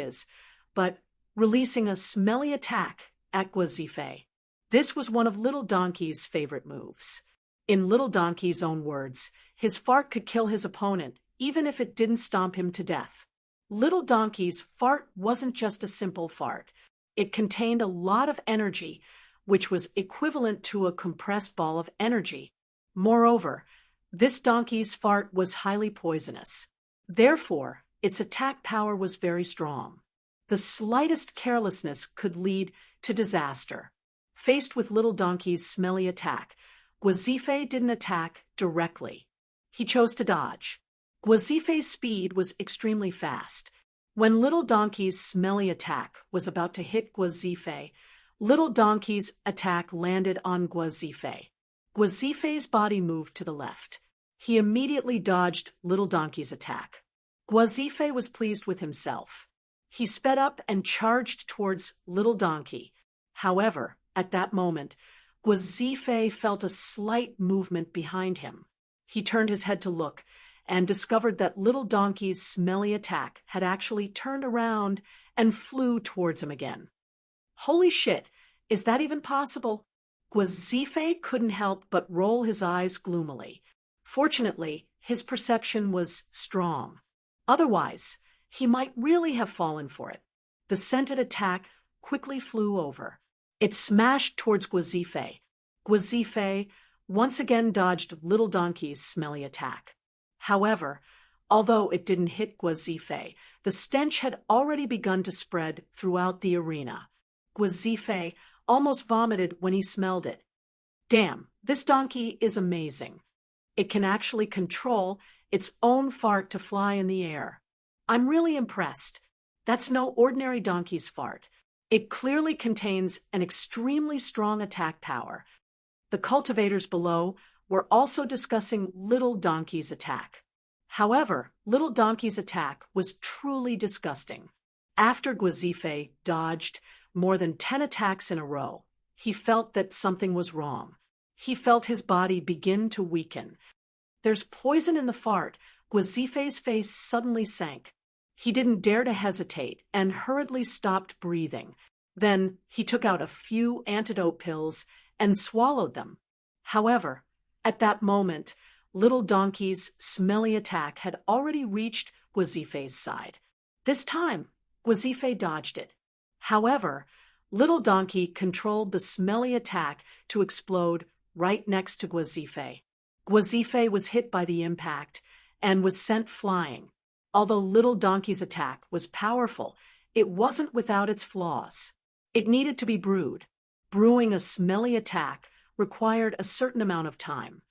but releasing a smelly attack at Gwazife. This was one of Little Donkey's favorite moves. In Little Donkey's own words, his fart could kill his opponent, even if it didn't stomp him to death. Little Donkey's fart wasn't just a simple fart. It contained a lot of energy, which was equivalent to a compressed ball of energy. Moreover, this donkey's fart was highly poisonous. Therefore, its attack power was very strong. The slightest carelessness could lead to disaster. Faced with Little Donkey's smelly attack, Gwazife didn't attack directly. He chose to dodge. Gwazife's speed was extremely fast. When Little Donkey's smelly attack was about to hit Gwazife, Little Donkey's attack landed on Gwazife. Gwazife's body moved to the left. He immediately dodged Little Donkey's attack. Gwazife was pleased with himself. He sped up and charged towards Little Donkey. However, at that moment, Gwazife felt a slight movement behind him. He turned his head to look and discovered that Little Donkey's smelly attack had actually turned around and flew towards him again. Holy shit, is that even possible? Gwazife couldn't help but roll his eyes gloomily. Fortunately, his perception was strong. Otherwise, he might really have fallen for it. The scented attack quickly flew over. It smashed towards Gwazife. Gwazife once again dodged Little Donkey's smelly attack. However, although it didn't hit Gwazife, the stench had already begun to spread throughout the arena. Gwazife almost vomited when he smelled it. Damn, this donkey is amazing. It can actually control its own fart to fly in the air. I'm really impressed. That's no ordinary donkey's fart. It clearly contains an extremely strong attack power. The cultivators below were also discussing Little Donkey's attack. However, Little Donkey's attack was truly disgusting. After Gwazife dodged more than 10 attacks in a row, he felt that something was wrong. He felt his body begin to weaken. There's poison in the fart. Gwazife's face suddenly sank. He didn't dare to hesitate and hurriedly stopped breathing. Then he took out a few antidote pills and swallowed them. However, at that moment, Little Donkey's smelly attack had already reached Gwazife's side. This time, Gwazife dodged it. However, Little Donkey controlled the smelly attack to explode right next to Gwazife. Gwazife was hit by the impact and was sent flying. Although Little Donkey's attack was powerful, it wasn't without its flaws. It needed to be brewed. Brewing a smelly attack required a certain amount of time.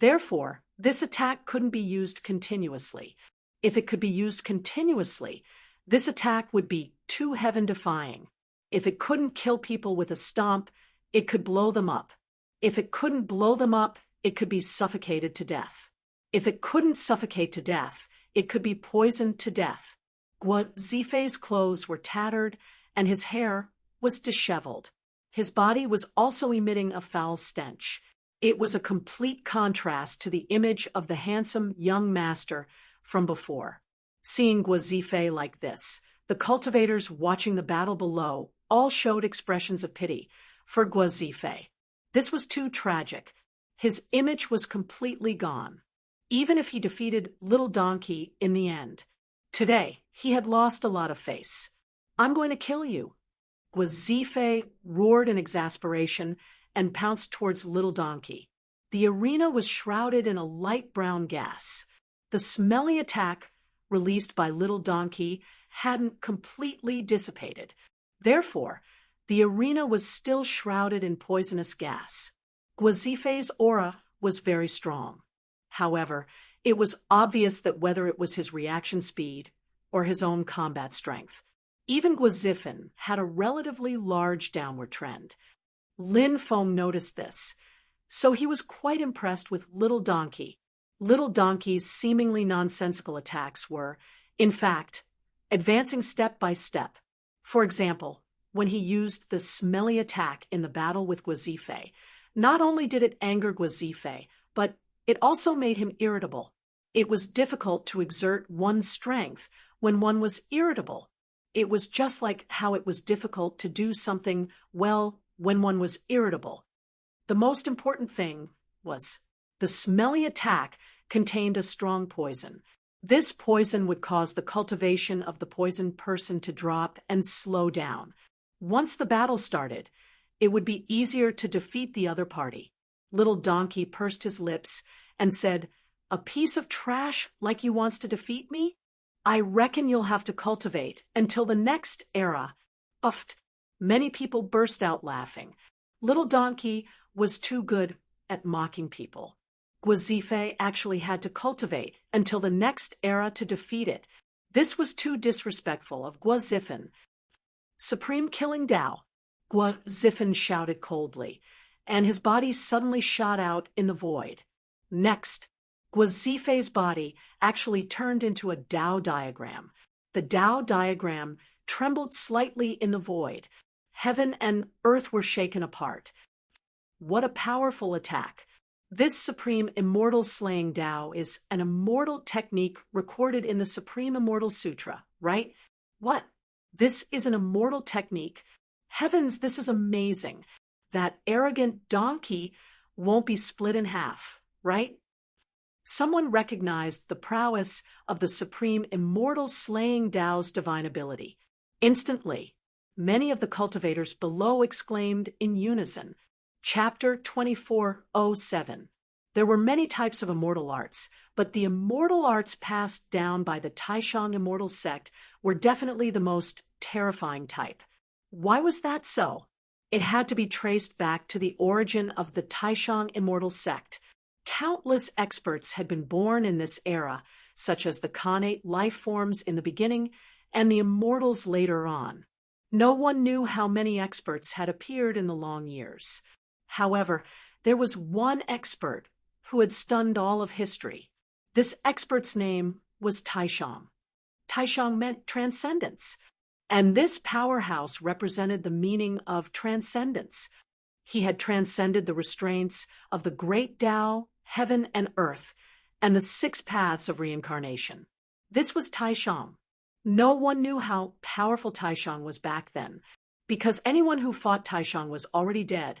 Therefore, this attack couldn't be used continuously. If it could be used continuously, this attack would be too heaven-defying. If it couldn't kill people with a stomp, it could blow them up. If it couldn't blow them up, it could be suffocated to death. If it couldn't suffocate to death, it could be poisoned to death. Guazifei's clothes were tattered, and his hair was disheveled. His body was also emitting a foul stench. It was a complete contrast to the image of the handsome young master from before. Seeing Guazifei like this, the cultivators watching the battle below all showed expressions of pity for Guazifei. This was too tragic. His image was completely gone, even if he defeated Little Donkey in the end. Today, he had lost a lot of face. "I'm going to kill you." Guazifei roared in exasperation and pounced towards Little Donkey. The arena was shrouded in a light brown gas. The smelly attack released by Little Donkey hadn't completely dissipated. Therefore, the arena was still shrouded in poisonous gas. Guazifei's aura was very strong. However, it was obvious that whether it was his reaction speed or his own combat strength, even Guazifei had a relatively large downward trend. Lin Feng noticed this, so he was quite impressed with Little Donkey. Little Donkey's seemingly nonsensical attacks were, in fact, advancing step by step. For example, when he used the smelly attack in the battle with Guazifei, not only did it anger Guazifei, but it also made him irritable. It was difficult to exert one's strength when one was irritable. It was just like how it was difficult to do something well when one was irritable. The most important thing was the smelly attack contained a strong poison. This poison would cause the cultivation of the poisoned person to drop and slow down. Once the battle started, it would be easier to defeat the other party. Little Donkey pursed his lips and said, "A piece of trash like you wants to defeat me? I reckon you'll have to cultivate until the next era." Uffed. Many people burst out laughing. Little Donkey was too good at mocking people. Guazifei actually had to cultivate until the next era to defeat it. This was too disrespectful of Guazifei. "Supreme Killing Tao," Guazifei shouted coldly, and his body suddenly shot out in the void. Next, Guazifei's body actually turned into a Tao diagram. The Tao diagram trembled slightly in the void. Heaven and earth were shaken apart. What a powerful attack! This supreme immortal slaying Tao is an immortal technique recorded in the Supreme Immortal Sutra, right? What? This is an immortal technique? Heavens, this is amazing. That arrogant donkey won't be split in half, right? Someone recognized the prowess of the supreme immortal slaying Tao's divine ability. Instantly, many of the cultivators below exclaimed in unison, Chapter 2407. There were many types of immortal arts, but the immortal arts passed down by the Taishang immortal sect were definitely the most terrifying type. Why was that so? It had to be traced back to the origin of the Taishang immortal sect. Countless experts had been born in this era, such as the Khanate life forms in the beginning and the immortals later on. No one knew how many experts had appeared in the long years. However, there was one expert who had stunned all of history. This expert's name was Taishang. Taishang meant transcendence, and this powerhouse represented the meaning of transcendence. He had transcended the restraints of the great Tao, heaven and earth, and the 6 paths of reincarnation. This was Taishang. No one knew how powerful Taishang was back then, because anyone who fought Taishang was already dead,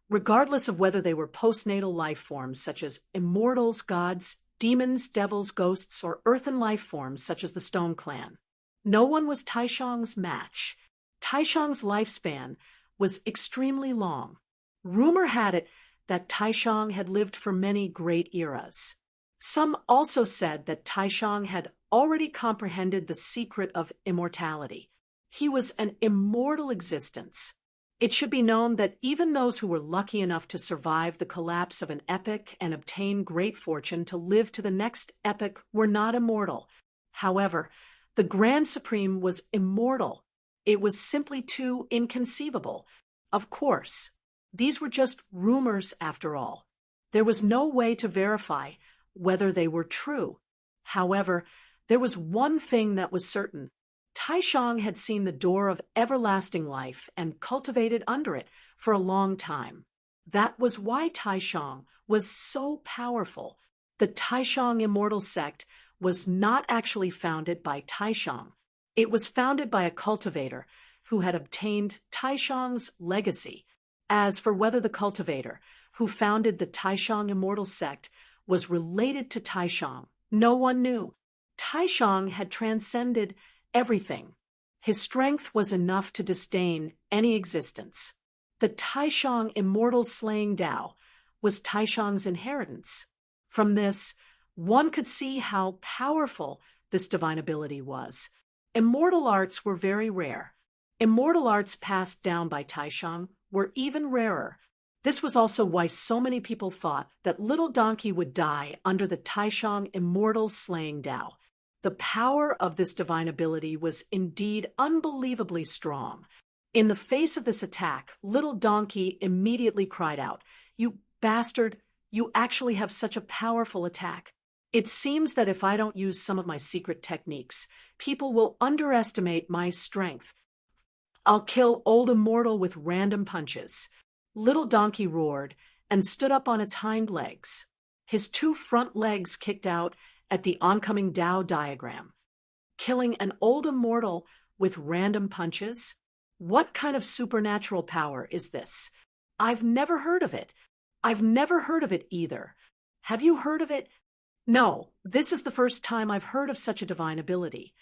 regardless of whether they were postnatal life forms such as immortals, gods, demons, devils, ghosts, or earthen life forms such as the Stone Clan. No one was Taishang's match. Taishang's lifespan was extremely long. Rumor had it that Taishang had lived for many great eras. Some also said that Taishang had already comprehended the secret of immortality. He was an immortal existence. It should be known that even those who were lucky enough to survive the collapse of an epoch and obtain great fortune to live to the next epoch were not immortal. However, the Grand Supreme was immortal. It was simply too inconceivable. Of course, these were just rumors after all. There was no way to verify whether they were true. However, there was one thing that was certain. Taishang had seen the door of everlasting life and cultivated under it for a long time. That was why Taishang was so powerful. The Taishang immortal sect was not actually founded by Taishang. It was founded by a cultivator who had obtained Taishang's legacy. As for whether the cultivator who founded the Taishang immortal sect was related to Taishang, no one knew. Taishang had transcended everything. His strength was enough to disdain any existence. The Taishang immortal slaying Tao was Taishang's inheritance. From this, one could see how powerful this divine ability was. Immortal arts were very rare. Immortal arts passed down by Taishang were even rarer. This was also why so many people thought that little donkey would die under the Taishang immortal slaying Tao. The power of this divine ability was indeed unbelievably strong. In the face of this attack, little donkey immediately cried out, "You bastard, you actually have such a powerful attack. It seems that if I don't use some of my secret techniques, people will underestimate my strength. I'll kill old immortal with random punches." Little donkey roared and stood up on its hind legs. His two front legs kicked out at the oncoming Tao diagram. Killing an old immortal with random punches? What kind of supernatural power is this? I've never heard of it. I've never heard of it either. Have you heard of it? No, this is the first time I've heard of such a divine ability.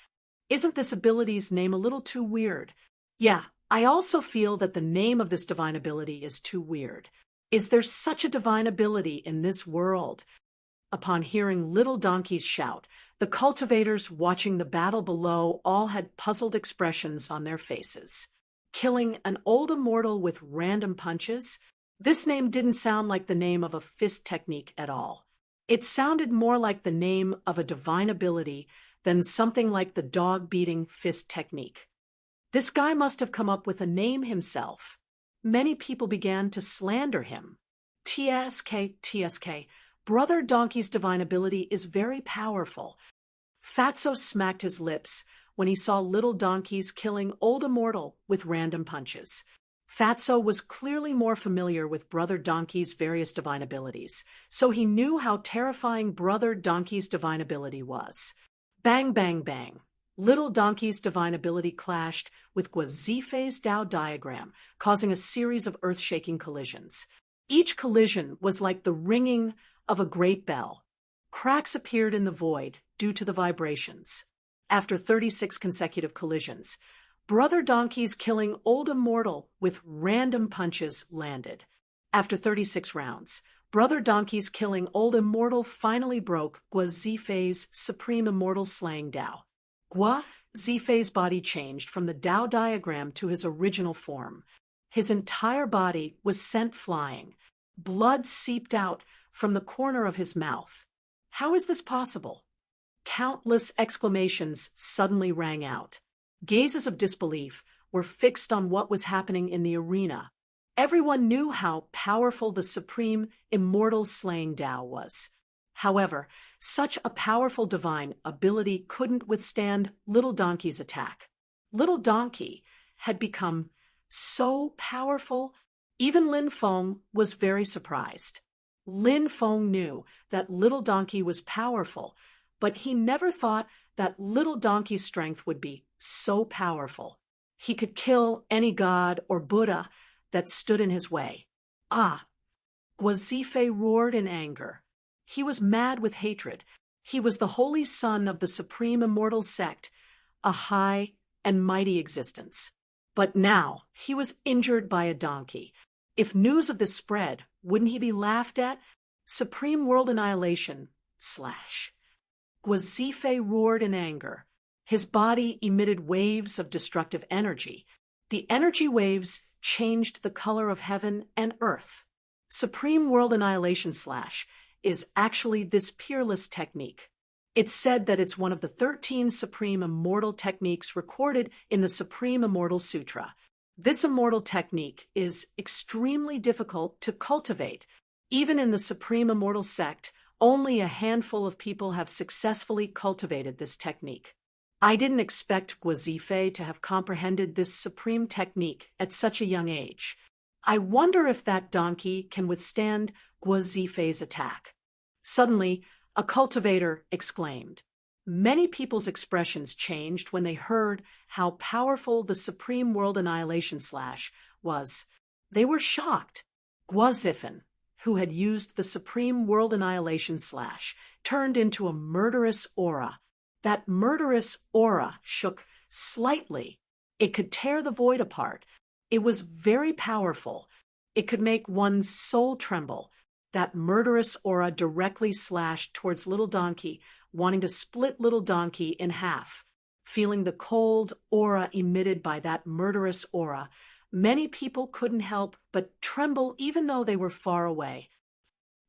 Isn't this ability's name a little too weird? Yeah, I also feel that the name of this divine ability is too weird. Is there such a divine ability in this world? Upon hearing little donkey's shout, the cultivators watching the battle below all had puzzled expressions on their faces. Killing an old immortal with random punches? This name didn't sound like the name of a fist technique at all. It sounded more like the name of a divine ability than something like the dog-beating fist technique. This guy must have come up with a name himself. Many people began to slander him. TSK, Brother Donkey's divine ability is very powerful. Fatso smacked his lips when he saw little donkeys killing old immortal with random punches. Fatso was clearly more familiar with Brother Donkey's various divine abilities, so he knew how terrifying Brother Donkey's divine ability was. Bang, bang, bang. Little Donkey's divine ability clashed with Guazifei's Tao diagram, causing a series of earth-shaking collisions. Each collision was like the ringing of a great bell. Cracks appeared in the void due to the vibrations. After 36 consecutive collisions, Brother Donkey's killing old immortal with random punches landed. After 36 rounds, Brother Donkey's killing old immortal finally broke Guazifei's supreme immortal slaying Tao. Guazifei's body changed from the Tao diagram to his original form. His entire body was sent flying. Blood seeped out from the corner of his mouth. How is this possible? Countless exclamations suddenly rang out. Gazes of disbelief were fixed on what was happening in the arena. Everyone knew how powerful the supreme immortal slaying Tao was. However, such a powerful divine ability couldn't withstand Little Donkey's attack. Little Donkey had become so powerful, even Lin Feng was very surprised. Lin Feng knew that Little Donkey was powerful, but he never thought that Little Donkey's strength would be so powerful. He could kill any god or Buddha that stood in his way. Guazifei roared in anger. He was mad with hatred. He was the holy son of the supreme immortal sect, a high and mighty existence. But now he was injured by a donkey. If news of this spread, wouldn't he be laughed at? Supreme world annihilation / Guazifei roared in anger. His body emitted waves of destructive energy. The energy waves changed the color of heaven and earth. Supreme world annihilation / is actually this peerless technique. It's said that it's one of the 13 supreme immortal techniques recorded in the Supreme Immortal Sutra. This immortal technique is extremely difficult to cultivate. Even in the Supreme Immortal sect, Only a handful of people have successfully cultivated this technique. I didn't expect Guazife to have comprehended this supreme technique at such a young age. I wonder if that donkey can withstand Guazife's attack. Suddenly, a cultivator exclaimed. Many people's expressions changed when they heard how powerful the Supreme World Annihilation Slash was. They were shocked. Guazifin, who had used the Supreme World Annihilation Slash, turned into a murderous aura. That murderous aura shook slightly. It could tear the void apart. It was very powerful. It could make one's soul tremble. That murderous aura directly slashed towards Little Donkey, wanting to split Little Donkey in half. Feeling the cold aura emitted by that murderous aura, many people couldn't help but tremble even though they were far away.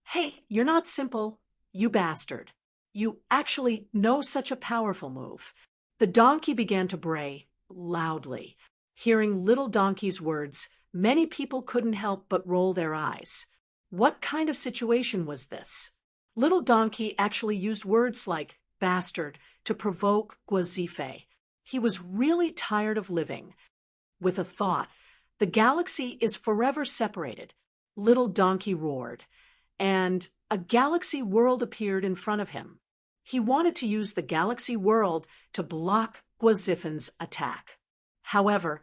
Hey, you're not simple, you bastard. You actually know such a powerful move. The donkey began to bray loudly. Hearing Little Donkey's words, many people couldn't help but roll their eyes. What kind of situation was this? Little Donkey actually used words like bastard to provoke Guazife. He was really tired of living. With a thought, the galaxy is forever separated, Little Donkey roared, and a galaxy world appeared in front of him. He wanted to use the galaxy world to block Guazifin's attack. However,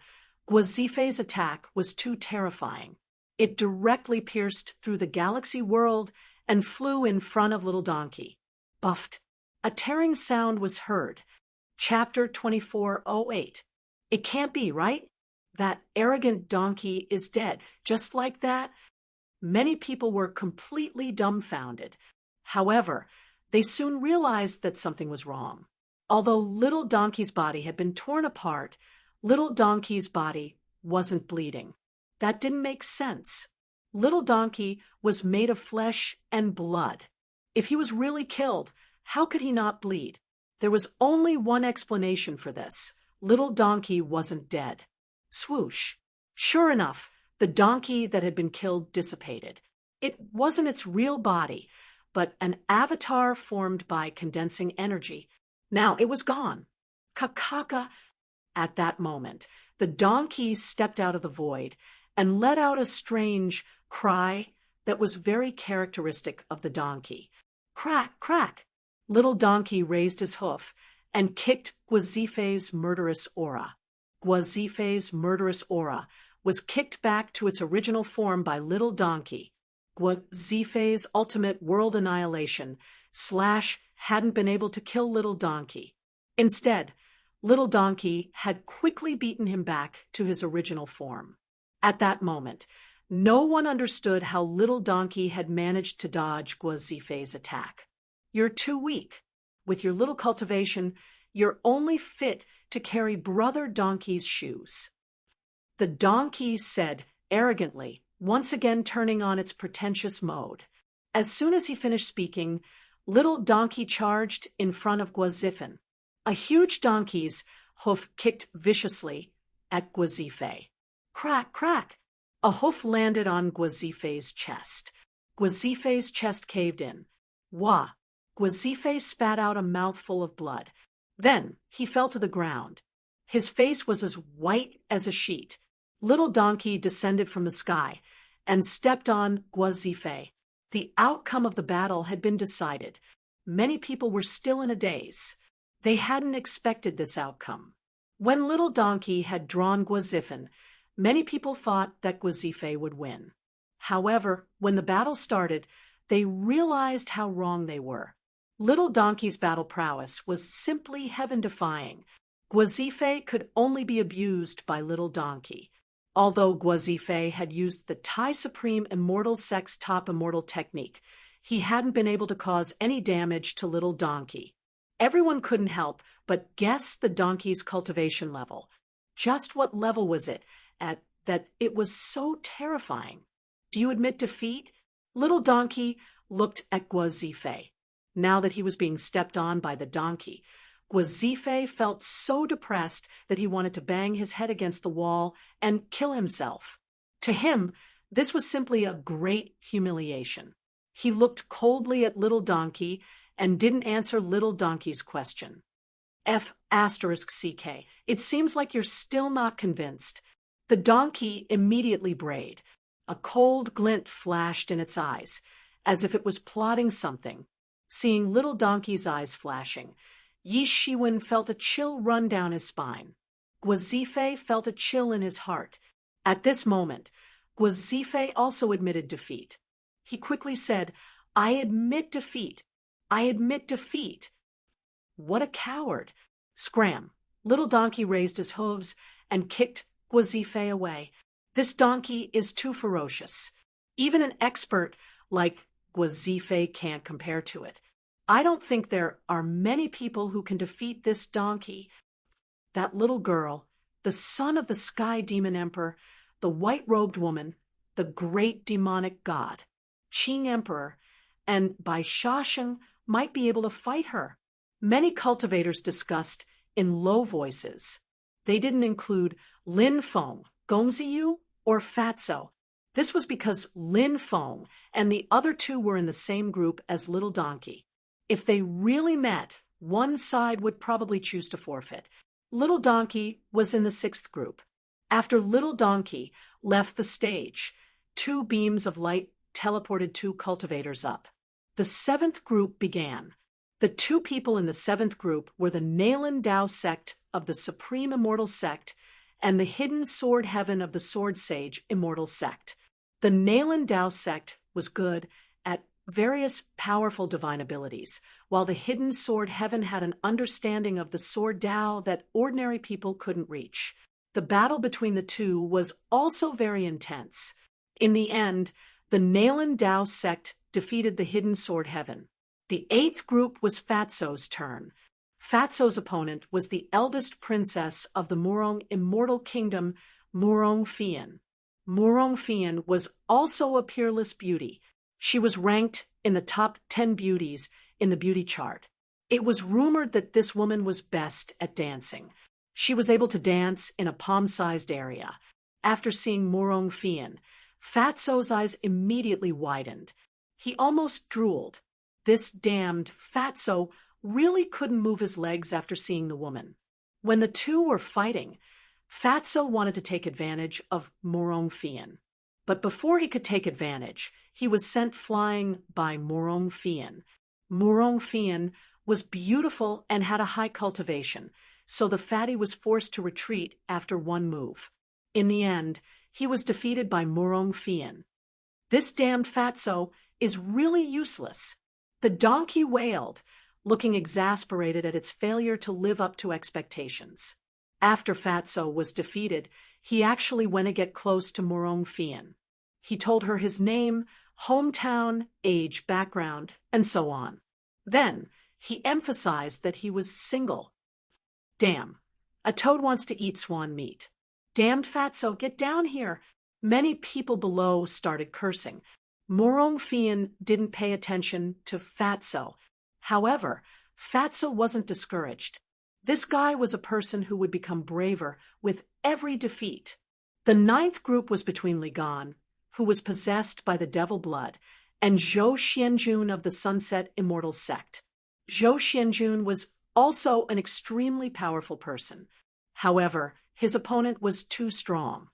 Guazife's attack was too terrifying. It directly pierced through the galaxy world and flew in front of Little Donkey. Buffed. A tearing sound was heard. Chapter 2408. It can't be, right? That arrogant donkey is dead. Just like that? Many people were completely dumbfounded. However, they soon realized that something was wrong. Although Little Donkey's body had been torn apart, Little Donkey's body wasn't bleeding. That didn't make sense. Little Donkey was made of flesh and blood. If he was really killed, how could he not bleed? There was only one explanation for this. Little Donkey wasn't dead. Swoosh. Sure enough, the donkey that had been killed dissipated. It wasn't its real body, but an avatar formed by condensing energy. Now it was gone. Kakaka. At that moment, the donkey stepped out of the void and let out a strange cry that was very characteristic of the donkey. Crack, crack. Little Donkey raised his hoof and kicked Guazife's murderous aura. Guazife's murderous aura was kicked back to its original form by Little Donkey. Guazife's ultimate world annihilation slash hadn't been able to kill Little Donkey. Instead, Little Donkey had quickly beaten him back to his original form. At that moment, no one understood how Little Donkey had managed to dodge Guazife's attack. You're too weak. With your little cultivation, you're only fit to carry Brother Donkey's shoes. The donkey said arrogantly, once again turning on its pretentious mode. As soon as he finished speaking, Little Donkey charged in front of Guazifin. A huge donkey's hoof kicked viciously at Guazife. Crack, crack. A hoof landed on Guazife's chest. Guazife's chest caved in. Wah! Guazife spat out a mouthful of blood. Then he fell to the ground. His face was as white as a sheet. Little Donkey descended from the sky and stepped on Guazife. The outcome of the battle had been decided. Many people were still in a daze. They hadn't expected this outcome. When Little Donkey had drawn Guazifin, many people thought that Guazife would win. However, when the battle started, they realized how wrong they were. Little Donkey's battle prowess was simply heaven-defying. Guazife could only be abused by Little Donkey. Although Guazife had used the Tai Supreme Immortal Sex Top Immortal technique, he hadn't been able to cause any damage to Little Donkey. Everyone couldn't help but guess the donkey's cultivation level. Just what level was it at that it was so terrifying? Do you admit defeat? Little Donkey looked at Guazife. Now that he was being stepped on by the donkey, Guazife felt so depressed that he wanted to bang his head against the wall and kill himself. To him, this was simply a great humiliation. He looked coldly at Little Donkey and didn't answer Little Donkey's question. F***CK. It seems like you're still not convinced. The donkey immediately brayed. A cold glint flashed in its eyes, as if it was plotting something. Seeing Little Donkey's eyes flashing, Yi Shiwen felt a chill run down his spine. Guazife felt a chill in his heart. At this moment, Guazife also admitted defeat. He quickly said, "I admit defeat. I admit defeat." What a coward! Scram! Little Donkey raised his hooves and kicked Guazife away. This donkey is too ferocious. Even an expert like Guazife can't compare to it. I don't think there are many people who can defeat this donkey. That little girl, the son of the Sky Demon Emperor, the white-robed woman, the great demonic god, Qing Emperor, and Bai Shasheng might be able to fight her. Many cultivators discussed in low voices. They didn't include Lin Feng, Gongziyu, or Fatso. This was because Lin Feng and the other two were in the same group as Little Donkey. If they really met, one side would probably choose to forfeit. Little Donkey was in the sixth group. After Little Donkey left the stage, two beams of light teleported two cultivators up. The seventh group began. The two people in the seventh group were the Nalan Dao sect of the Supreme Immortal Sect and the Hidden Sword Heaven of the Sword Sage Immortal Sect. The Nalan Dao sect was good at various powerful divine abilities, while the Hidden Sword Heaven had an understanding of the Sword Dao that ordinary people couldn't reach. The battle between the two was also very intense. In the end, the Nalan Dao sect defeated the Hidden Sword Heaven. The eighth group was Fatso's turn. Fatso's opponent was the eldest princess of the Murong Immortal Kingdom, Murong Fian. Murong Fian was also a peerless beauty. She was ranked in the top 10 beauties in the beauty chart. It was rumored that this woman was best at dancing. She was able to dance in a palm-sized area. After seeing Murong Fian, Fatso's eyes immediately widened. He almost drooled. This damned Fatso really couldn't move his legs after seeing the woman. When the two were fighting, Fatso wanted to take advantage of Murong Fian. But before he could take advantage, he was sent flying by Murong Fian. Murong Fian was beautiful and had a high cultivation, so the fatty was forced to retreat after one move. In the end, he was defeated by Murong Fian. This damned Fatso is really useless. The donkey wailed, looking exasperated at its failure to live up to expectations. After Fatso was defeated, he actually went to get close to Murong Fian. He told her his name, hometown, age, background, and so on. Then, he emphasized that he was single. Damn, a toad wants to eat swan meat. Damned Fatso, get down here. Many people below started cursing. Murong Fian didn't pay attention to Fatso. However, Fatso wasn't discouraged. This guy was a person who would become braver with every defeat. The ninth group was between Li Gan, who was possessed by the devil blood, and Zhou Xianjun of the Sunset Immortal Sect. Zhou Xianjun was also an extremely powerful person. However, his opponent was too strong.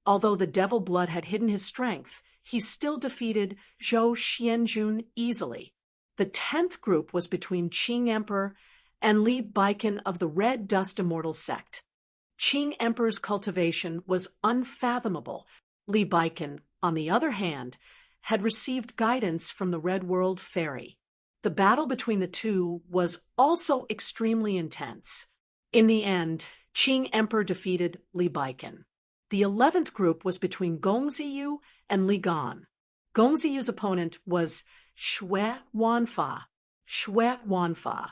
Although the devil blood had hidden his strength, he still defeated Zhou Xianjun easily. The 10th group was between Qing Emperor and Li Baikan of the Red Dust Immortal Sect. Qing Emperor's cultivation was unfathomable. Li Baikan, on the other hand, had received guidance from the Red World Fairy. The battle between the two was also extremely intense. In the end, Qing Emperor defeated Li Baikan. The 11th group was between Gongziyu and Li Gan. Gongziyu's opponent was Shui Wanfa. Shui Wanfa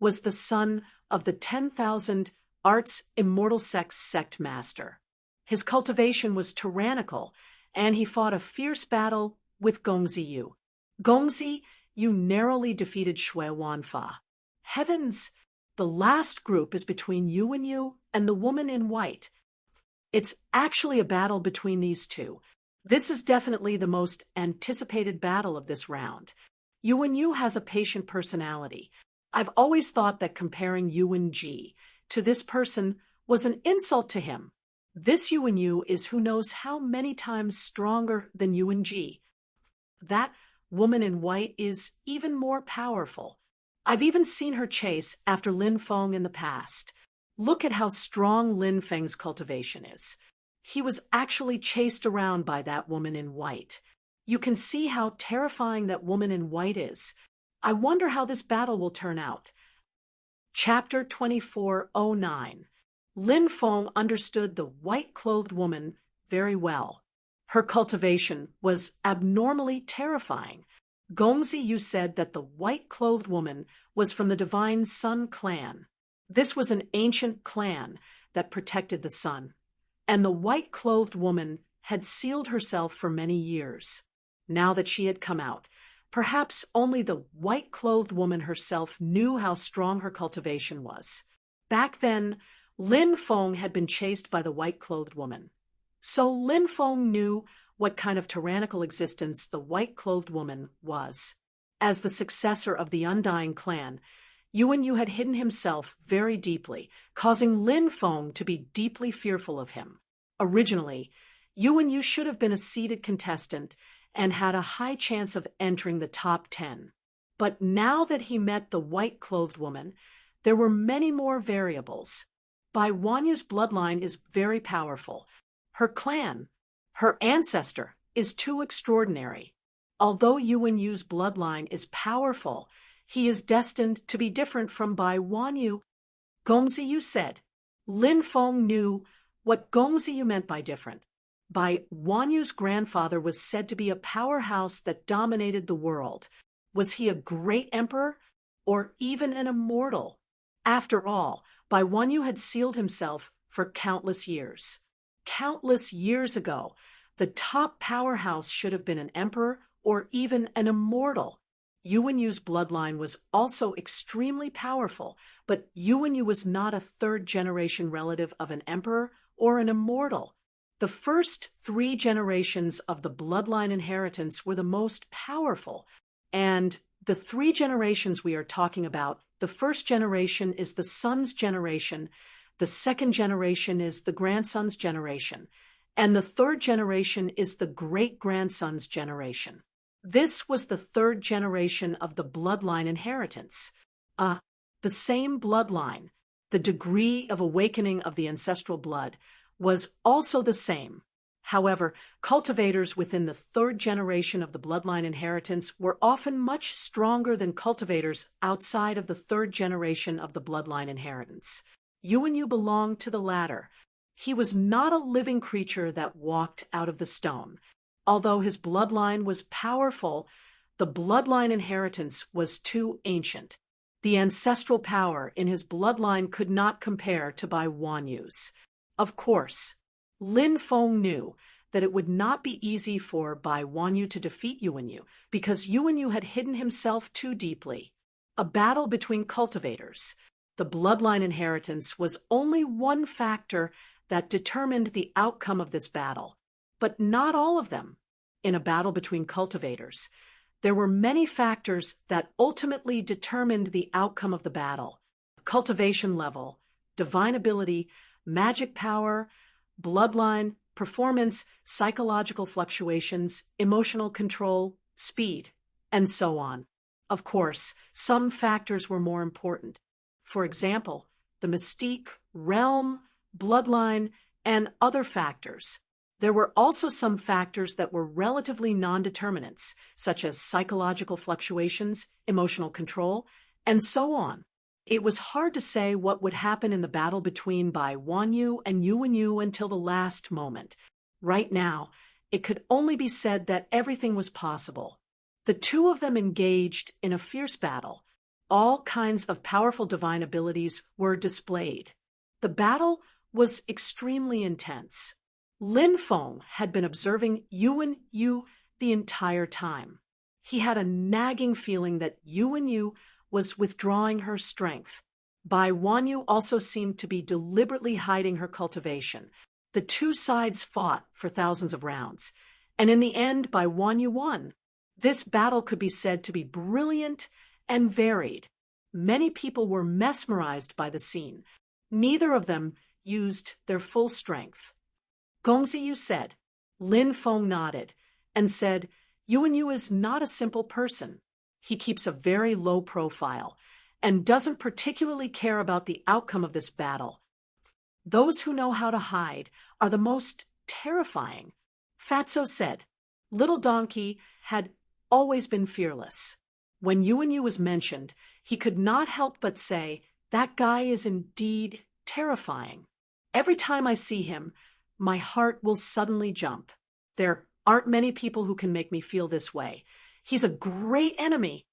was the son of the 10,000 Arts Immortal Sect master. His cultivation was tyrannical, and he fought a fierce battle with Gongziyu. Gongziyu narrowly defeated Shui Wanfa. Heavens! The last group is between you and the woman in white. It's actually a battle between these two. This is definitely the most anticipated battle of this round. Yuan Yu has a patient personality. I've always thought that comparing Yuan Ji to this person was an insult to him. This Yuan Yu is who knows how many times stronger than Yuan Ji. That woman in white is even more powerful. I've even seen her chase after Lin Feng in the past. Look at how strong Lin Feng's cultivation is. He was actually chased around by that woman in white. You can see how terrifying that woman in white is. I wonder how this battle will turn out. Chapter 2409. Lin Feng understood the white-clothed woman very well. Her cultivation was abnormally terrifying. Gongzi Yu said that the white-clothed woman was from the Divine Sun clan. This was an ancient clan that protected the sun, and the white-clothed woman had sealed herself for many years. Now that she had come out, perhaps only the white-clothed woman herself knew how strong her cultivation was. Back then, Lin Feng had been chased by the white-clothed woman. So Lin Feng knew what kind of tyrannical existence the white-clothed woman was. As the successor of the Undying clan, Yuan Yu had hidden himself very deeply, causing Lin Feng to be deeply fearful of him. Originally, Yuan Yu should have been a seeded contestant and had a high chance of entering the top 10. But now that he met the white-clothed woman, there were many more variables. Bai Wanyu's bloodline is very powerful. Her clan, her ancestor, is too extraordinary. Although Yuan Yu's bloodline is powerful, he is destined to be different from Bai Wanyu. Gongzi Yu said. Lin Feng knew what Gongzi Yu meant by different. Bai Wanyu's grandfather was said to be a powerhouse that dominated the world. Was he a great emperor or even an immortal? After all, Bai Wanyu had sealed himself for countless years. Countless years ago, the top powerhouse should have been an emperor or even an immortal. Yuan Yu's bloodline was also extremely powerful, but Yuan Yu was not a third-generation relative of an emperor or an immortal. The first 3 generations of the bloodline inheritance were the most powerful, and the 3 generations we are talking about, the first generation is the son's generation, the second generation is the grandson's generation, and the third generation is the great-grandson's generation. This was the 3rd generation of the bloodline inheritance. The same bloodline, the degree of awakening of the ancestral blood, was also the same. However, cultivators within the 3rd generation of the bloodline inheritance were often much stronger than cultivators outside of the 3rd generation of the bloodline inheritance. Yuan Yu belonged to the latter. He was not a living creature that walked out of the stone. Although his bloodline was powerful, the bloodline inheritance was too ancient. The ancestral power in his bloodline could not compare to Bai Wanyu's. Of course, Lin Feng knew that it would not be easy for Bai Wanyu to defeat Yuan Yu because Yuan Yu had hidden himself too deeply. A battle between cultivators. The bloodline inheritance was only one factor that determined the outcome of this battle, but not all of them. In a battle between cultivators, there were many factors that ultimately determined the outcome of the battle. Cultivation level, divine ability, magic power, bloodline, performance, psychological fluctuations, emotional control, speed, and so on. Of course, some factors were more important. For example, the mystique, realm, bloodline, and other factors. There were also some factors that were relatively non-determinants, such as psychological fluctuations, emotional control, and so on. It was hard to say what would happen in the battle between Bai Wanyu and Yuan Yu until the last moment. Right now, it could only be said that everything was possible. The two of them engaged in a fierce battle. All kinds of powerful divine abilities were displayed. The battle was extremely intense. Lin Feng had been observing Yuan Yu the entire time. He had a nagging feeling that Yuan Yu was withdrawing her strength. Bai Wanyu also seemed to be deliberately hiding her cultivation. The two sides fought for thousands of rounds, and in the end, by Wan Yu won. This battle could be said to be brilliant and varied. Many people were mesmerized by the scene. Neither of them used their full strength. Gong Ziyu said. Lin Feng nodded and said, Yuan Yu is not a simple person. He keeps a very low profile and doesn't particularly care about the outcome of this battle. Those who know how to hide are the most terrifying. Fatso said. Little Donkey had always been fearless. When Yuan Yu was mentioned, he could not help but say, that guy is indeed terrifying. Every time I see him, my heart will suddenly jump. There aren't many people who can make me feel this way. He's a great enemy.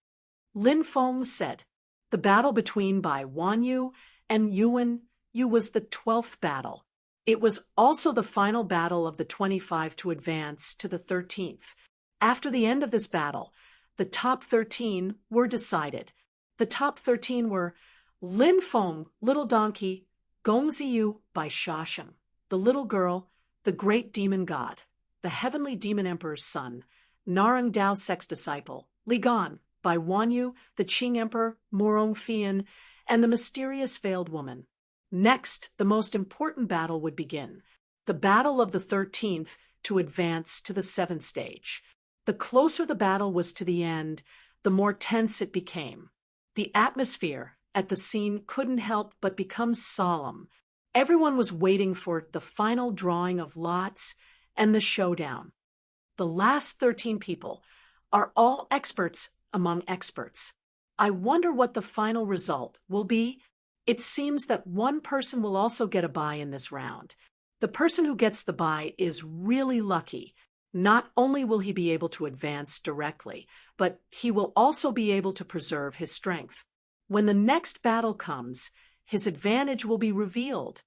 Lin Feng said. The battle between Bai Wanyu and Yuan Yu was the 12th battle. It was also the final battle of the 25 to advance to the 13th. After the end of this battle, the top 13 were decided. The top 13 were Lin Feng, Little Donkey, Gong Ziyu by Shasheng, the little girl, the great demon god, the heavenly demon emperor's son, Narang Dao Sec's disciple, Li Gan by Wanyu, the Qing emperor, Morong Fian, and the mysterious veiled woman. Next, the most important battle would begin, the battle of the 13th to advance to the 7th stage. The closer the battle was to the end, the more tense it became. The atmosphere at the scene couldn't help but become solemn. Everyone was waiting for the final drawing of lots and the showdown. The last 13 people are all experts among experts. I wonder what the final result will be. It seems that one person will also get a bye in this round. The person who gets the bye is really lucky. Not only will he be able to advance directly, but he will also be able to preserve his strength. When the next battle comes, his advantage will be revealed.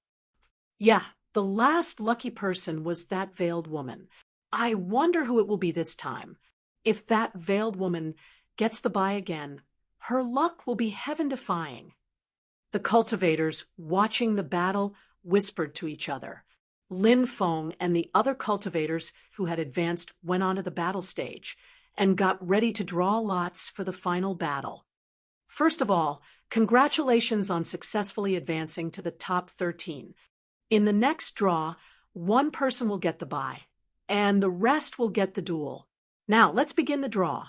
Yeah, the last lucky person was that veiled woman. I wonder who it will be this time. If that veiled woman gets the bye again, her luck will be heaven-defying. The cultivators, watching the battle, whispered to each other. Lin Feng and the other cultivators who had advanced went onto the battle stage and got ready to draw lots for the final battle. First of all, congratulations on successfully advancing to the top 13. In the next draw, one person will get the bye, and the rest will get the duel. Now, let's begin the draw.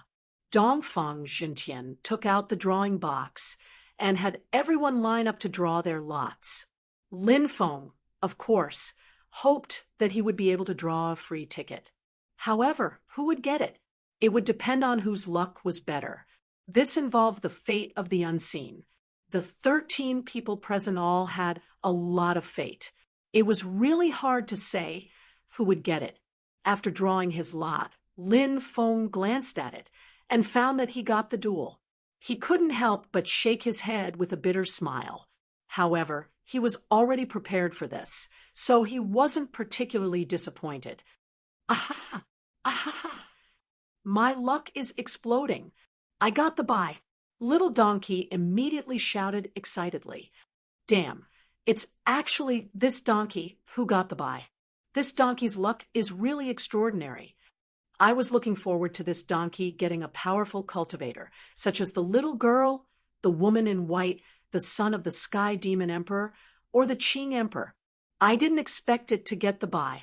Dongfang Xintian took out the drawing box and had everyone line up to draw their lots. Lin Feng, of course, hoped that he would be able to draw a free ticket. However, who would get it? It would depend on whose luck was better. This involved the fate of the unseen. The 13 people present all had a lot of fate. It was really hard to say who would get it. After drawing his lot, Lin Feng glanced at it and found that he got the duel. He couldn't help but shake his head with a bitter smile. However, he was already prepared for this, so he wasn't particularly disappointed. Aha! Aha! My luck is exploding. I got the bye. Little Donkey immediately shouted excitedly. Damn, it's actually this donkey who got the bye. This donkey's luck is really extraordinary. I was looking forward to this donkey getting a powerful cultivator, such as the little girl, the woman in white, the son of the Sky Demon Emperor, or the Qing Emperor. I didn't expect it to get the bye.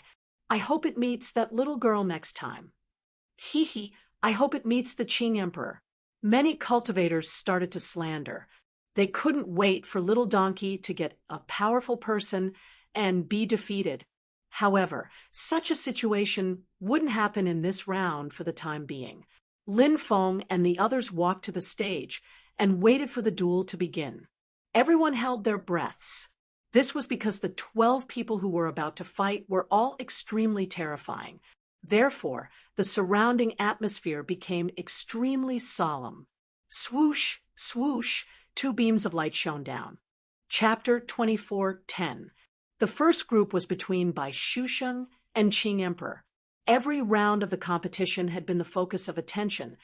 I hope it meets that little girl next time. Hee hee, I hope it meets the Qing Emperor. Many cultivators started to slander. They couldn't wait for Little Donkey to get a powerful person and be defeated. However, such a situation wouldn't happen in this round for the time being. Lin Feng and the others walked to the stage and waited for the duel to begin. Everyone held their breaths. This was because the 12 people who were about to fight were all extremely terrifying. Therefore, the surrounding atmosphere became extremely solemn. Swoosh, swoosh, 2 beams of light shone down. Chapter 24:10. The first group was between Bai Shusheng and Qing Emperor. Every round of the competition had been the focus of attention,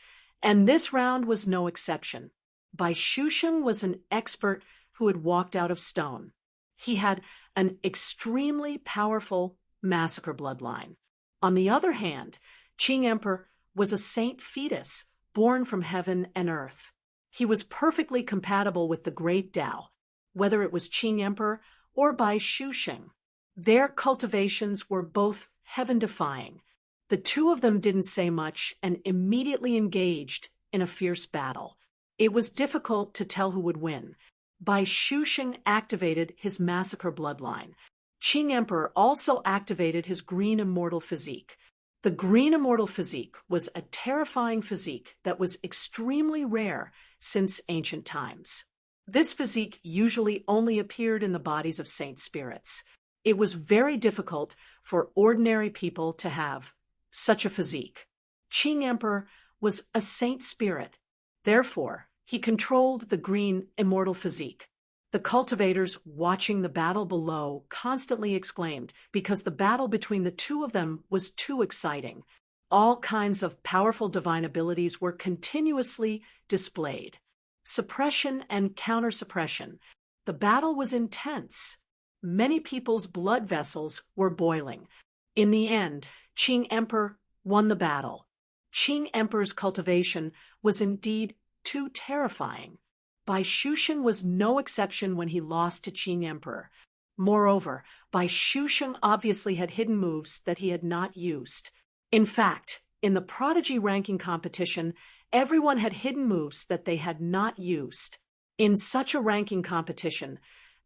and this round was no exception. Bai Shusheng was an expert who had walked out of stone. He had an extremely powerful massacre bloodline. On the other hand, Qing Emperor was a saint fetus, born from heaven and earth. He was perfectly compatible with the great Tao, whether it was Qing Emperor or Bai Shusheng. Their cultivations were both heaven-defying. The two of them didn't say much and immediately engaged in a fierce battle. It was difficult to tell who would win. Bai Shusheng activated his massacre bloodline. Qing Emperor also activated his green immortal physique. The green immortal physique was a terrifying physique that was extremely rare since ancient times. This physique usually only appeared in the bodies of saint spirits. It was very difficult for ordinary people to have such a physique. Qing Emperor was a saint spirit. Therefore, he controlled the green immortal physique. The cultivators watching the battle below constantly exclaimed because the battle between the two of them was too exciting. All kinds of powerful divine abilities were continuously displayed. Suppression and counter-suppression. The battle was intense. Many people's blood vessels were boiling. In the end, Qing Emperor won the battle. Qing Emperor's cultivation was indeed too terrifying. Bai Shusheng was no exception when he lost to Qing Emperor. Moreover, Bai Shusheng obviously had hidden moves that he had not used. In fact, in the prodigy ranking competition, everyone had hidden moves that they had not used. In such a ranking competition,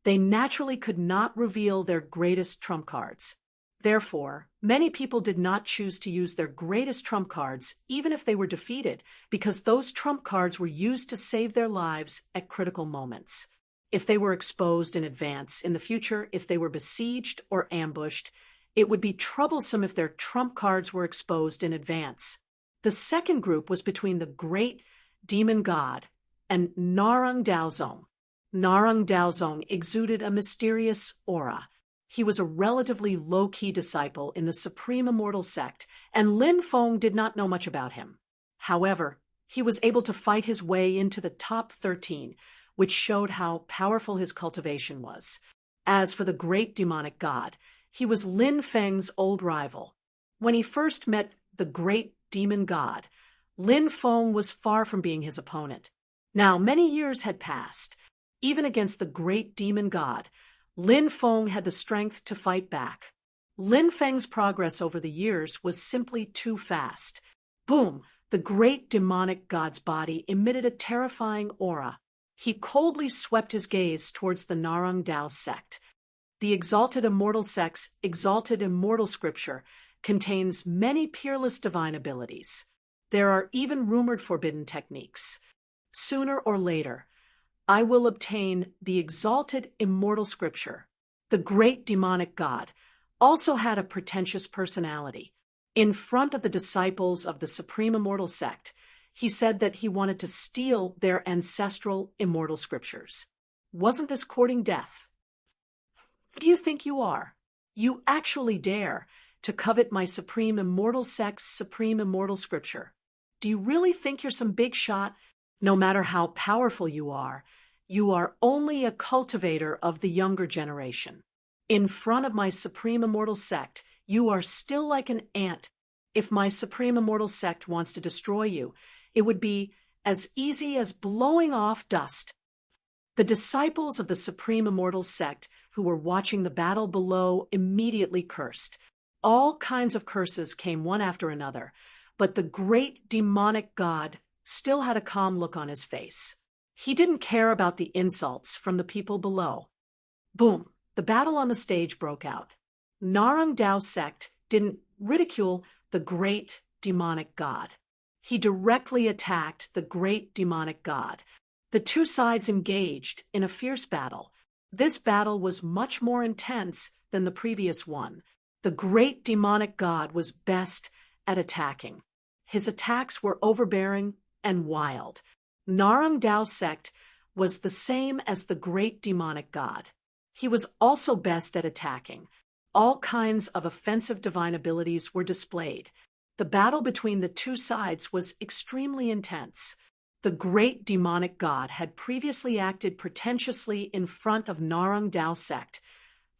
they naturally could not reveal their greatest trump cards. Therefore, many people did not choose to use their greatest trump cards even if they were defeated, because those trump cards were used to save their lives at critical moments. If they were exposed in advance in the future, if they were besieged or ambushed, it would be troublesome if their trump cards were exposed in advance. The second group was between the great demon god and Narang Daozong. Narang Daozong exuded a mysterious aura. He was a relatively low-key disciple in the Supreme Immortal Sect, and Lin Feng did not know much about him. However, he was able to fight his way into the top 13, which showed how powerful his cultivation was. As for the great demonic god, he was Lin Feng's old rival. When he first met the great demon god, Lin Feng was far from being his opponent. Now, many years had passed. Even against the great demon god, Lin Feng had the strength to fight back. Lin Feng's progress over the years was simply too fast. Boom! The great demonic god's body emitted a terrifying aura. He coldly swept his gaze towards the Narang Dao sect. The exalted immortal sect's exalted immortal scripture contains many peerless divine abilities. There are even rumored forbidden techniques. Sooner or later, I will obtain the exalted immortal scripture. The great demonic god also had a pretentious personality. In front of the disciples of the Supreme Immortal Sect, he said that he wanted to steal their ancestral immortal scriptures. Wasn't this courting death? Who do you think you are? You actually dare to covet my Supreme Immortal Sect's Supreme Immortal Scripture. Do you really think you're some big shot? No matter how powerful you are only a cultivator of the younger generation. In front of my Supreme Immortal Sect, you are still like an ant. If my Supreme Immortal Sect wants to destroy you, it would be as easy as blowing off dust. The disciples of the Supreme Immortal Sect who were watching the battle below immediately cursed. All kinds of curses came one after another, but the great demonic god still had a calm look on his face. He didn't care about the insults from the people below. Boom! The battle on the stage broke out. Narang Dao sect didn't ridicule the great demonic god. He directly attacked the great demonic god. The two sides engaged in a fierce battle. This battle was much more intense than the previous one. The great demonic god was best at attacking. His attacks were overbearing and wild. Narang Dao sect was the same as the great demonic god. He was also best at attacking. All kinds of offensive divine abilities were displayed. The battle between the two sides was extremely intense. The great demonic god had previously acted pretentiously in front of Narang Dao sect,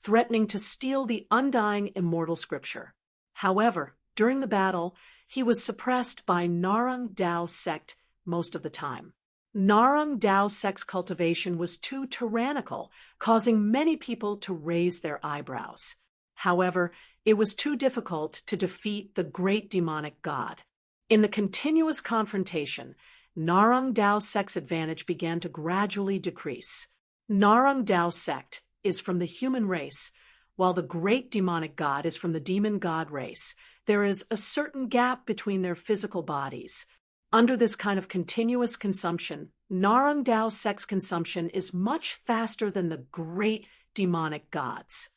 threatening to steal the undying immortal scripture. However, during the battle, he was suppressed by Narang Dao sect most of the time. Narang Dao sect's cultivation was too tyrannical, causing many people to raise their eyebrows. However, it was too difficult to defeat the great demonic god. In the continuous confrontation, Narang Dao sect's advantage began to gradually decrease. Narang Dao sect is from the human race, while the great demonic god is from the demon god race. There is a certain gap between their physical bodies. Under this kind of continuous consumption, Narang Dao sect's consumption is much faster than the great demonic gods.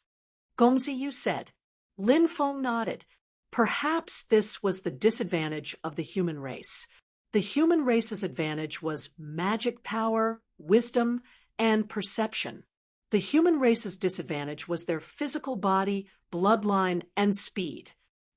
Gongziyu said. Lin Feng nodded. Perhaps this was the disadvantage of the human race. The human race's advantage was magic power, wisdom, and perception. The human race's disadvantage was their physical body, bloodline, and speed.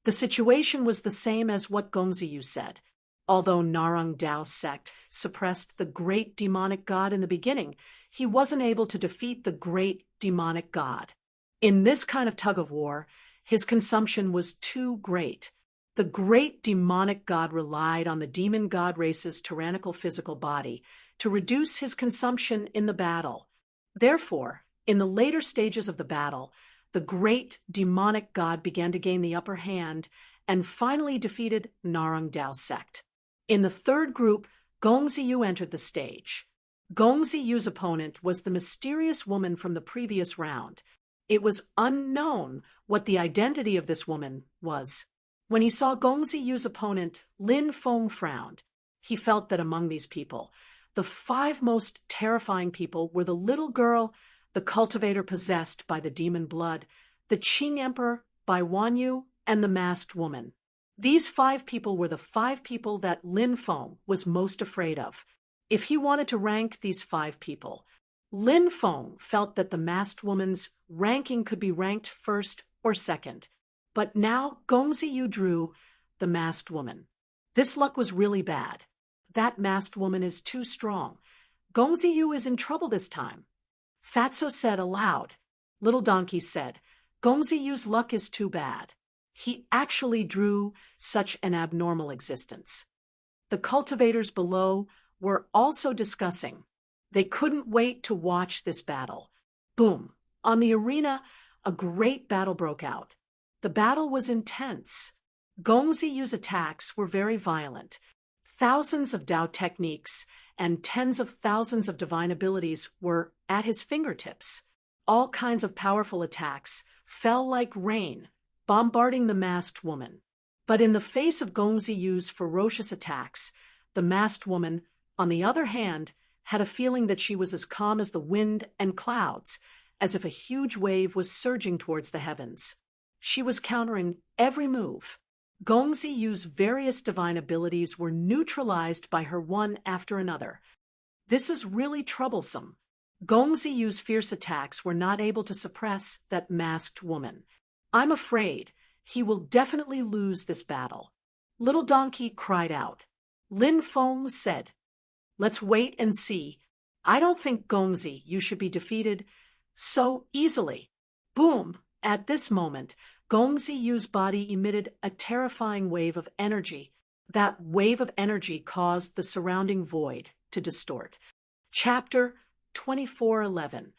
The situation was the same as what Gongziyu said. Although Narang Dao sect suppressed the great demonic god in the beginning, he wasn't able to defeat the great demonic god. In this kind of tug-of-war, his consumption was too great. The great demonic god relied on the demon god race's tyrannical physical body to reduce his consumption in the battle. Therefore, in the later stages of the battle, the great demonic god began to gain the upper hand and finally defeated Narang Dao sect. In the third group, Gongziyu entered the stage. Gongziyu's opponent was the mysterious woman from the previous round. It was unknown what the identity of this woman was. When he saw Gongziyu's opponent, Lin Feng frowned. He felt that among these people, the 5 most terrifying people were the little girl, the cultivator possessed by the demon blood, the Qing Emperor by Wanyu, and the masked woman. These 5 people were the 5 people that Lin Feng was most afraid of. If he wanted to rank these 5 people, Lin Feng felt that the masked woman's ranking could be ranked first or second. But now Gongziyu drew the masked woman. This luck was really bad. That masked woman is too strong. Gongziyu is in trouble this time. Fatso said aloud. Little Donkey said, Gongziyu's luck is too bad. He actually drew such an abnormal existence. The cultivators below were also discussing. They couldn't wait to watch this battle. Boom! On the arena, a great battle broke out. The battle was intense. Gongziyu's attacks were very violent. Thousands of Dao techniques and tens of thousands of divine abilities were at his fingertips. All kinds of powerful attacks fell like rain, bombarding the masked woman. But in the face of Gongziyu's ferocious attacks, the masked woman, on the other hand, had a feeling that she was as calm as the wind and clouds, as if a huge wave was surging towards the heavens. She was countering every move. Gongziyu's various divine abilities were neutralized by her one after another. This is really troublesome. Gongziyu's fierce attacks were not able to suppress that masked woman. I'm afraid he will definitely lose this battle. Little Donkey cried out. Lin Feng said, Let's wait and see. I don't think Gongziyu should be defeated so easily. Boom! At this moment, Gongziyu's body emitted a terrifying wave of energy. That wave of energy caused the surrounding void to distort. Chapter 24:11.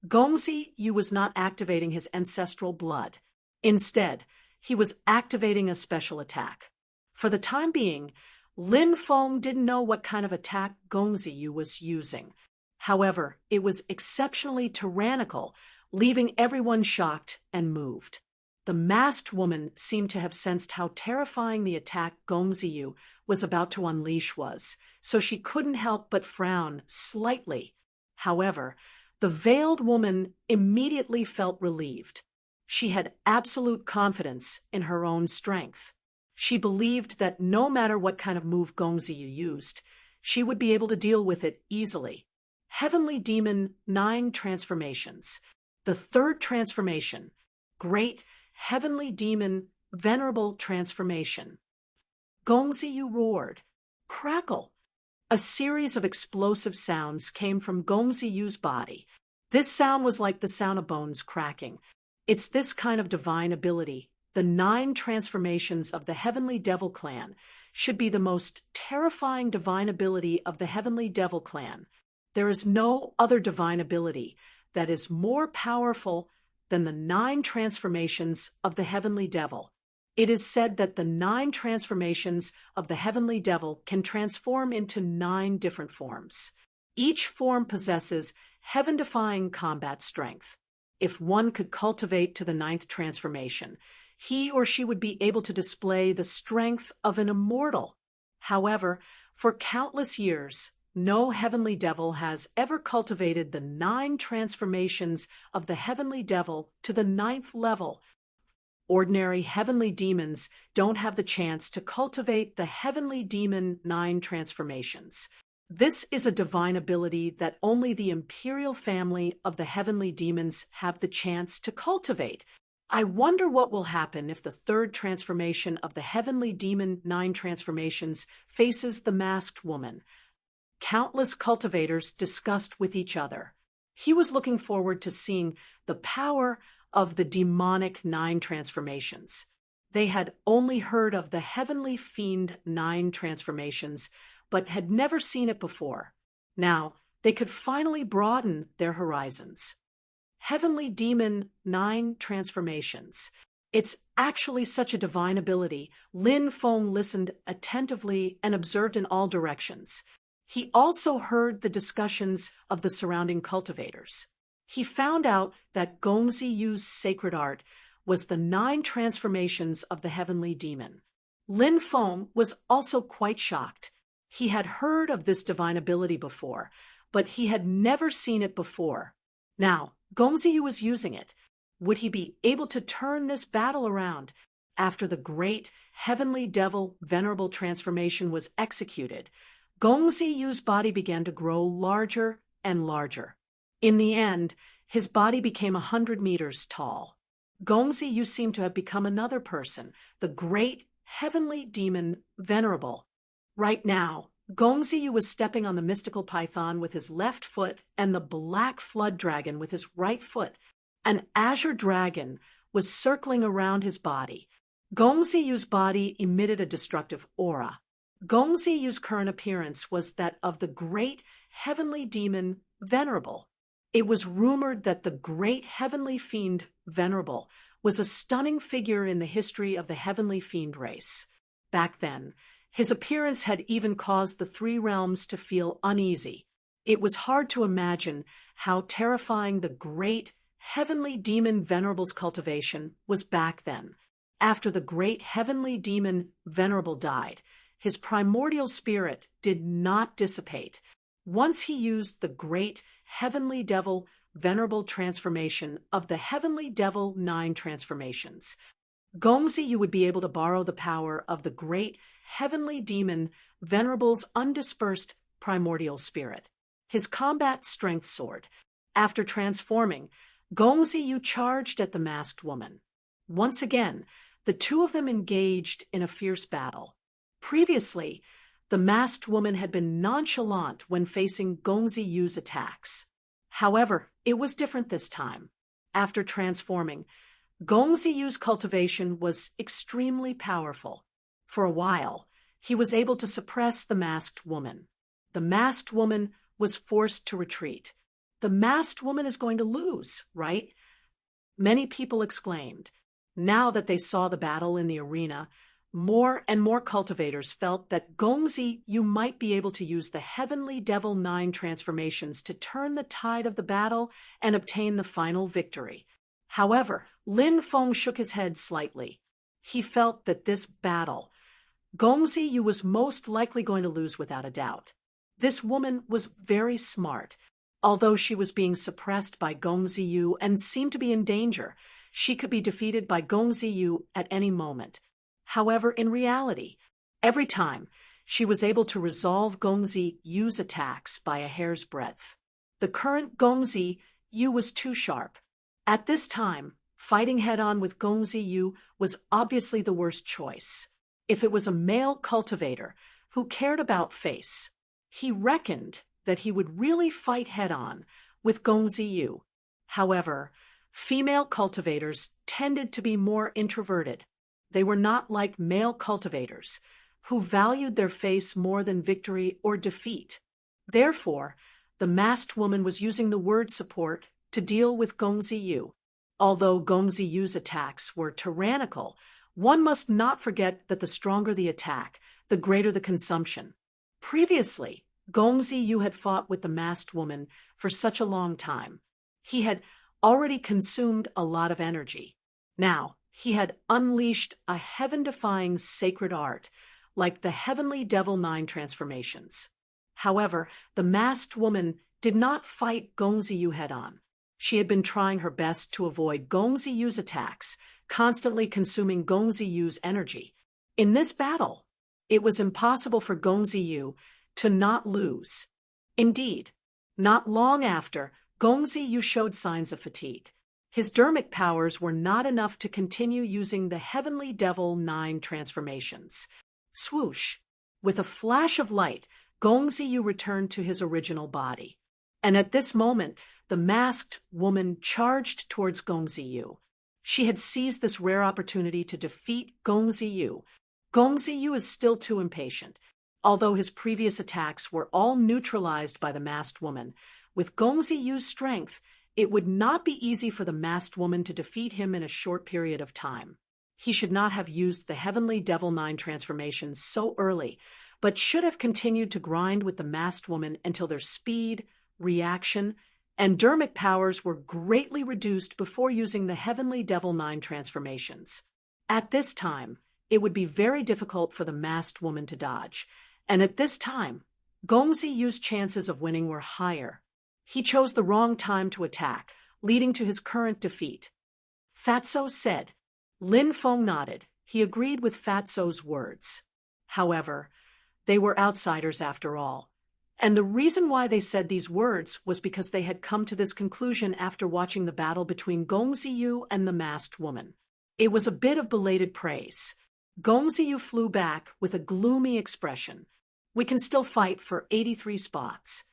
Gongziyu was not activating his ancestral blood. Instead, he was activating a special attack. For the time being, Lin Feng didn't know what kind of attack Gongziyu was using. However, it was exceptionally tyrannical, leaving everyone shocked and moved. The masked woman seemed to have sensed how terrifying the attack Gongziyu was about to unleash was, so she couldn't help but frown slightly. However, the veiled woman immediately felt relieved. She had absolute confidence in her own strength. She believed that no matter what kind of move Gongziyu used, she would be able to deal with it easily. Heavenly Demon 9 transformations. The third transformation, Great Heavenly Demon Venerable Transformation. Gongziyu roared. Crackle! A series of explosive sounds came from Gongziyu's body. This sound was like the sound of bones cracking. It's this kind of divine ability, the 9 transformations of the Heavenly Devil Clan should be the most terrifying divine ability of the Heavenly Devil Clan. There is no other divine ability that is more powerful than the 9 transformations of the Heavenly Devil. It is said that the 9 transformations of the Heavenly Devil can transform into 9 different forms. Each form possesses heaven-defying combat strength. If one could cultivate to the 9th transformation, he or she would be able to display the strength of an immortal. However, for countless years, no heavenly devil has ever cultivated the 9 transformations of the Heavenly Devil to the 9th level. Ordinary heavenly demons don't have the chance to cultivate the Heavenly Demon 9 transformations. This is a divine ability that only the imperial family of the heavenly demons have the chance to cultivate. I wonder what will happen if the 3rd transformation of the Heavenly Demon 9 transformations faces the masked woman. Countless cultivators discussed with each other. He was looking forward to seeing the power of the demonic 9 transformations. They had only heard of the Heavenly Fiend 9 transformations, but had never seen it before. Now, they could finally broaden their horizons. Heavenly Demon 9 transformations. It's actually such a divine ability. Lin Feng listened attentively and observed in all directions. He also heard the discussions of the surrounding cultivators. He found out that Gongzi Yu's sacred art was the 9 transformations of the Heavenly Demon. Lin Feng was also quite shocked. He had heard of this divine ability before, but he had never seen it before. Now, Gongzi Yu was using it. Would he be able to turn this battle around? After the great Heavenly Devil Venerable transformation was executed, Gongzi Yu's body began to grow larger and larger. In the end, his body became 100 meters tall. Gongzi Yu seemed to have become another person, the great Heavenly Demon Venerable. Right now, Gongzi Yu was stepping on the mystical python with his left foot and the black flood dragon with his right foot. An azure dragon was circling around his body. Gongzi Yu's body emitted a destructive aura. Gongzi Yu's current appearance was that of the great Heavenly Demon Venerable. It was rumored that the great Heavenly Fiend Venerable was a stunning figure in the history of the Heavenly Fiend race. Back then, his appearance had even caused the 3 realms to feel uneasy. It was hard to imagine how terrifying the great Heavenly Demon Venerable's cultivation was back then. After the great Heavenly Demon Venerable died, his primordial spirit did not dissipate. Once he used the great Heavenly Devil Venerable transformation of the Heavenly Devil 9 transformations, Gongzi Yu would be able to borrow the power of the great Heavenly Demon Venerable's undispersed primordial spirit, his combat strength sword. After transforming, Gongzi Yu charged at the masked woman. Once again, the 2 of them engaged in a fierce battle. Previously, the masked woman had been nonchalant when facing Gongzi Yu's attacks. However, it was different this time. After transforming, Gongzi Yu's cultivation was extremely powerful. For a while, he was able to suppress the masked woman. The masked woman was forced to retreat. The masked woman is going to lose, right? Many people exclaimed. Now that they saw the battle in the arena, more and more cultivators felt that Gongzi Yu might be able to use the Heavenly Devil 9 transformations to turn the tide of the battle and obtain the final victory. However, Lin Feng shook his head slightly. He felt that this battle, Gongzi Yu was most likely going to lose without a doubt. This woman was very smart. Although she was being suppressed by Gongzi Yu and seemed to be in danger, she could be defeated by Gongzi Yu at any moment. However, in reality, every time, she was able to resolve Gongzi Yu's attacks by a hair's breadth. The current Gongzi Yu was too sharp. At this time, fighting head-on with Gongzi Yu was obviously the worst choice. If it was a male cultivator who cared about face, he reckoned that he would really fight head-on with Gongzi Yu. However, female cultivators tended to be more introverted. They were not like male cultivators, who valued their face more than victory or defeat. Therefore, the masked woman was using the word support to deal with Gong Ziyu. Although Gong Ziyu's attacks were tyrannical, one must not forget that the stronger the attack, the greater the consumption. Previously, Gong Ziyu had fought with the masked woman for such a long time. He had already consumed a lot of energy. Now, he had unleashed a heaven-defying sacred art, like the Heavenly Devil 9 transformations. However, the masked woman did not fight Gong Ziyu head-on. She had been trying her best to avoid Gong Ziyu's attacks, constantly consuming Gong Ziyu's energy. In this battle, it was impossible for Gong Ziyu to not lose. Indeed, not long after, Gong Ziyu showed signs of fatigue. His dermic powers were not enough to continue using the Heavenly Devil 9 transformations. Swoosh! With a flash of light, Gong Ziyu returned to his original body. And at this moment, the masked woman charged towards Gong Ziyu. She had seized this rare opportunity to defeat Gong Ziyu. Gong Ziyu is still too impatient. Although his previous attacks were all neutralized by the masked woman, with Gong Ziyu's strength, it would not be easy for the masked woman to defeat him in a short period of time. He should not have used the Heavenly Devil 9 transformations so early, but should have continued to grind with the masked woman until their speed, reaction, and dermic powers were greatly reduced before using the Heavenly Devil 9 transformations. At this time, it would be very difficult for the masked woman to dodge, and at this time, Gong Ziyu's chances of winning were higher. He chose the wrong time to attack, leading to his current defeat. Fatso said. Lin Feng nodded. He agreed with Fatso's words. However, they were outsiders after all. And the reason why they said these words was because they had come to this conclusion after watching the battle between Gong Ziyu and the masked woman. It was a bit of belated praise. Gong Ziyu flew back with a gloomy expression. We can still fight for 83 spots.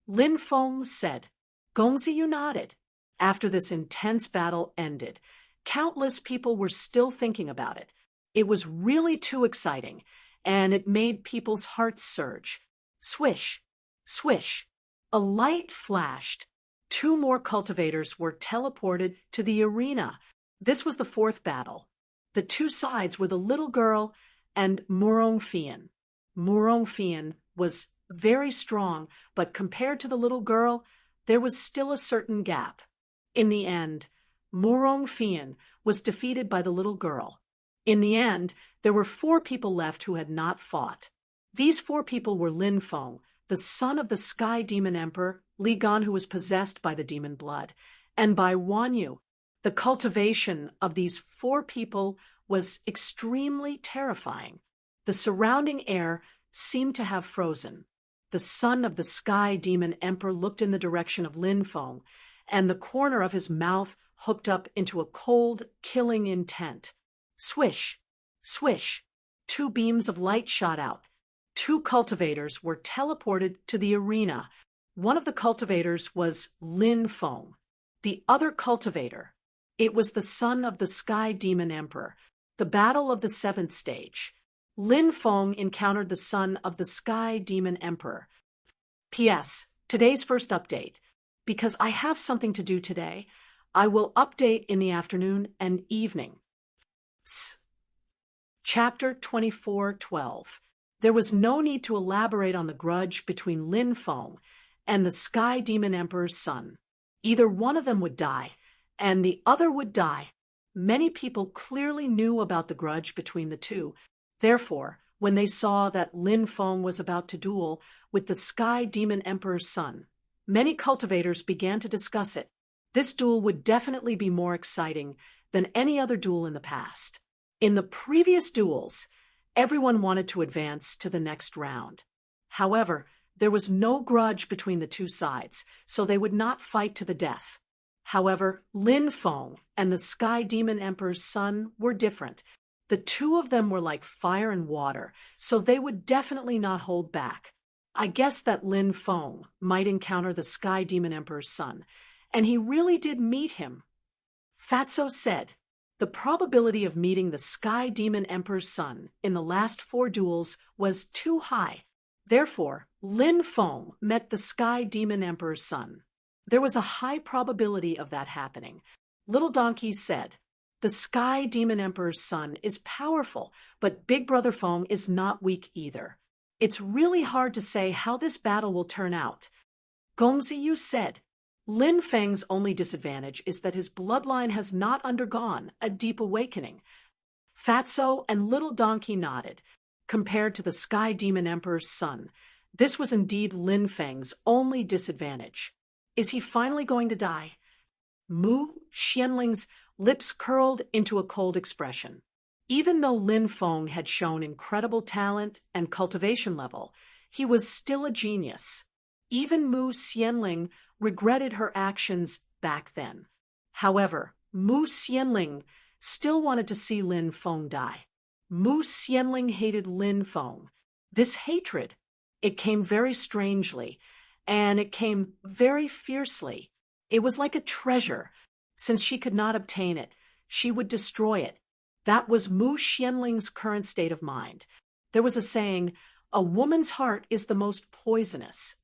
Lin Feng said. Gong Ziyu nodded. After this intense battle ended, countless people were still thinking about it. It was really too exciting, and it made people's hearts surge. Swish! Swish! A light flashed. 2 more cultivators were teleported to the arena. This was the 4th battle. The 2 sides were the little girl and Murong Fian. Murong Fian was very strong, but compared to the little girl, there was still a certain gap. In the end, Murong Fian was defeated by the little girl. In the end, there were 4 people left who had not fought. These 4 people were Lin Feng, the son of the Sky Demon Emperor, Li Gan, who was possessed by the demon blood, and by Wan Yu. The cultivation of these 4 people was extremely terrifying. The surrounding air seemed to have frozen. The son of the Sky Demon Emperor looked in the direction of Lin Feng, and the corner of his mouth hooked up into a cold, killing intent. Swish! Swish! 2 beams of light shot out. 2 cultivators were teleported to the arena. One of the cultivators was Lin Feng. The other cultivator, it was the son of the Sky Demon Emperor. The battle of the 7th stage. Lin Feng encountered the son of the Sky Demon Emperor. P.S. Today's first update. Because I have something to do today, I will update in the afternoon and evening. Chapter 24:12. There was no need to elaborate on the grudge between Lin Feng and the Sky Demon Emperor's son. Either one of them would die, and the other would die. Many people clearly knew about the grudge between the two. Therefore, when they saw that Lin Feng was about to duel with the Sky Demon Emperor's son, many cultivators began to discuss it. This duel would definitely be more exciting than any other duel in the past. In the previous duels, everyone wanted to advance to the next round. However, there was no grudge between the 2 sides, so they would not fight to the death. However, Lin Feng and the Sky Demon Emperor's son were different. The 2 of them were like fire and water, so they would definitely not hold back. I guess that Lin Feng might encounter the Sky Demon Emperor's son, and he really did meet him. Fatso said. The probability of meeting the Sky Demon Emperor's son in the last 4 duels was too high. Therefore, Lin Feng met the Sky Demon Emperor's son. There was a high probability of that happening. Little Donkey said, "The Sky Demon Emperor's son is powerful, but Big Brother Feng is not weak either. It's really hard to say how this battle will turn out." Gong Ziyu said, "Lin Feng's only disadvantage is that his bloodline has not undergone a deep awakening." Fatso and Little Donkey nodded. Compared to the Sky Demon Emperor's son, this was indeed Lin Feng's only disadvantage. Is he finally going to die? Mu Xianling's lips curled into a cold expression. Even though Lin Feng had shown incredible talent and cultivation level, he was still a genius. Even Mu Xianling regretted her actions back then. However, Mu Xianling still wanted to see Lin Feng die. Mu Xianling hated Lin Feng. This hatred, it came very strangely, and it came very fiercely. It was like a treasure. Since she could not obtain it, she would destroy it. That was Mu Xianling's current state of mind. There was a saying, "A woman's heart is the most poisonous."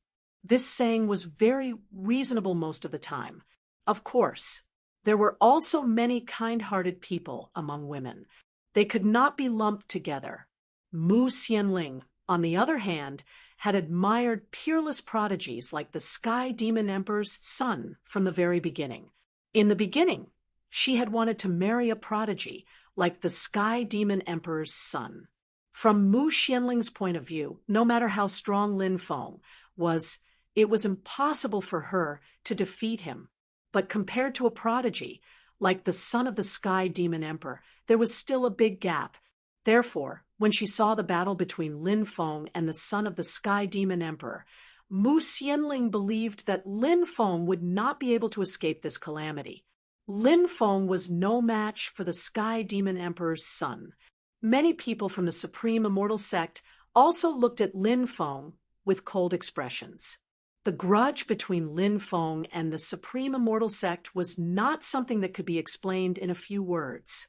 This saying was very reasonable most of the time. Of course, there were also many kind-hearted people among women. They could not be lumped together. Mu Xianling, on the other hand, had admired peerless prodigies like the Sky Demon Emperor's son from the very beginning. In the beginning, she had wanted to marry a prodigy like the Sky Demon Emperor's son. From Mu Xianling's point of view, no matter how strong Lin Feng was, it was impossible for her to defeat him. But compared to a prodigy, like the son of the Sky Demon Emperor, there was still a big gap. Therefore, when she saw the battle between Lin Feng and the son of the Sky Demon Emperor, Mu Xianling believed that Lin Feng would not be able to escape this calamity. Lin Feng was no match for the Sky Demon Emperor's son. Many people from the Supreme Immortal Sect also looked at Lin Feng with cold expressions. The grudge between Lin Feng and the Supreme Immortal Sect was not something that could be explained in a few words.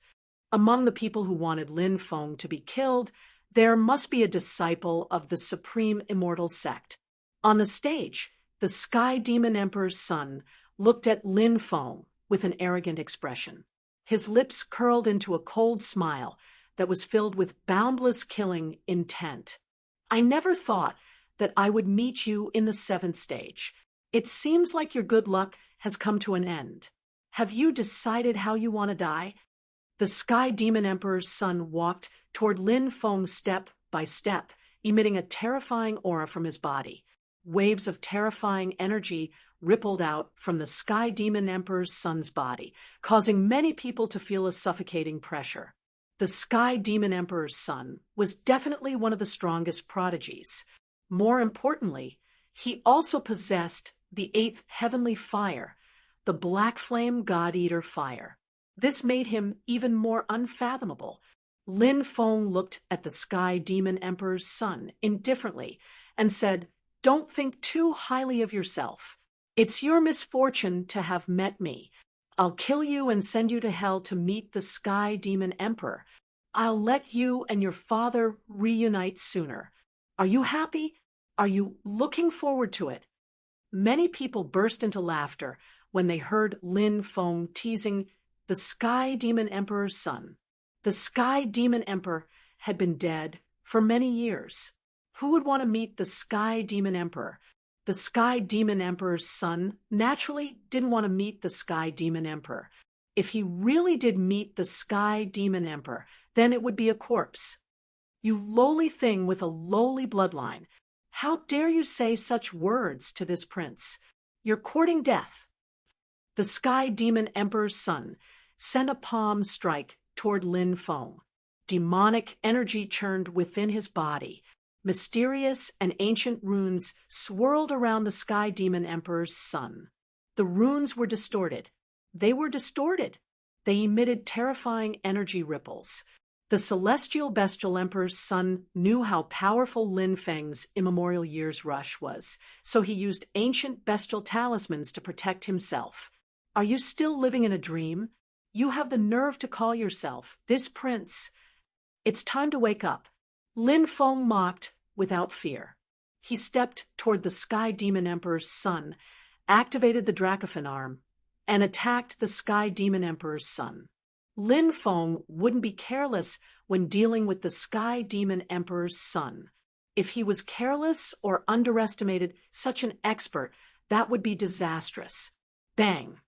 Among the people who wanted Lin Feng to be killed, there must be a disciple of the Supreme Immortal Sect. On the stage, the Sky Demon Emperor's son looked at Lin Feng with an arrogant expression. His lips curled into a cold smile that was filled with boundless killing intent. "I never thought that I would meet you in the 7th stage. It seems like your good luck has come to an end. Have you decided how you want to die?" The Sky Demon Emperor's son walked toward Lin Feng step by step, emitting a terrifying aura from his body. Waves of terrifying energy rippled out from the Sky Demon Emperor's son's body, causing many people to feel a suffocating pressure. The Sky Demon Emperor's son was definitely one of the strongest prodigies. More importantly, he also possessed the 8th heavenly fire, the Black Flame God-Eater fire. This made him even more unfathomable. Lin Feng looked at the Sky Demon Emperor's son indifferently and said, "Don't think too highly of yourself. It's your misfortune to have met me. I'll kill you and send you to hell to meet the Sky Demon Emperor. I'll let you and your father reunite sooner. Are you happy? Are you looking forward to it?" Many people burst into laughter when they heard Lin Feng teasing the Sky Demon Emperor's son. The Sky Demon Emperor had been dead for many years. Who would want to meet the Sky Demon Emperor? The Sky Demon Emperor's son naturally didn't want to meet the Sky Demon Emperor. If he really did meet the Sky Demon Emperor, then it would be a corpse. "You lowly thing with a lowly bloodline. How dare you say such words to this prince? You're courting death." The Sky Demon Emperor's son sent a palm strike toward Lin Feng. Demonic energy churned within his body. Mysterious and ancient runes swirled around the Sky Demon Emperor's son. The runes were distorted. They were distorted. They emitted terrifying energy ripples. The Celestial Bestial Emperor's son knew how powerful Lin Feng's immemorial years rush was, so he used ancient bestial talismans to protect himself. "Are you still living in a dream? You have the nerve to call yourself this prince. It's time to wake up. Lin Feng mocked without fear. He stepped toward the Sky Demon Emperor's son, activated the Dracophon arm, and attacked the Sky Demon Emperor's son. Lin Feng wouldn't be careless when dealing with the Sky Demon Emperor's son. If he was careless or underestimated such an expert, that would be disastrous. Bang!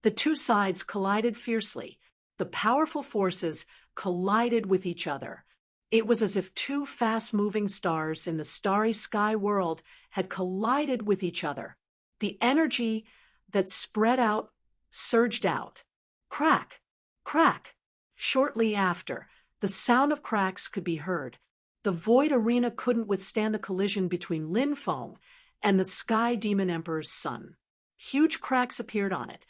The two sides collided fiercely. The powerful forces collided with each other. It was as if two fast-moving stars in the starry sky world had collided with each other. The energy that spread out surged out. Crack! Crack! Shortly after, the sound of cracks could be heard. The void arena couldn't withstand the collision between Lin Feng and the Sky Demon Emperor's son. Huge cracks appeared on it.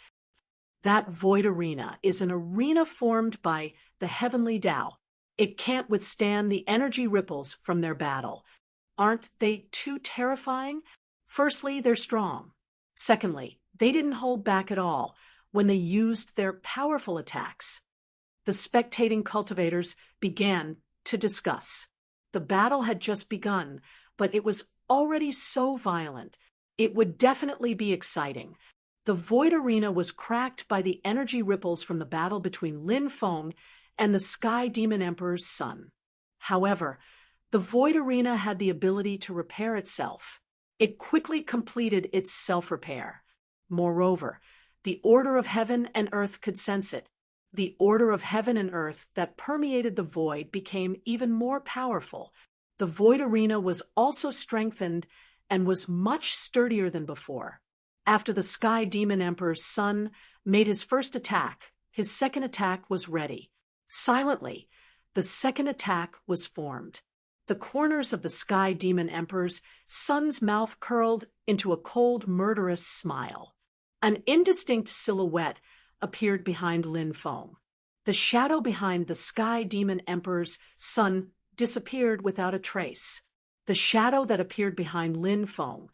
That void arena is an arena formed by the heavenly Tao. It can't withstand the energy ripples from their battle. Aren't they too terrifying? Firstly, they're strong. Secondly, they didn't hold back at all when they used their powerful attacks. The spectating cultivators began to discuss. The battle had just begun, but it was already so violent. It would definitely be exciting. The void arena was cracked by the energy ripples from the battle between Lin Feng and the Sky Demon Emperor's son. However, the void arena had the ability to repair itself. It quickly completed its self-repair. Moreover, the order of heaven and earth could sense it. The order of heaven and earth that permeated the void became even more powerful. The void arena was also strengthened and was much sturdier than before. After the Sky Demon Emperor's son made his first attack, his second attack was ready. Silently, the second attack was formed. The corners of the Sky Demon Emperor's son's mouth curled into a cold, murderous smile. An indistinct silhouette appeared behind Lin Feng. The shadow behind the Sky Demon Emperor's son disappeared without a trace. The shadow that appeared behind Lin Feng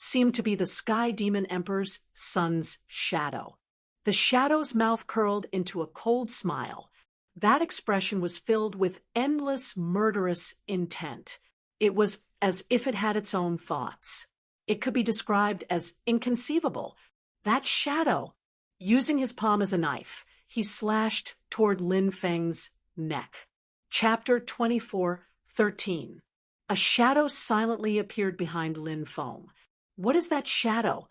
seemed to be the Sky Demon Emperor's son's shadow. The shadow's mouth curled into a cold smile. That expression was filled with endless, murderous intent. It was as if it had its own thoughts. It could be described as inconceivable. That shadow, using his palm as a knife, he slashed toward Lin Feng's neck. Chapter 24:13. A shadow silently appeared behind Lin Feng. What is that shadow?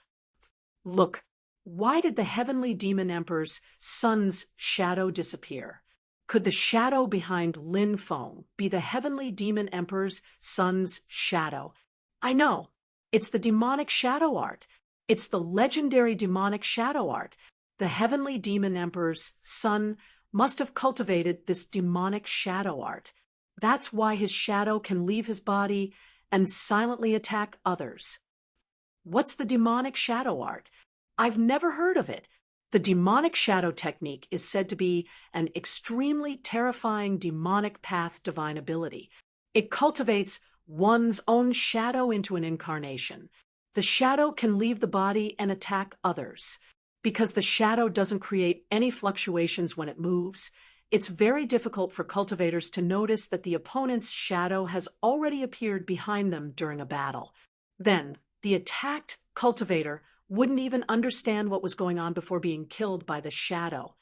Look, why did the heavenly demon emperor's son's shadow disappear? Could the shadow behind Lin Feng be the heavenly demon emperor's son's shadow? I know. It's the demonic shadow art. It's the legendary demonic shadow art. The heavenly demon emperor's son must have cultivated this demonic shadow art. That's why his shadow can leave his body and silently attack others. What's the demonic shadow art? I've never heard of it. The demonic shadow technique is said to be an extremely terrifying demonic path divine ability. It cultivates one's own shadow into an incarnation. The shadow can leave the body and attack others. Because the shadow doesn't create any fluctuations when it moves, it's very difficult for cultivators to notice that the opponent's shadow has already appeared behind them during a battle. Then, the attacked cultivator wouldn't even understand what was going on before being killed by the shadow.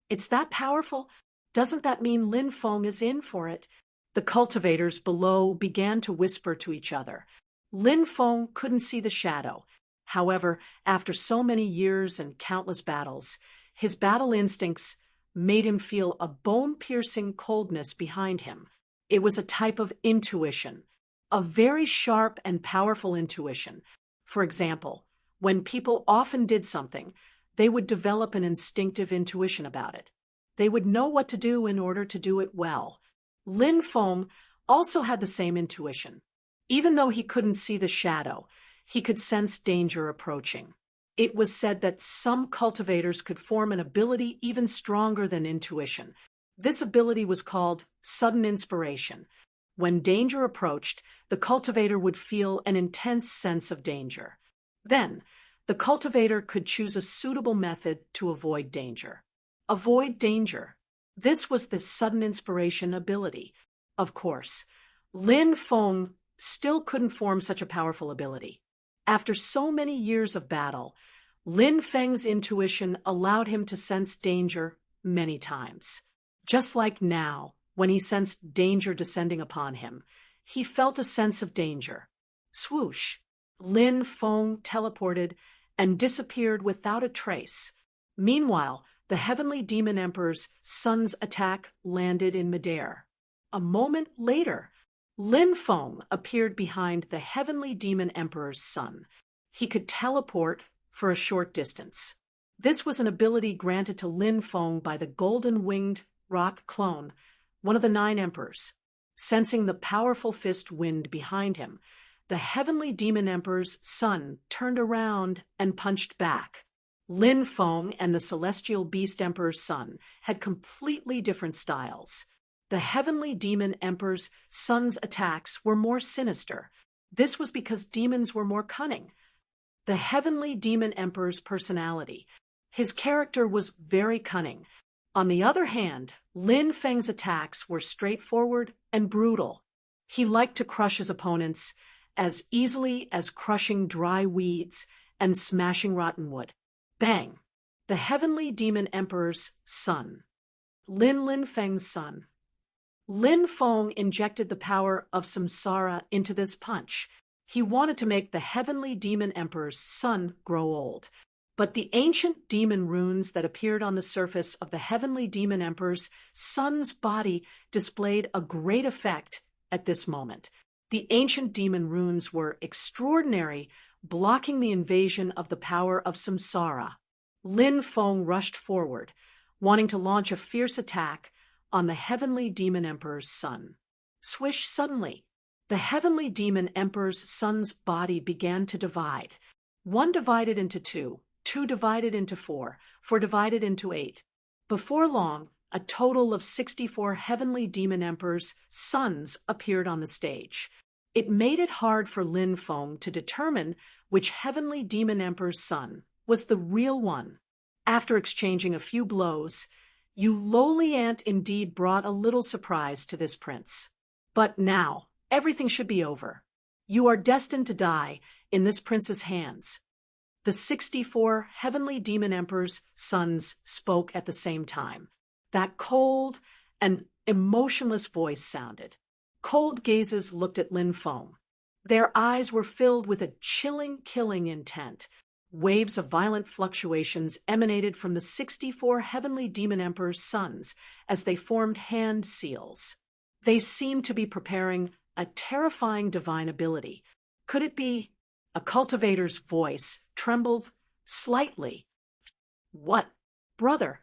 It's that powerful? Doesn't that mean Lin Feng is in for it? The cultivators below began to whisper to each other. Lin Feng couldn't see the shadow. However, after so many years and countless battles, his battle instincts made him feel a bone-piercing coldness behind him. It was a type of intuition, a very sharp and powerful intuition. For example, when people often did something, they would develop an instinctive intuition about it. They would know what to do in order to do it well. Lin Feng also had the same intuition. Even though he couldn't see the shadow, he could sense danger approaching. It was said that some cultivators could form an ability even stronger than intuition. This ability was called sudden inspiration. When danger approached, the cultivator would feel an intense sense of danger. Then, the cultivator could choose a suitable method to avoid danger. Avoid danger. This was the sudden inspiration ability. Of course, Lin Feng still couldn't form such a powerful ability. After so many years of battle, Lin Feng's intuition allowed him to sense danger many times. Just like now, when he sensed danger descending upon him, he felt a sense of danger. Swoosh! Lin Feng teleported and disappeared without a trace. Meanwhile, the Heavenly Demon Emperor's son's attack landed in midair. A moment later, Lin Feng appeared behind the Heavenly Demon Emperor's son. He could teleport for a short distance. This was an ability granted to Lin Feng by the golden-winged rock clone, one of the 9 emperors. Sensing the powerful fist wind behind him, the Heavenly Demon Emperor's son turned around and punched back. Lin Feng and the Celestial Beast Emperor's son had completely different styles. The Heavenly Demon Emperor's son's attacks were more sinister. This was because demons were more cunning. The Heavenly Demon Emperor's personality. His character was very cunning. On the other hand, Lin Feng's attacks were straightforward and brutal. He liked to crush his opponents as easily as crushing dry weeds and smashing rotten wood. Bang! The Heavenly Demon Emperor's son. Lin Feng's son. Lin Feng injected the power of samsara into this punch. He wanted to make the Heavenly Demon Emperor's son grow old. But the ancient demon runes that appeared on the surface of the Heavenly Demon Emperor's son's body displayed a great effect at this moment. The ancient demon runes were extraordinary, blocking the invasion of the power of samsara. Lin Feng rushed forward, wanting to launch a fierce attack on the Heavenly Demon Emperor's son. Swish! Suddenly, the Heavenly Demon Emperor's son's body began to divide. 1 divided into 2, 2 divided into 4, 4 divided into 8. Before long, a total of 64 Heavenly Demon Emperor's sons appeared on the stage. It made it hard for Lin Feng to determine which Heavenly Demon Emperor's son was the real one. After exchanging a few blows, you lowly ant indeed brought a little surprise to this prince. But now, everything should be over. You are destined to die in this prince's hands. The 64 Heavenly Demon Emperor's sons spoke at the same time. That cold and emotionless voice sounded. Cold gazes looked at Lin Feng. Their eyes were filled with a chilling, killing intent. Waves of violent fluctuations emanated from the 64 Heavenly Demon Emperor's sons as they formed hand seals. They seemed to be preparing a terrifying divine ability. Could it be? A cultivator's voice trembled slightly. What? Brother,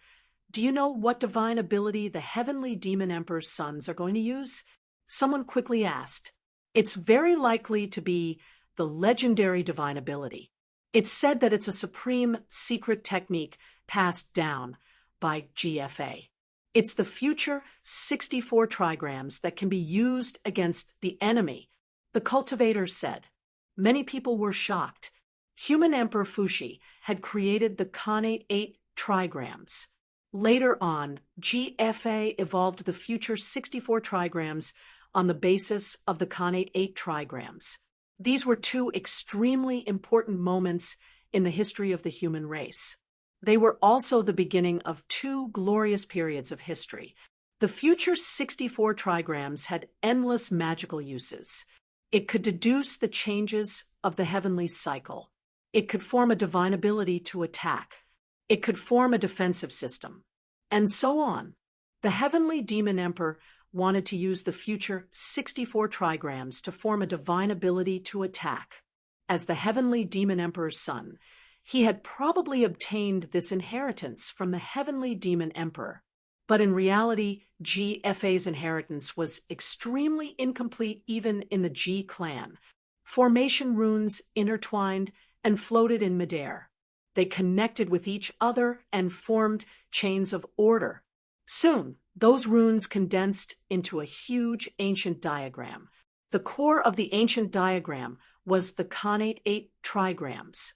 do you know what divine ability the Heavenly Demon Emperor's sons are going to use? Someone quickly asked. It's very likely to be the legendary divine ability. It's said that it's a supreme secret technique passed down by GFA. It's the future 64 trigrams that can be used against the enemy, the cultivator said. Many people were shocked. Human Emperor Fuxi had created the Khanate 8 trigrams. Later on, GFA evolved the future 64 trigrams on the basis of the Khanate 8 trigrams. These were 2 extremely important moments in the history of the human race. They were also the beginning of 2 glorious periods of history. The future 64 trigrams had endless magical uses. It could deduce the changes of the heavenly cycle. It could form a divine ability to attack. It could form a defensive system. And so on. The Heavenly Demon Emperor wanted to use the future 64 trigrams to form a divine ability to attack. As the Heavenly Demon Emperor's son, he had probably obtained this inheritance from the Heavenly Demon Emperor. But in reality, GFA's inheritance was extremely incomplete even in the G clan. Formation runes intertwined and floated in midair. They connected with each other and formed chains of order. Soon, those runes condensed into a huge ancient diagram. The core of the ancient diagram was the Khanate 8 trigrams.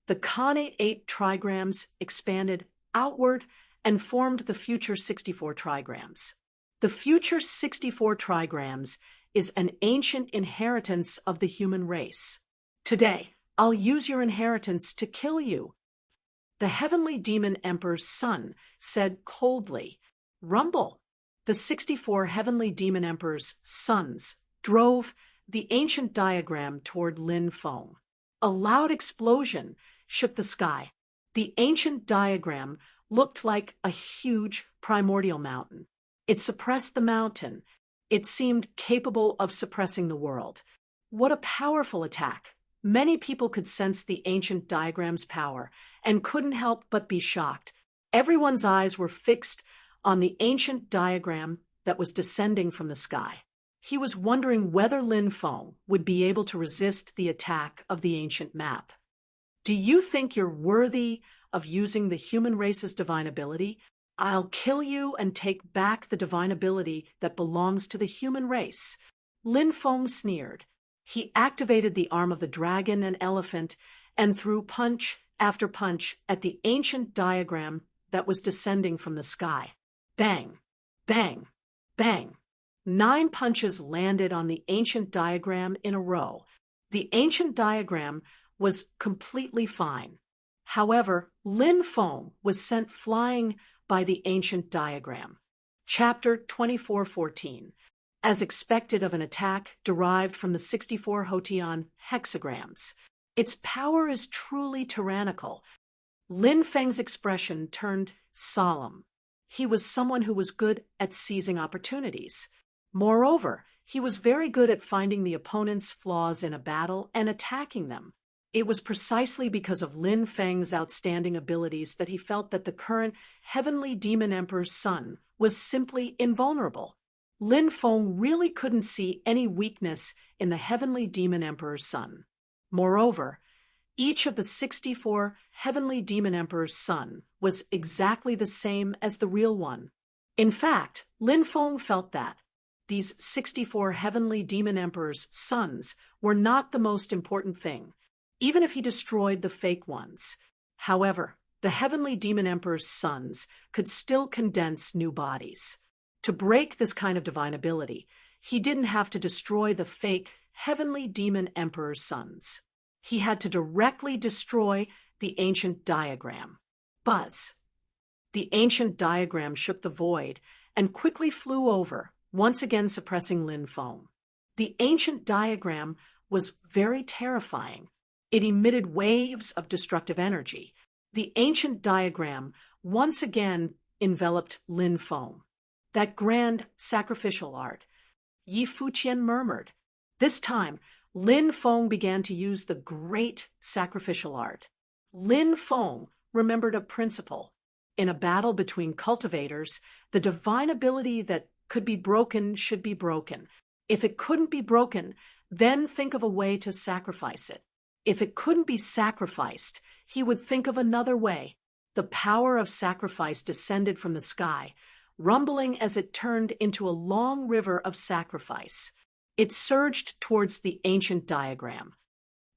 The Khanate 8 trigrams expanded outward and formed the future 64 trigrams. The future 64 trigrams is an ancient inheritance of the human race. Today, I'll use your inheritance to kill you. The heavenly demon emperor's son said coldly. Rumble. The 64 heavenly demon emperor's sons drove the ancient diagram toward Lin Feng. A loud explosion shook the sky. The ancient diagram looked like a huge primordial mountain. It suppressed the mountain. It seemed capable of suppressing the world. What a powerful attack! Many people could sense the ancient diagram's power and couldn't help but be shocked. Everyone's eyes were fixed on the ancient diagram that was descending from the sky. He was wondering whether Lin Feng would be able to resist the attack of the ancient map. Do you think you're worthy of using the human race's divine ability? I'll kill you and take back the divine ability that belongs to the human race. Lin Feng sneered. He activated the arm of the dragon and elephant and threw punch after punch at the ancient diagram that was descending from the sky. Bang! Bang! Bang! 9 punches landed on the ancient diagram in a row. The ancient diagram was completely fine. However, Lin Feng was sent flying by the ancient diagram. Chapter 24:14. As expected of an attack derived from the 64 Hotian hexagrams. Its power is truly tyrannical. Lin Feng's expression turned solemn. He was someone who was good at seizing opportunities. Moreover, he was very good at finding the opponent's flaws in a battle and attacking them. It was precisely because of Lin Feng's outstanding abilities that he felt that the current heavenly demon emperor's son was simply invulnerable. Lin Feng really couldn't see any weakness in the heavenly demon emperor's son. Moreover, each of the 64 heavenly demon emperor's son was exactly the same as the real one. In fact, Lin Feng felt that these 64 heavenly demon emperor's sons were not the most important thing, even if he destroyed the fake ones. However, the heavenly demon emperor's sons could still condense new bodies. To break this kind of divine ability, he didn't have to destroy the fake heavenly demon emperor's sons. He had to directly destroy the ancient diagram. Buzz! The ancient diagram shook the void and quickly flew over, once again suppressing Lin Feng. The ancient diagram was very terrifying. It emitted waves of destructive energy. The ancient diagram once again enveloped Lin Feng. That grand sacrificial art. Yi Fuqian murmured. This time, Lin Feng began to use the great sacrificial art. Lin Feng remembered a principle. In a battle between cultivators, the divine ability that could be broken should be broken. If it couldn't be broken, then think of a way to sacrifice it. If it couldn't be sacrificed, he would think of another way. The power of sacrifice descended from the sky, rumbling as it turned into a long river of sacrifice. It surged towards the ancient diagram.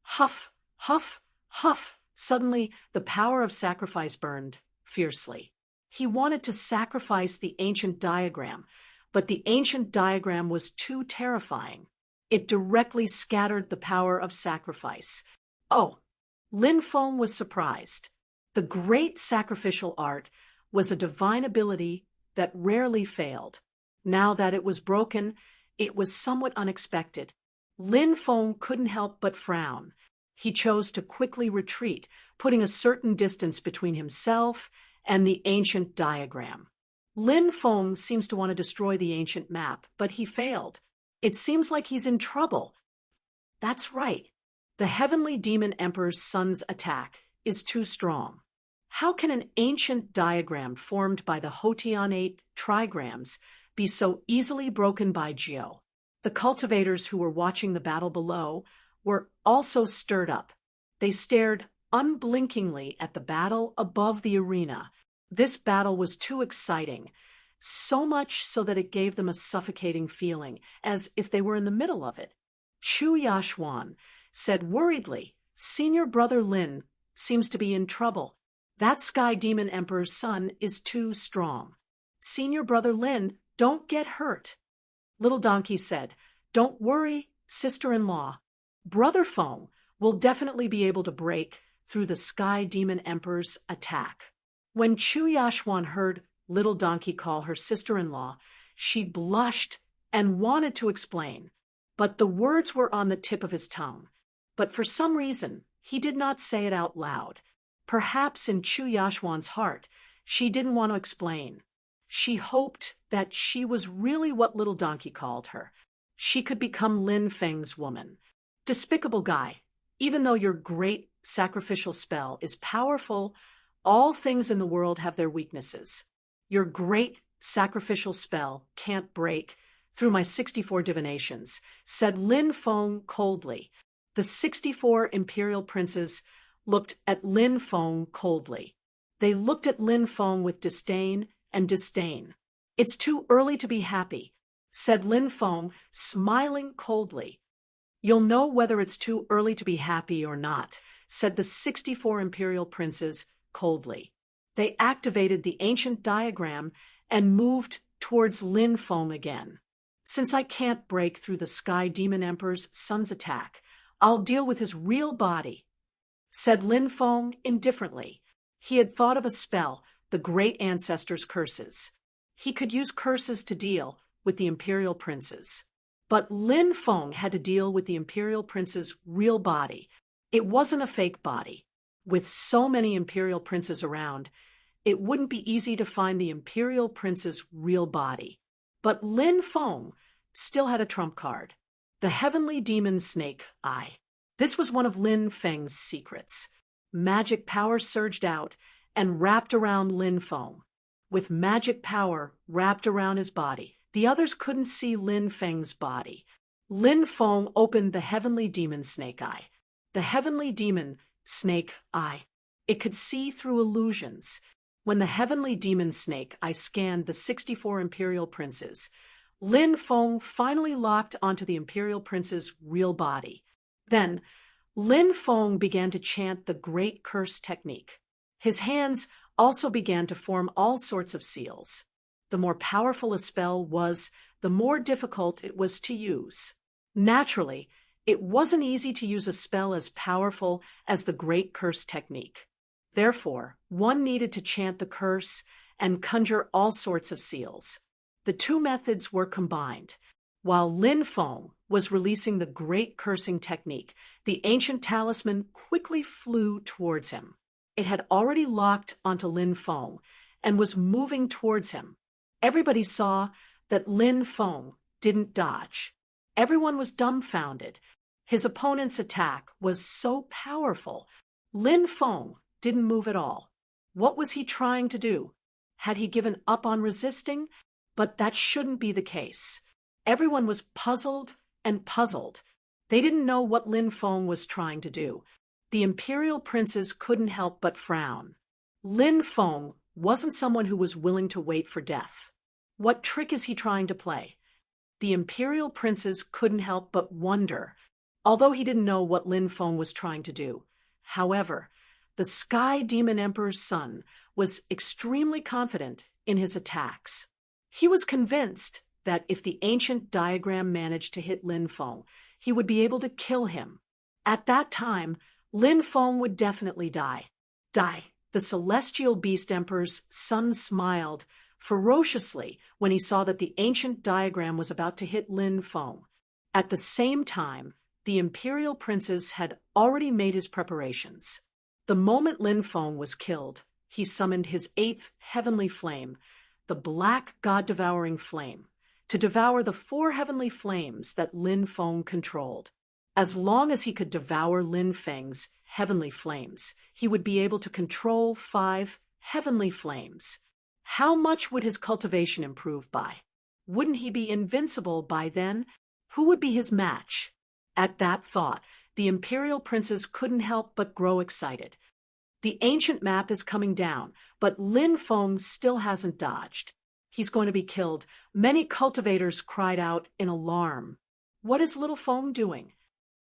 Huff, huff, huff. Suddenly, the power of sacrifice burned fiercely. He wanted to sacrifice the ancient diagram, but the ancient diagram was too terrifying. It directly scattered the power of sacrifice. Oh! Lin Feng was surprised. The great sacrificial art was a divine ability that rarely failed. Now that it was broken, it was somewhat unexpected. Lin Feng couldn't help but frown. He chose to quickly retreat, putting a certain distance between himself and the ancient diagram. Lin Feng seems to want to destroy the ancient map, but he failed. It seems like he's in trouble. That's right. The heavenly demon emperor's son's attack is too strong. How can an ancient diagram formed by the Hotian 8 trigrams be so easily broken by Jiao? The cultivators who were watching the battle below were also stirred up. They stared unblinkingly at the battle above the arena. This battle was too exciting, so much so that it gave them a suffocating feeling, as if they were in the middle of it. Chu Yashuan said worriedly, "Senior brother Lin seems to be in trouble." That Sky Demon Emperor's son is too strong. Senior brother Lin, don't get hurt. Little Donkey said, Don't worry, sister-in-law. Brother Feng will definitely be able to break through the Sky Demon Emperor's attack. When Chu Yashuan heard Little Donkey call her sister-in-law, she blushed and wanted to explain, but the words were on the tip of his tongue. But for some reason, he did not say it out loud. Perhaps in Chu Yashuan's heart, she didn't want to explain. She hoped that she was really what Little Donkey called her. She could become Lin Feng's woman. Despicable guy, even though your great sacrificial spell is powerful, all things in the world have their weaknesses. Your great sacrificial spell can't break through my 64 divinations, said Lin Feng coldly. The 64 imperial princes looked at Lin Feng coldly. They looked at Lin Feng with disdain and disdain. It's too early to be happy, said Lin Feng, smiling coldly. You'll know whether it's too early to be happy or not, said the 64 imperial princes coldly. They activated the ancient diagram and moved towards Lin Feng again. Since I can't break through the Sky Demon Emperor's son's attack, I'll deal with his real body, said Lin Feng indifferently. He had thought of a spell, the great ancestors' curses. He could use curses to deal with the imperial princes. But Lin Feng had to deal with the imperial prince's real body. It wasn't a fake body. With so many imperial princes around, it wouldn't be easy to find the imperial prince's real body. But Lin Feng still had a trump card, the heavenly demon snake eye. This was one of Lin Feng's secrets. Magic power surged out and wrapped around Lin Feng. With magic power wrapped around his body, the others couldn't see Lin Feng's body. Lin Feng opened the heavenly demon snake eye. The heavenly demon snake eye. It could see through illusions. When the heavenly demon snake eye scanned the 64 imperial princes, Lin Feng finally locked onto the imperial prince's real body. Then, Lin Feng began to chant the Great Curse technique. His hands also began to form all sorts of seals. The more powerful a spell was, the more difficult it was to use. Naturally, it wasn't easy to use a spell as powerful as the Great Curse technique. Therefore, one needed to chant the curse and conjure all sorts of seals. The two methods were combined. While Lin Feng was releasing the Great Cursing technique, the ancient talisman quickly flew towards him. It had already locked onto Lin Feng and was moving towards him. Everybody saw that Lin Feng didn't dodge. Everyone was dumbfounded. His opponent's attack was so powerful. Lin Feng didn't move at all. What was he trying to do? Had he given up on resisting? But that shouldn't be the case. Everyone was puzzled and puzzled. They didn't know what Lin Feng was trying to do. The imperial princes couldn't help but frown. Lin Feng wasn't someone who was willing to wait for death. What trick is he trying to play? The imperial princes couldn't help but wonder, although he didn't know what Lin Feng was trying to do. However, the Sky Demon Emperor's son was extremely confident in his attacks. He was convinced that if the ancient diagram managed to hit Lin Feng, he would be able to kill him. At that time, Lin Feng would definitely die. The celestial beast emperor's son smiled ferociously when he saw that the ancient diagram was about to hit Lin Feng. At the same time, the imperial princes had already made his preparations. The moment Lin Feng was killed, he summoned his 8th heavenly flame, the black god-devouring flame, to devour the 4 heavenly flames that Lin Feng controlled. As long as he could devour Lin Feng's heavenly flames, he would be able to control 5 heavenly flames. How much would his cultivation improve by? Wouldn't he be invincible by then? Who would be his match? At that thought, the imperial princes couldn't help but grow excited. The ancient map is coming down, but Lin Feng still hasn't dodged. He's going to be killed. Many cultivators cried out in alarm. What is little Feng doing?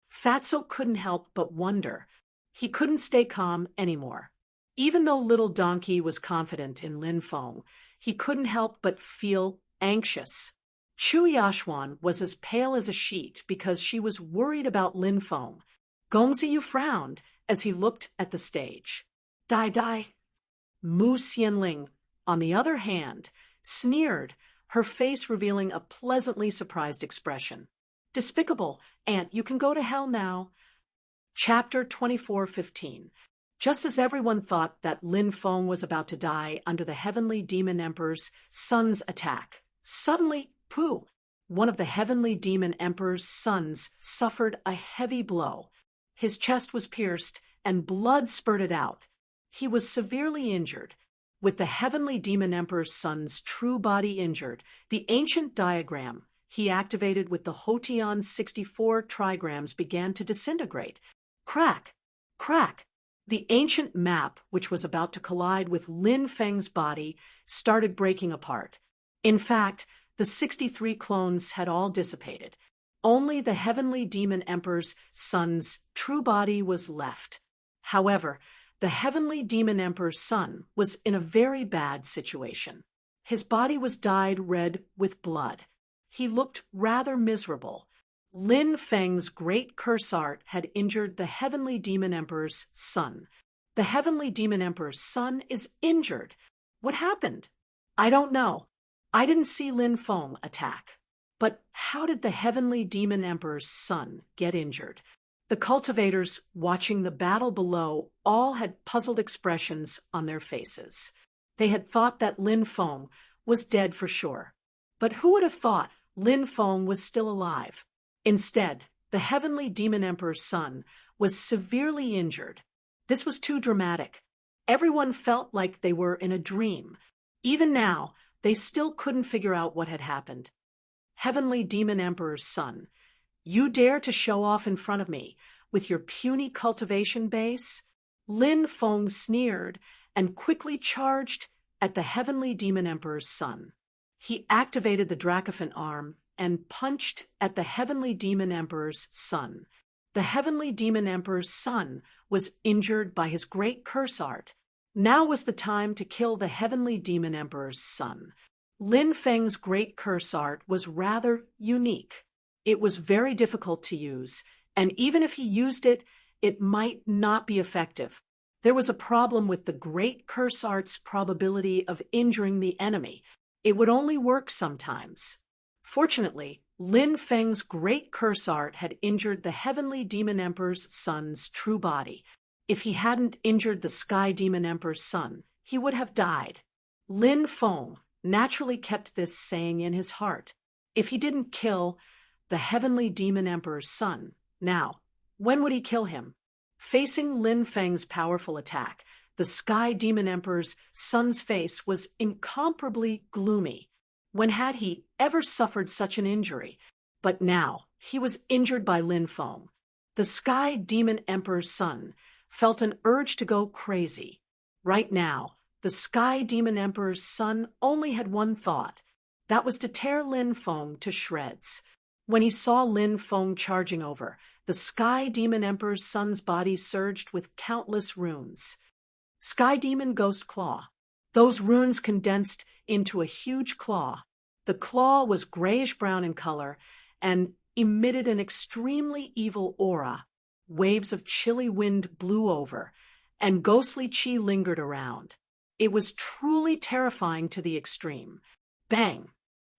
Fatso couldn't help but wonder. He couldn't stay calm anymore. Even though little Donkey was confident in Lin Feng, he couldn't help but feel anxious. Chu Yashuan was as pale as a sheet because she was worried about Lin Feng. Gong Ziyu frowned as he looked at the stage. Dai Dai. Mu Xianling, on the other hand, sneered, her face revealing a pleasantly surprised expression. Despicable, Aunt, you can go to hell now. Chapter 24:15. Just as everyone thought that Lin Feng was about to die under the Heavenly Demon Emperor's son's attack, suddenly, pooh, one of the Heavenly Demon Emperor's sons suffered a heavy blow. His chest was pierced and blood spurted out. He was severely injured. With the Heavenly Demon Emperor's son's true body injured, the ancient diagram he activated with the Hotian 64 trigrams began to disintegrate. Crack! Crack! The ancient map, which was about to collide with Lin Feng's body, started breaking apart. In fact, the 63 clones had all dissipated. Only the Heavenly Demon Emperor's son's true body was left. However, the Heavenly Demon Emperor's son was in a very bad situation. His body was dyed red with blood. He looked rather miserable. Lin Feng's great curse art had injured the Heavenly Demon Emperor's son. The Heavenly Demon Emperor's son is injured. What happened? I don't know. I didn't see Lin Feng attack. But how did the Heavenly Demon Emperor's son get injured? The cultivators watching the battle below all had puzzled expressions on their faces. They had thought that Lin Feng was dead for sure. But who would have thought Lin Feng was still alive? Instead, the Heavenly Demon Emperor's son was severely injured. This was too dramatic. Everyone felt like they were in a dream. Even now, they still couldn't figure out what had happened. Heavenly Demon Emperor's son, you dare to show off in front of me with your puny cultivation base? Lin Feng sneered and quickly charged at the Heavenly Demon Emperor's son. He activated the Dracophant arm and punched at the Heavenly Demon Emperor's son. The Heavenly Demon Emperor's son was injured by his great curse art. Now was the time to kill the Heavenly Demon Emperor's son. Lin Feng's great curse art was rather unique. It was very difficult to use, and even if he used it, it might not be effective. There was a problem with the great curse art's probability of injuring the enemy. It would only work sometimes. Fortunately, Lin Feng's great curse art had injured the Heavenly Demon Emperor's son's true body. If he hadn't injured the Sky Demon Emperor's son, he would have died. Lin Feng naturally kept this saying in his heart. If he didn't kill the Heavenly Demon Emperor's son, now, when would he kill him? Facing Lin Feng's powerful attack, the Sky Demon Emperor's son's face was incomparably gloomy. When had he ever suffered such an injury? But now, he was injured by Lin Feng. The Sky Demon Emperor's son felt an urge to go crazy. Right now, the Sky Demon Emperor's son only had one thought. That was to tear Lin Feng to shreds. When he saw Lin Feng charging over, the Sky Demon Emperor's son's body surged with countless runes. Sky Demon Ghost Claw. Those runes condensed into a huge claw. The claw was grayish-brown in color and emitted an extremely evil aura. Waves of chilly wind blew over, and ghostly chi lingered around. It was truly terrifying to the extreme. Bang!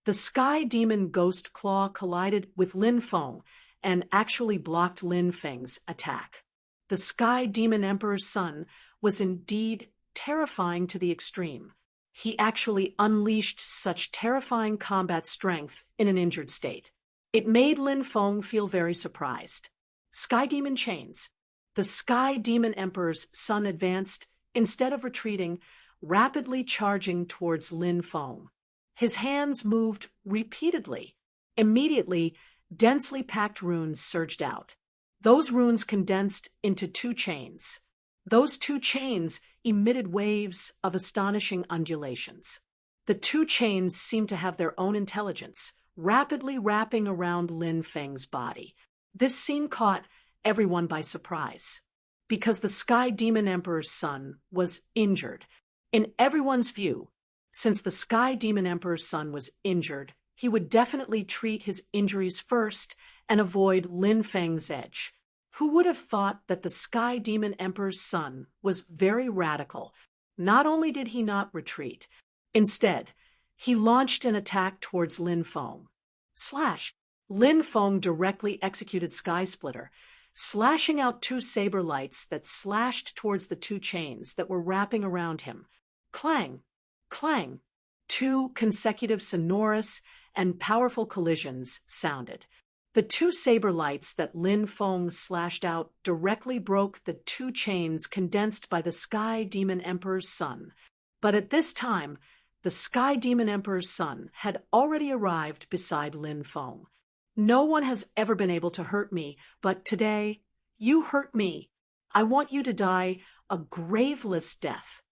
The Sky Demon Ghost Claw collided with Lin Feng and actually blocked Lin Feng's attack. The Sky Demon Emperor's son was indeed terrifying to the extreme. He actually unleashed such terrifying combat strength in an injured state. It made Lin Feng feel very surprised. Sky Demon Chains. The Sky Demon Emperor's son advanced, instead of retreating, rapidly charging towards Lin Feng. His hands moved repeatedly. Immediately, densely packed runes surged out. Those runes condensed into two chains. Those two chains emitted waves of astonishing undulations. The two chains seemed to have their own intelligence, rapidly wrapping around Lin Feng's body. This scene caught everyone by surprise. because the Sky Demon Emperor's son was injured. In everyone's view, since the Sky Demon Emperor's son was injured, he would definitely treat his injuries first and avoid Lin Feng's edge. Who would have thought that the Sky Demon Emperor's son was very radical? Not only did he not retreat, instead, he launched an attack towards Lin Feng. Lin Feng directly executed Sky Splitter, slashing out two saber lights that slashed towards the two chains that were wrapping around him. Clang! Clang! Two consecutive sonorous and powerful collisions sounded. The two saber lights that Lin Feng slashed out directly broke the two chains condensed by the Sky Demon Emperor's son. But at this time, the Sky Demon Emperor's son had already arrived beside Lin Feng. No one has ever been able to hurt me, but today, you hurt me. I want you to die a graveless death.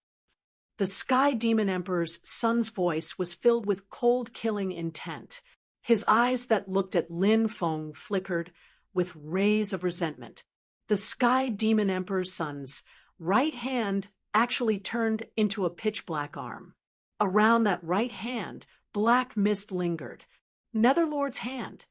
The Sky Demon Emperor's son's voice was filled with cold killing intent. His eyes that looked at Lin Feng flickered with rays of resentment. The Sky Demon Emperor's son's right hand actually turned into a pitch-black arm. Around that right hand, black mist lingered. Netherlord's hand.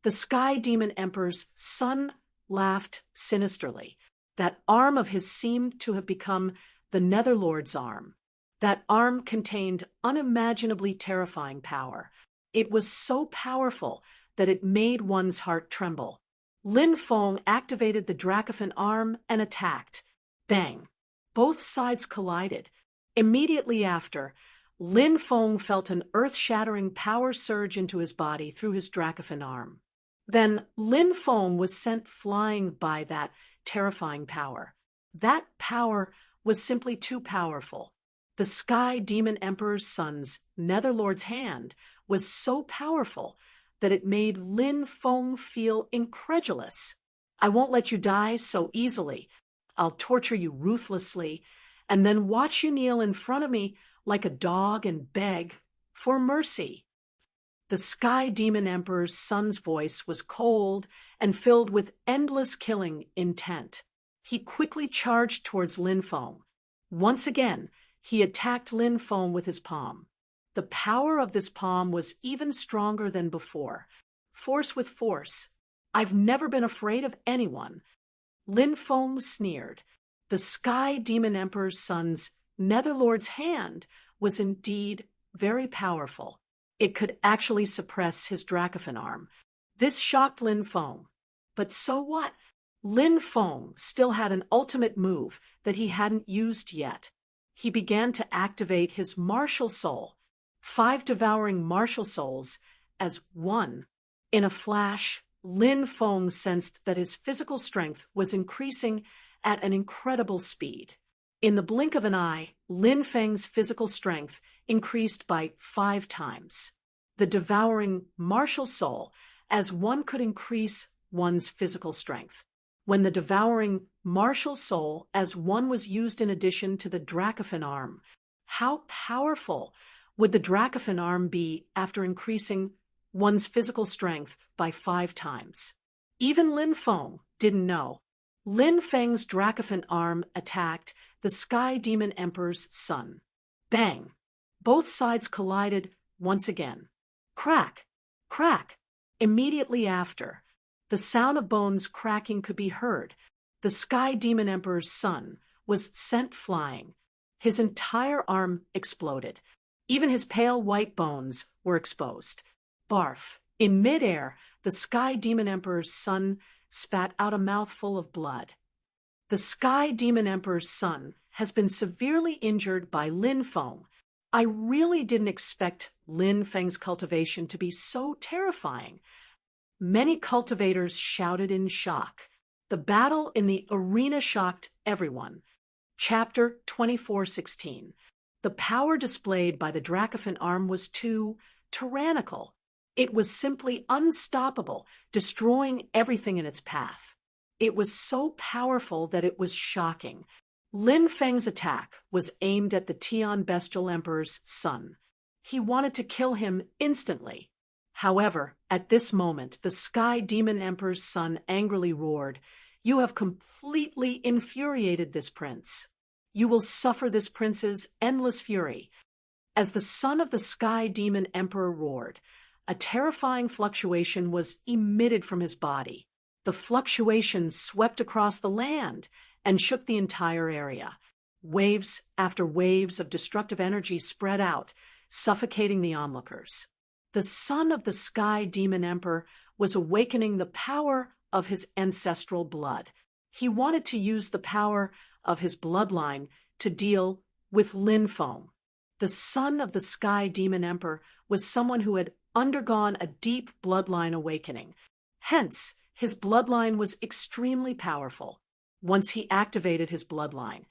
The Sky Demon Emperor's son laughed sinisterly. That arm of his seemed to have become the Netherlord's arm. That arm contained unimaginably terrifying power. It was so powerful that it made one's heart tremble. Lin Feng activated the Dracophon arm and attacked. Bang! Both sides collided. Immediately after, Lin Feng felt an earth-shattering power surge into his body through his Dracophon arm. Then Lin Feng was sent flying by that terrifying power. That power was simply too powerful. The Sky Demon Emperor's son's Netherlord's hand was so powerful that it made Lin Feng feel incredulous. I won't let you die so easily. I'll torture you ruthlessly, and then watch you kneel in front of me like a dog and beg for mercy. The Sky Demon Emperor's son's voice was cold and filled with endless killing intent. He quickly charged towards Lin Feng. Once again, he attacked Lin Feng with his palm. The power of this palm was even stronger than before. Force with force. I've never been afraid of anyone. Lin Feng sneered. The Sky Demon Emperor's son's Netherlord's hand was indeed very powerful. It could actually suppress his Dracophon arm. This shocked Lin Feng. But so what? Lin Feng still had an ultimate move that he hadn't used yet. He began to activate his martial soul. 5 devouring martial souls as one. In a flash, Lin Feng sensed that his physical strength was increasing at an incredible speed. In the blink of an eye, Lin Feng's physical strength increased by 5 times. The devouring martial soul as one could increase one's physical strength. When the devouring martial soul as one was used in addition to the Dracophon arm, how powerful would the Dracophon arm be after increasing one's physical strength by 5 times? Even Lin Feng didn't know. Lin Feng's Dracophon arm attacked the Sky Demon Emperor's son. Bang! Both sides collided once again. Crack! Crack! Immediately after, the sound of bones cracking could be heard. The Sky Demon Emperor's son was sent flying. His entire arm exploded. Even his pale white bones were exposed. Barf! In midair, the Sky Demon Emperor's son spat out a mouthful of blood. The Sky Demon Emperor's son has been severely injured by Lin Feng. I really didn't expect Lin Feng's cultivation to be so terrifying. Many cultivators shouted in shock. The battle in the arena shocked everyone. Chapter 24:16. The power displayed by the Dracophon arm was too tyrannical. It was simply unstoppable, destroying everything in its path. It was so powerful that it was shocking. Lin Feng's attack was aimed at the Tian Bestial Emperor's son. He wanted to kill him instantly. However, at this moment, the Sky Demon Emperor's son angrily roared. You have completely infuriated this prince. You will suffer this prince's endless fury." As the son of the sky demon emperor roared, a terrifying fluctuation was emitted from his body. The fluctuation swept across the land and shook the entire area. Waves after waves of destructive energy spread out, suffocating the onlookers. The son of the sky demon emperor was awakening the power of his ancestral blood. He wanted to use the power of his bloodline to deal with Lin Feng. The son of the sky demon emperor was someone who had undergone a deep bloodline awakening. Hence, his bloodline was extremely powerful. Once he activated his bloodline,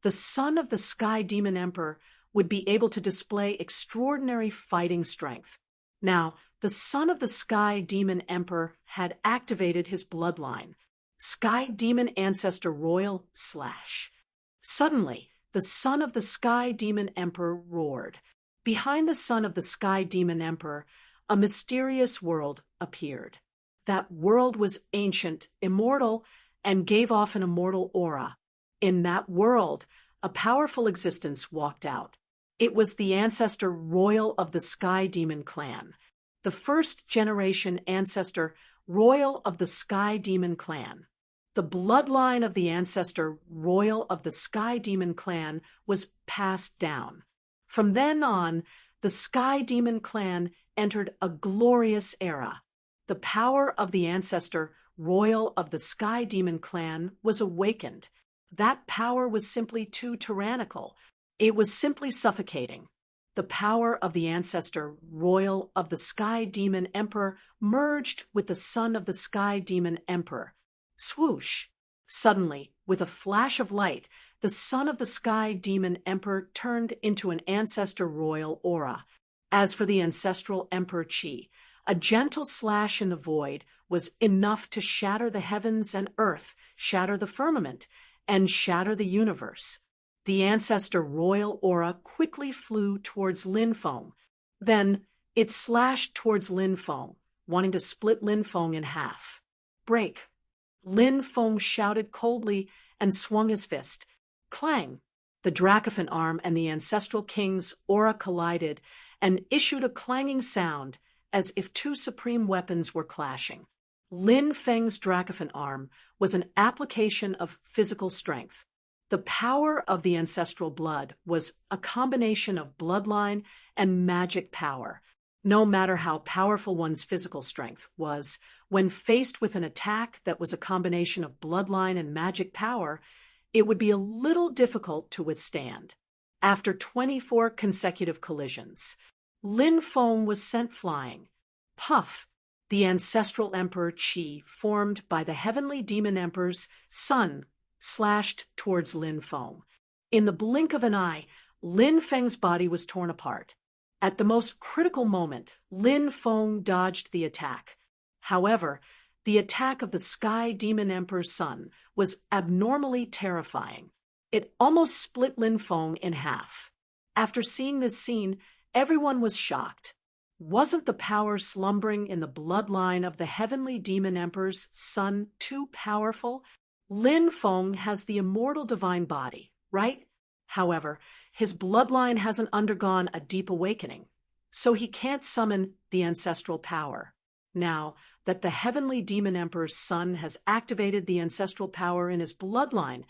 the son of the sky demon emperor would be able to display extraordinary fighting strength. Now, the son of the sky demon emperor had activated his bloodline. Sky demon ancestor royal / Suddenly, the son of the sky demon emperor roared. Behind the son of the sky demon emperor, a mysterious world appeared. That world was ancient, immortal, and gave off an immortal aura. In that world, a powerful existence walked out. It was the ancestor royal of the sky demon clan. The first generation ancestor royal of the sky demon clan. The bloodline of the ancestor royal of the sky demon clan was passed down. From then on, the sky demon clan entered a glorious era. The power of the ancestor royal of the sky demon clan was awakened. That power was simply too tyrannical. It was simply suffocating. The power of the ancestor royal of the sky demon emperor merged with the son of the sky demon emperor. Swoosh! Suddenly, with a flash of light, the son of the sky demon emperor turned into an ancestor royal aura. As for the ancestral emperor Qi, a gentle slash in the void was enough to shatter the heavens and earth, shatter the firmament, and shatter the universe. The ancestor royal aura quickly flew towards Lin Feng. Then it slashed towards Lin Feng, wanting to split Lin Feng in half. "Break!" Lin Feng shouted coldly and swung his fist. Clang! The Dracophant arm and the ancestral king's aura collided and issued a clanging sound as if two supreme weapons were clashing. Lin Feng's Dracophant arm was an application of physical strength. The power of the ancestral blood was a combination of bloodline and magic power. No matter how powerful one's physical strength was, when faced with an attack that was a combination of bloodline and magic power, it would be a little difficult to withstand. After 24 consecutive collisions, Lin Feng was sent flying. Puff! The ancestral emperor Qi, formed by the heavenly demon emperor's son, slashed towards Lin Feng. In the blink of an eye, Lin Feng's body was torn apart. At the most critical moment, Lin Feng dodged the attack. However, the attack of the sky demon emperor's son was abnormally terrifying. It almost split Lin Feng in half. After seeing this scene, everyone was shocked. Wasn't the power slumbering in the bloodline of the heavenly demon emperor's son too powerful? Lin Feng has the immortal divine body, right? However, his bloodline hasn't undergone a deep awakening, so he can't summon the ancestral power. Now that the heavenly demon emperor's son has activated the ancestral power in his bloodline,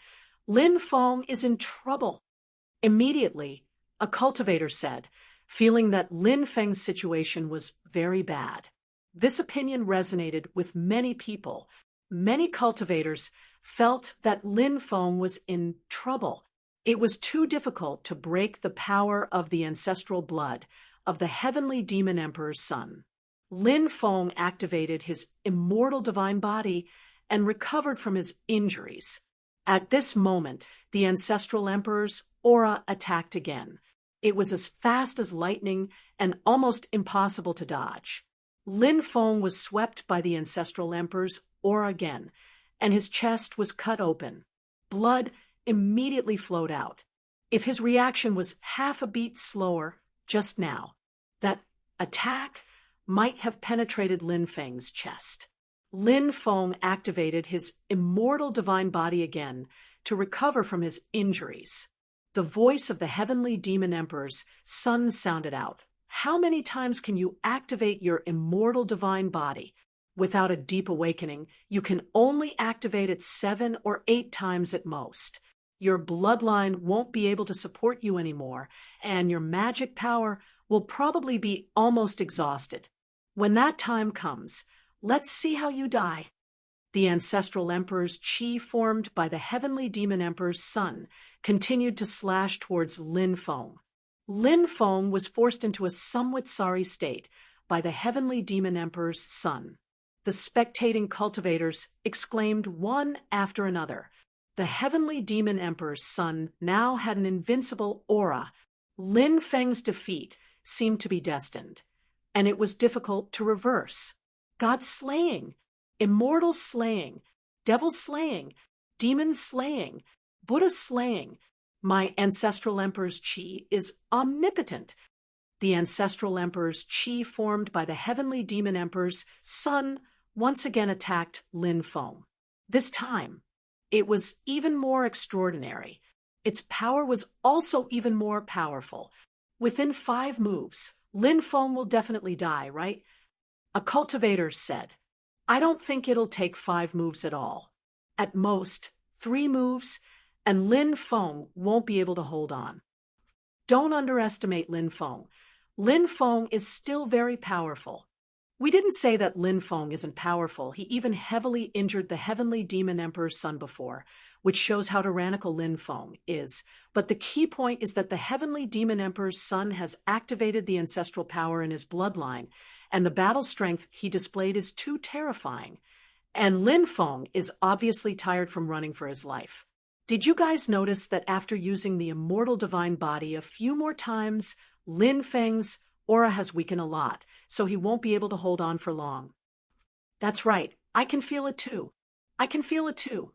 Lin Feng is in trouble. Immediately, a cultivator said, feeling that Lin Feng's situation was very bad. This opinion resonated with many people. Many cultivators felt that Lin Feng was in trouble. It was too difficult to break the power of the ancestral blood of the heavenly demon emperor's son. Lin Feng activated his immortal divine body and recovered from his injuries. At this moment, the ancestral emperor's aura attacked again. It was as fast as lightning and almost impossible to dodge. Lin Feng was swept by the ancestral emperor's aura again, and his chest was cut open. Blood immediately flowed out. If his reaction was half a beat slower just now, that attack might have penetrated Lin Feng's chest. Lin Feng activated his immortal divine body again to recover from his injuries. The voice of the heavenly demon emperor's son sounded out. How many times can you activate your immortal divine body? Without a deep awakening, you can only activate it 7 or 8 times at most. Your bloodline won't be able to support you anymore, and your magic power will probably be almost exhausted. When that time comes, let's see how you die. The ancestral emperor's chi formed by the heavenly demon emperor's son continued to slash towards Lin Feng. Lin Feng was forced into a somewhat sorry state by the heavenly demon emperor's son. The spectating cultivators exclaimed one after another. The heavenly demon emperor's son now had an invincible aura. Lin Feng's defeat seemed to be destined, and it was difficult to reverse. God slaying, immortal slaying, devil slaying, demon slaying, Buddha slaying. My ancestral emperor's chi is omnipotent. The ancestral emperor's chi formed by the heavenly demon emperor's son once again attacked Lin Feng. This time, it was even more extraordinary. Its power was also even more powerful. Within 5 moves, Lin Feng will definitely die, right? A cultivator said, I don't think it'll take 5 moves at all. At most, 3 moves, and Lin Feng won't be able to hold on. Don't underestimate Lin Feng. Lin Feng is still very powerful. We didn't say that Lin Feng isn't powerful. He even heavily injured the heavenly demon emperor's son before, which shows how tyrannical Lin Feng is. But the key point is that the heavenly demon emperor's son has activated the ancestral power in his bloodline, and the battle strength he displayed is too terrifying. And Lin Feng is obviously tired from running for his life. Did you guys notice that after using the immortal divine body a few more times, Lin Feng's aura has weakened a lot, so he won't be able to hold on for long? That's right, I can feel it too. I can feel it too.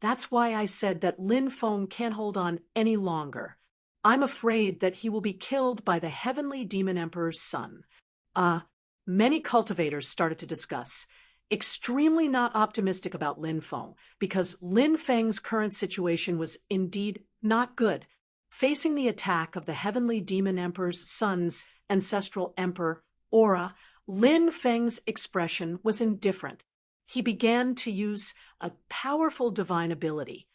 That's why I said that Lin Feng can't hold on any longer. I'm afraid that he will be killed by the heavenly demon emperor's son. Many cultivators started to discuss. Extremely not optimistic about Lin Feng, because Lin Feng's current situation was indeed not good. Facing the attack of the heavenly demon emperor's son's ancestral emperor aura, Lin Feng's expression was indifferent. He began to use a powerful divine ability.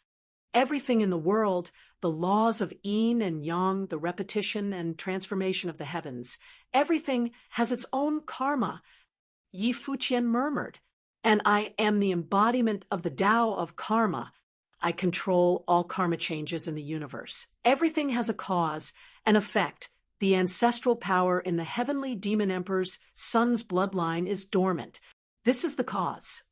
Everything in the world, the laws of yin and yang, the repetition and transformation of the heavens, everything has its own karma. Yi Fuqian murmured, and I am the embodiment of the Tao of karma. I control all karma changes in the universe. Everything has a cause, an effect. The ancestral power in the heavenly demon emperor's son's bloodline is dormant. This is the cause.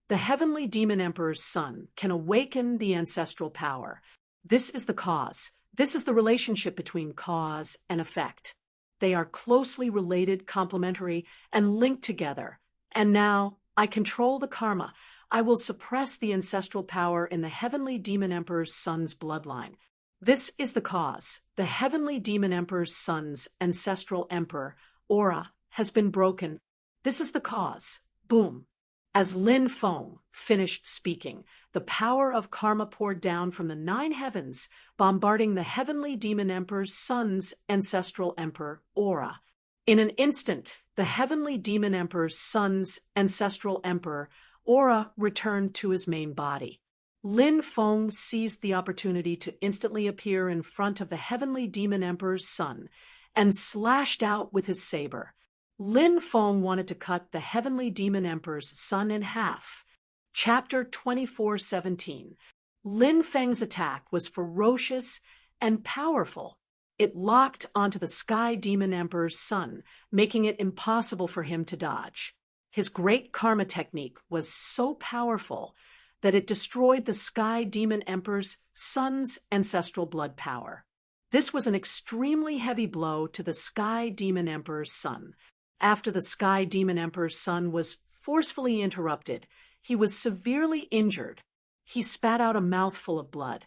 The heavenly demon emperor's son can awaken the ancestral power. This is the cause. This is the relationship between cause and effect. They are closely related, complementary, and linked together. And now, I control the karma. I will suppress the ancestral power in the heavenly demon emperor's son's bloodline. This is the cause. The heavenly demon emperor's son's ancestral emperor, aura, has been broken. This is the cause. Boom. As Lin Feng finished speaking, the power of karma poured down from the 9 heavens, bombarding the heavenly demon emperor's son's ancestral emperor, aura. In an instant, the heavenly demon emperor's son's ancestral emperor, aura, returned to his main body. Lin Feng seized the opportunity to instantly appear in front of the heavenly demon emperor's son and slashed out with his saber. Lin Feng wanted to cut the heavenly demon emperor's son in half. Chapter 24:17. Lin Feng's attack was ferocious and powerful. It locked onto the sky demon emperor's son, making it impossible for him to dodge. His great karma technique was so powerful that it destroyed the sky demon emperor's son's ancestral blood power. This was an extremely heavy blow to the sky demon emperor's son. After the sky demon emperor's son was forcefully interrupted, he was severely injured. He spat out a mouthful of blood,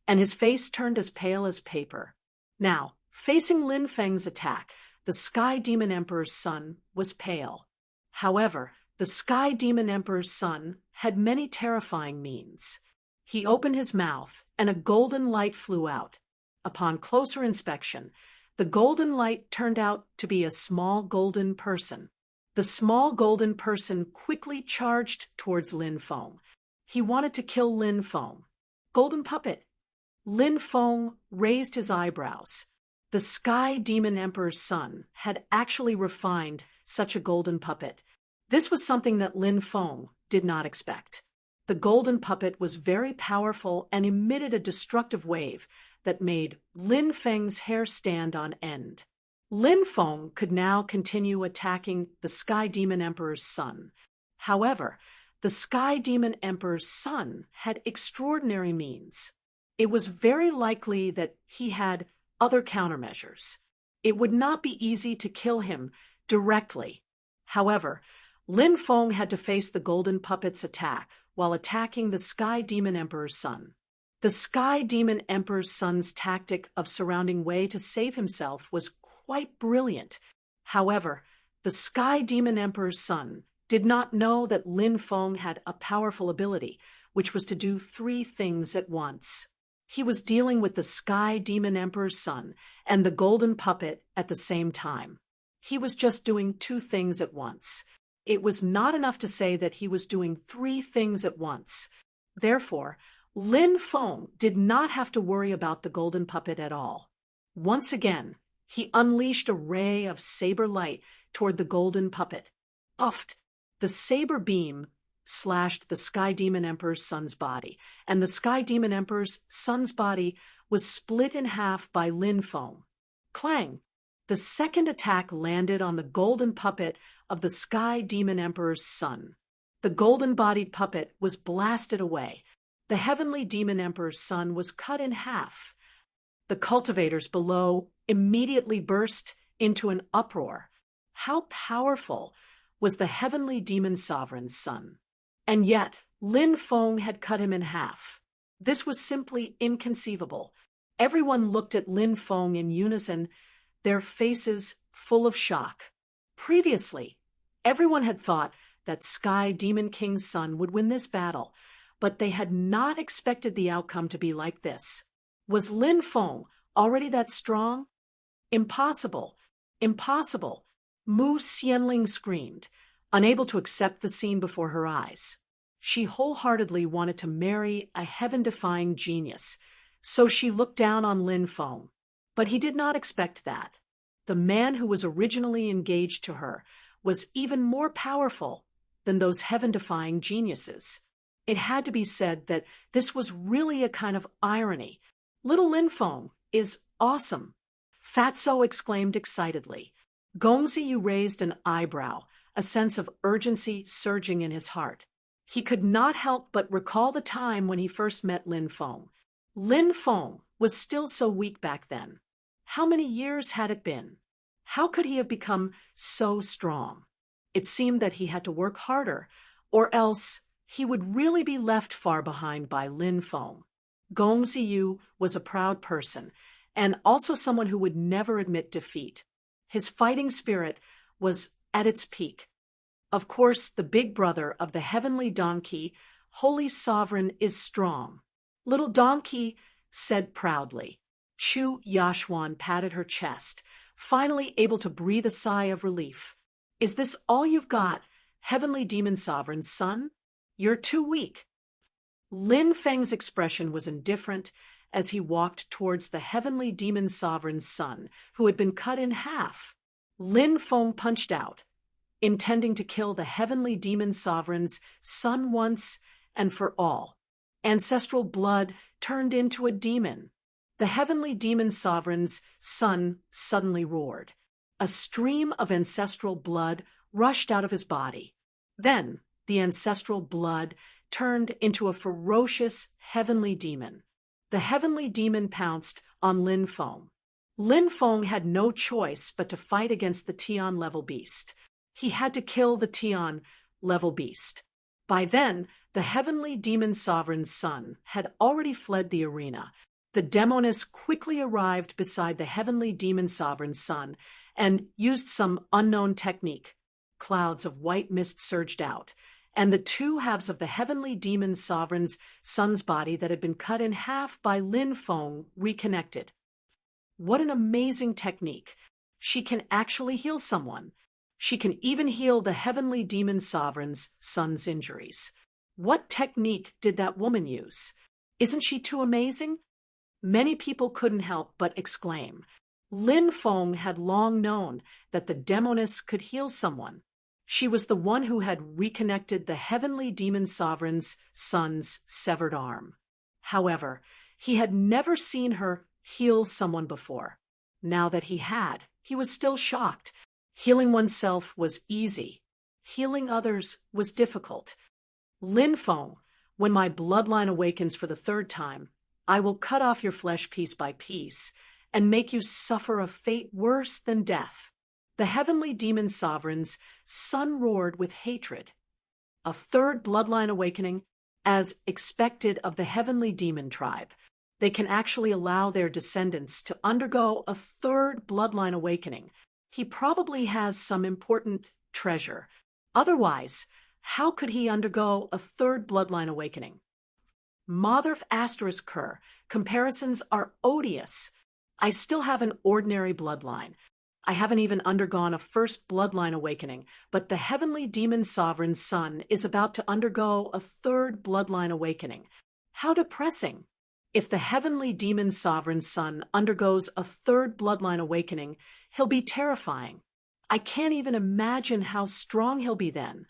and his face turned as pale as paper. Now, facing Lin Feng's attack, the sky demon emperor's son was pale. However, The Sky Demon Emperor's son had many terrifying means. He opened his mouth, and a golden light flew out. Upon closer inspection, the golden light turned out to be a small golden person. The small golden person quickly charged towards Lin Feng. He wanted to kill Lin Feng. Golden puppet. Lin Feng raised his eyebrows. The Sky Demon Emperor's son had actually refined such a golden puppet. This was something that Lin Feng did not expect. The golden puppet was very powerful and emitted a destructive wave that made Lin Feng's hair stand on end. Lin Feng could now continue attacking the Sky Demon Emperor's son. However, the Sky Demon Emperor's son had extraordinary means. It was very likely that he had other countermeasures. It would not be easy to kill him directly. However, Lin Feng had to face the golden puppet's attack while attacking the Sky Demon Emperor's son. The Sky Demon Emperor's son's tactic of surrounding Wei to save himself was quite brilliant. However, the Sky Demon Emperor's son did not know that Lin Feng had a powerful ability, which was to do 3 things at once. He was dealing with the Sky Demon Emperor's son and the golden puppet at the same time. He was just doing 2 things at once. It was not enough to say that he was doing 3 things at once. Therefore, Lin Feng did not have to worry about the golden puppet at all. Once again, he unleashed a ray of saber light toward the golden puppet. Uffed! The saber beam slashed the Sky Demon Emperor's son's body, and the Sky Demon Emperor's son's body was split in half by Lin Feng. Clang! The second attack landed on the golden puppet of the Sky Demon Emperor's son. The golden-bodied puppet was blasted away. The Heavenly Demon Emperor's son was cut in half. The cultivators below immediately burst into an uproar. How powerful was the Heavenly Demon Sovereign's son? And yet, Lin Feng had cut him in half. This was simply inconceivable. Everyone looked at Lin Feng in unison, their faces full of shock. Previously, everyone had thought that Sky Demon King's son would win this battle, but they had not expected the outcome to be like this. Was Lin Feng already that strong? Impossible! Impossible! Mu Xianling screamed, unable to accept the scene before her eyes. She wholeheartedly wanted to marry a heaven-defying genius, so she looked down on Lin Feng. But he did not expect that. The man who was originally engaged to her was even more powerful than those heaven-defying geniuses. It had to be said that this was really a kind of irony. Little Lin Feng is awesome, Fatso exclaimed excitedly. Gong Ziyu raised an eyebrow, a sense of urgency surging in his heart. He could not help but recall the time when he first met Lin Feng. Lin Feng was still so weak back then. How many years had it been? How could he have become so strong? It seemed that he had to work harder, or else he would really be left far behind by Lin Feng. Gong Ziyu was a proud person, and also someone who would never admit defeat. His fighting spirit was at its peak. Of course, the big brother of the heavenly donkey, Holy Sovereign, is strong. Little donkey said proudly. Chu Yashuan patted her chest, finally able to breathe a sigh of relief. Is this all you've got, Heavenly Demon Sovereign's son? You're too weak. Lin Feng's expression was indifferent as he walked towards the Heavenly Demon Sovereign's son, who had been cut in half. Lin Feng punched out, intending to kill the Heavenly Demon Sovereign's son once and for all. Ancestral blood turned into a demon. The Heavenly Demon Sovereign's son suddenly roared. A stream of ancestral blood rushed out of his body. Then the ancestral blood turned into a ferocious heavenly demon. The heavenly demon pounced on Lin Feng. Lin Feng had no choice but to fight against the Tian-level beast. He had to kill the Tian-level beast. By then, the Heavenly Demon Sovereign's son had already fled the arena. The Demoness quickly arrived beside the Heavenly Demon Sovereign's son and used some unknown technique. clouds of white mist surged out, and the two halves of the heavenly demon sovereign's son's body that had been cut in half by Lin Feng reconnected. What an amazing technique! She can actually heal someone. She can even heal the heavenly demon sovereign's son's injuries. What technique did that woman use? Isn't she too amazing? Many people couldn't help but exclaim. Lin Feng had long known that the demoness could heal someone. She was the one who had reconnected the heavenly demon sovereign's son's severed arm. However, he had never seen her heal someone before. Now that he had, he was still shocked. Healing oneself was easy. Healing others was difficult. Lin Feng, when my bloodline awakens for the third time, I will cut off your flesh piece by piece and make you suffer a fate worse than death. The heavenly demon sovereign's son roared with hatred. A third bloodline awakening, as expected of the heavenly demon tribe. They can actually allow their descendants to undergo a third bloodline awakening. He probably has some important treasure. Otherwise, how could he undergo a third bloodline awakening? Motherf asterisk Kerr, comparisons are odious. I still have an ordinary bloodline. I haven't even undergone a first bloodline awakening, but the heavenly demon sovereign's son is about to undergo a third bloodline awakening. How depressing! If the heavenly demon sovereign's son undergoes a third bloodline awakening, he'll be terrifying. I can't even imagine how strong he'll be then.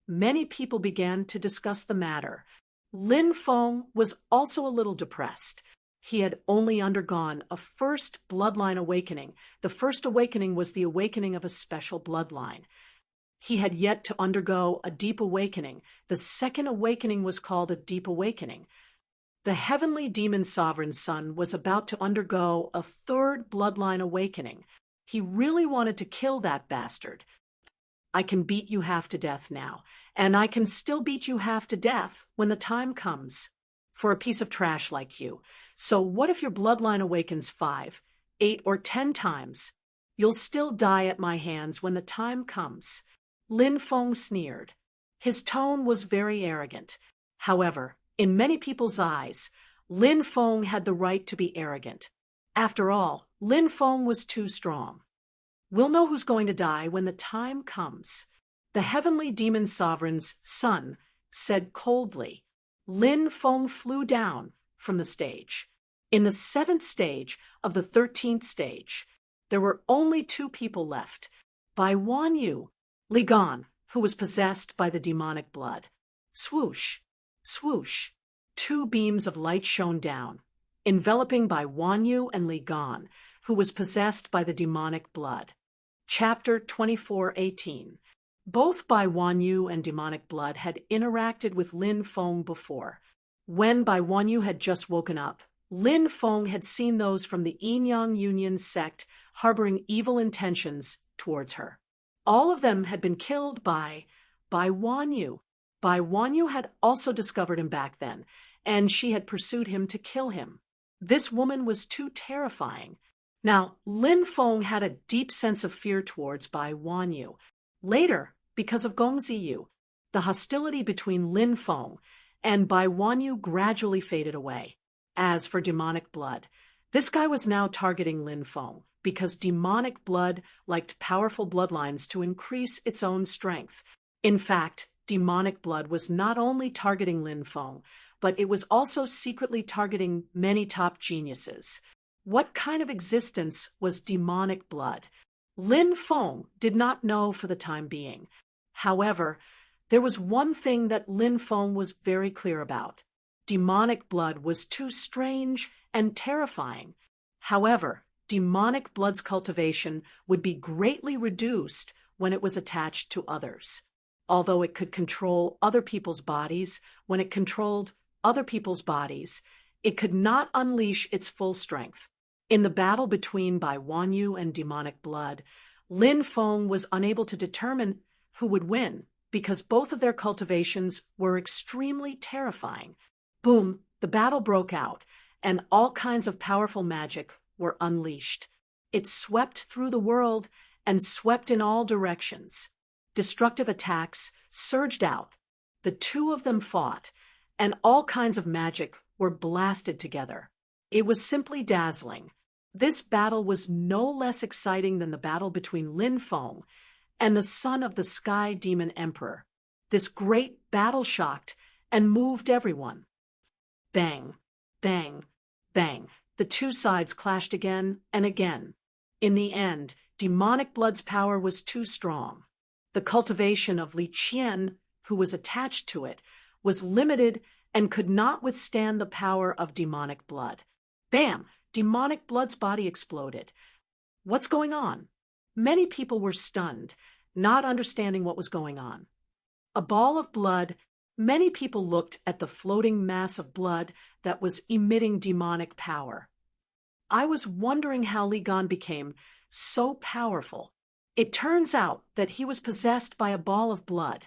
Many people began to discuss the matter. Lin Feng was also a little depressed. He had only undergone a first bloodline awakening. The first awakening was the awakening of a special bloodline. He had yet to undergo a deep awakening. The second awakening was called a deep awakening. The heavenly demon sovereign's son was about to undergo a third bloodline awakening. He really wanted to kill that bastard. I can beat you half to death now, and I can still beat you half to death when the time comes for a piece of trash like you. So what if your bloodline awakens 5, 8, or 10 times? You'll still die at my hands when the time comes. Lin Feng sneered. His tone was very arrogant. However, in many people's eyes, Lin Feng had the right to be arrogant. After all, Lin Feng was too strong. We'll know who's going to die when the time comes. The heavenly demon sovereign's son said coldly. Lin Feng flew down from the stage. In the 7th stage of the 13th stage, there were only 2 people left. Bai Wanyu, Li Gan, who was possessed by the demonic blood. Swoosh, swoosh, 2 beams of light shone down, enveloping Bai Wanyu and Li Gan, who was possessed by the demonic blood. Chapter 24:18. Both Bai Wanyu and demonic blood had interacted with Lin Feng before. When Bai Wanyu had just woken up, Lin Feng had seen those from the Yin-Yang Union sect harboring evil intentions towards her. All of them had been killed by Bai Wanyu. Bai Wanyu had also discovered him back then, and she had pursued him to kill him. This woman was too terrifying. Now, Lin Feng had a deep sense of fear towards Bai Wanyu. Later, because of Gong Ziyu, the hostility between Lin Feng and Bai Wanyu gradually faded away. As for demonic blood, this guy was now targeting Lin Feng because demonic blood liked powerful bloodlines to increase its own strength. In fact, demonic blood was not only targeting Lin Feng, but it was also secretly targeting many top geniuses. What kind of existence was demonic blood? Lin Feng did not know for the time being. However, there was one thing that Lin Feng was very clear about. Demonic blood was too strange and terrifying. However, demonic blood's cultivation would be greatly reduced when it was attached to others. Although it could control other people's bodies, when it controlled other people's bodies, it could not unleash its full strength. In the battle between Bai Wanyu and demonic blood, Lin Feng was unable to determine who would win because both of their cultivations were extremely terrifying. Boom, the battle broke out, and all kinds of powerful magic were unleashed. It swept through the world and swept in all directions. Destructive attacks surged out. The two of them fought, and all kinds of magic were blasted together. It was simply dazzling. This battle was no less exciting than the battle between Lin Feng and the son of the Sky Demon Emperor. This great battle shocked and moved everyone. Bang, bang, bang. The two sides clashed again and again. In the end, demonic blood's power was too strong. The cultivation of Li Qian, who was attached to it, was limited and could not withstand the power of demonic blood. Bam! Demonic blood's body exploded. What's going on? Many people were stunned, not understanding what was going on. A ball of blood. Many people looked at the floating mass of blood that was emitting demonic power. I was wondering how Li Gan became so powerful. It turns out that he was possessed by a ball of blood.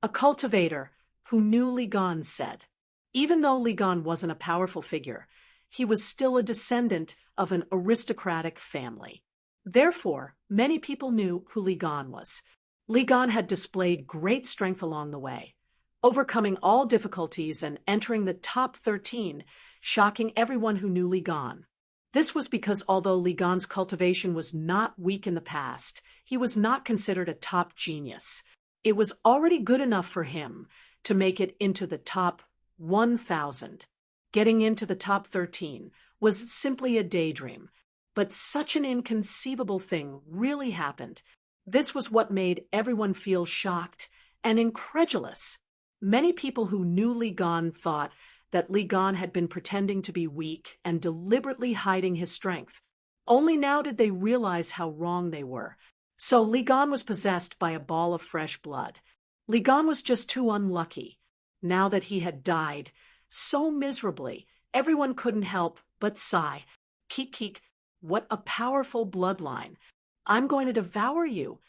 A cultivator who knew Li Gan said. Even though Li Gan wasn't a powerful figure, he was still a descendant of an aristocratic family. Therefore, many people knew who Li Gan was. Li Gan had displayed great strength along the way, overcoming all difficulties and entering the top 13, shocking everyone who knew Li Gan. This was because although Li Gan's cultivation was not weak in the past, he was not considered a top genius. It was already good enough for him to make it into the top 1,000. Getting into the top 13 was simply a daydream, but such an inconceivable thing really happened. This was what made everyone feel shocked and incredulous. Many people who knew Li Gan thought that Li Gan had been pretending to be weak and deliberately hiding his strength. Only now did they realize how wrong they were. So Li Gan was possessed by a ball of fresh blood. Li Gan was just too unlucky. Now that he had died so miserably, everyone couldn't help but sigh. Keek, what a powerful bloodline. I'm going to devour you.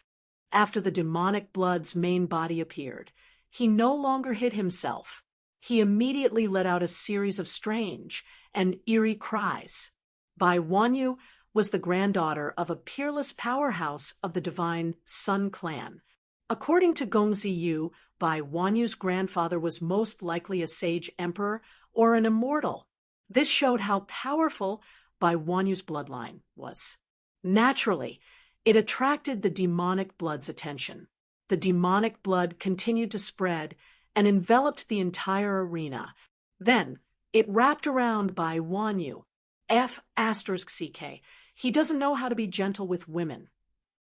After the demonic blood's main body appeared, he no longer hid himself. He immediately let out a series of strange and eerie cries. Bai Wanyu was the granddaughter of a peerless powerhouse of the divine Sun clan. According to Gongzi Yu, Bai Wanyu's grandfather was most likely a sage emperor or an immortal. This showed how powerful Bai Wanyu's bloodline was. Naturally, it attracted the demonic blood's attention. The demonic blood continued to spread and enveloped the entire arena. Then, it wrapped around Bai Wanyu. F***CK. He doesn't know how to be gentle with women.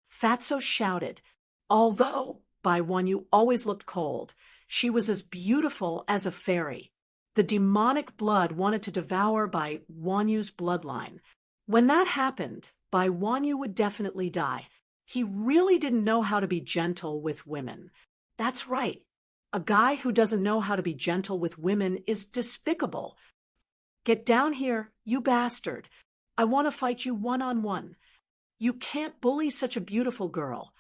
Fatso shouted. Although Bai Wanyu always looked cold, she was as beautiful as a fairy. The demonic blood wanted to devour Bai Wanyu's bloodline. When that happened, Bai Wanyu would definitely die. He really didn't know how to be gentle with women. That's right. A guy who doesn't know how to be gentle with women is despicable. Get down here, you bastard. I want to fight you one-on-one. You can't bully such a beautiful girl.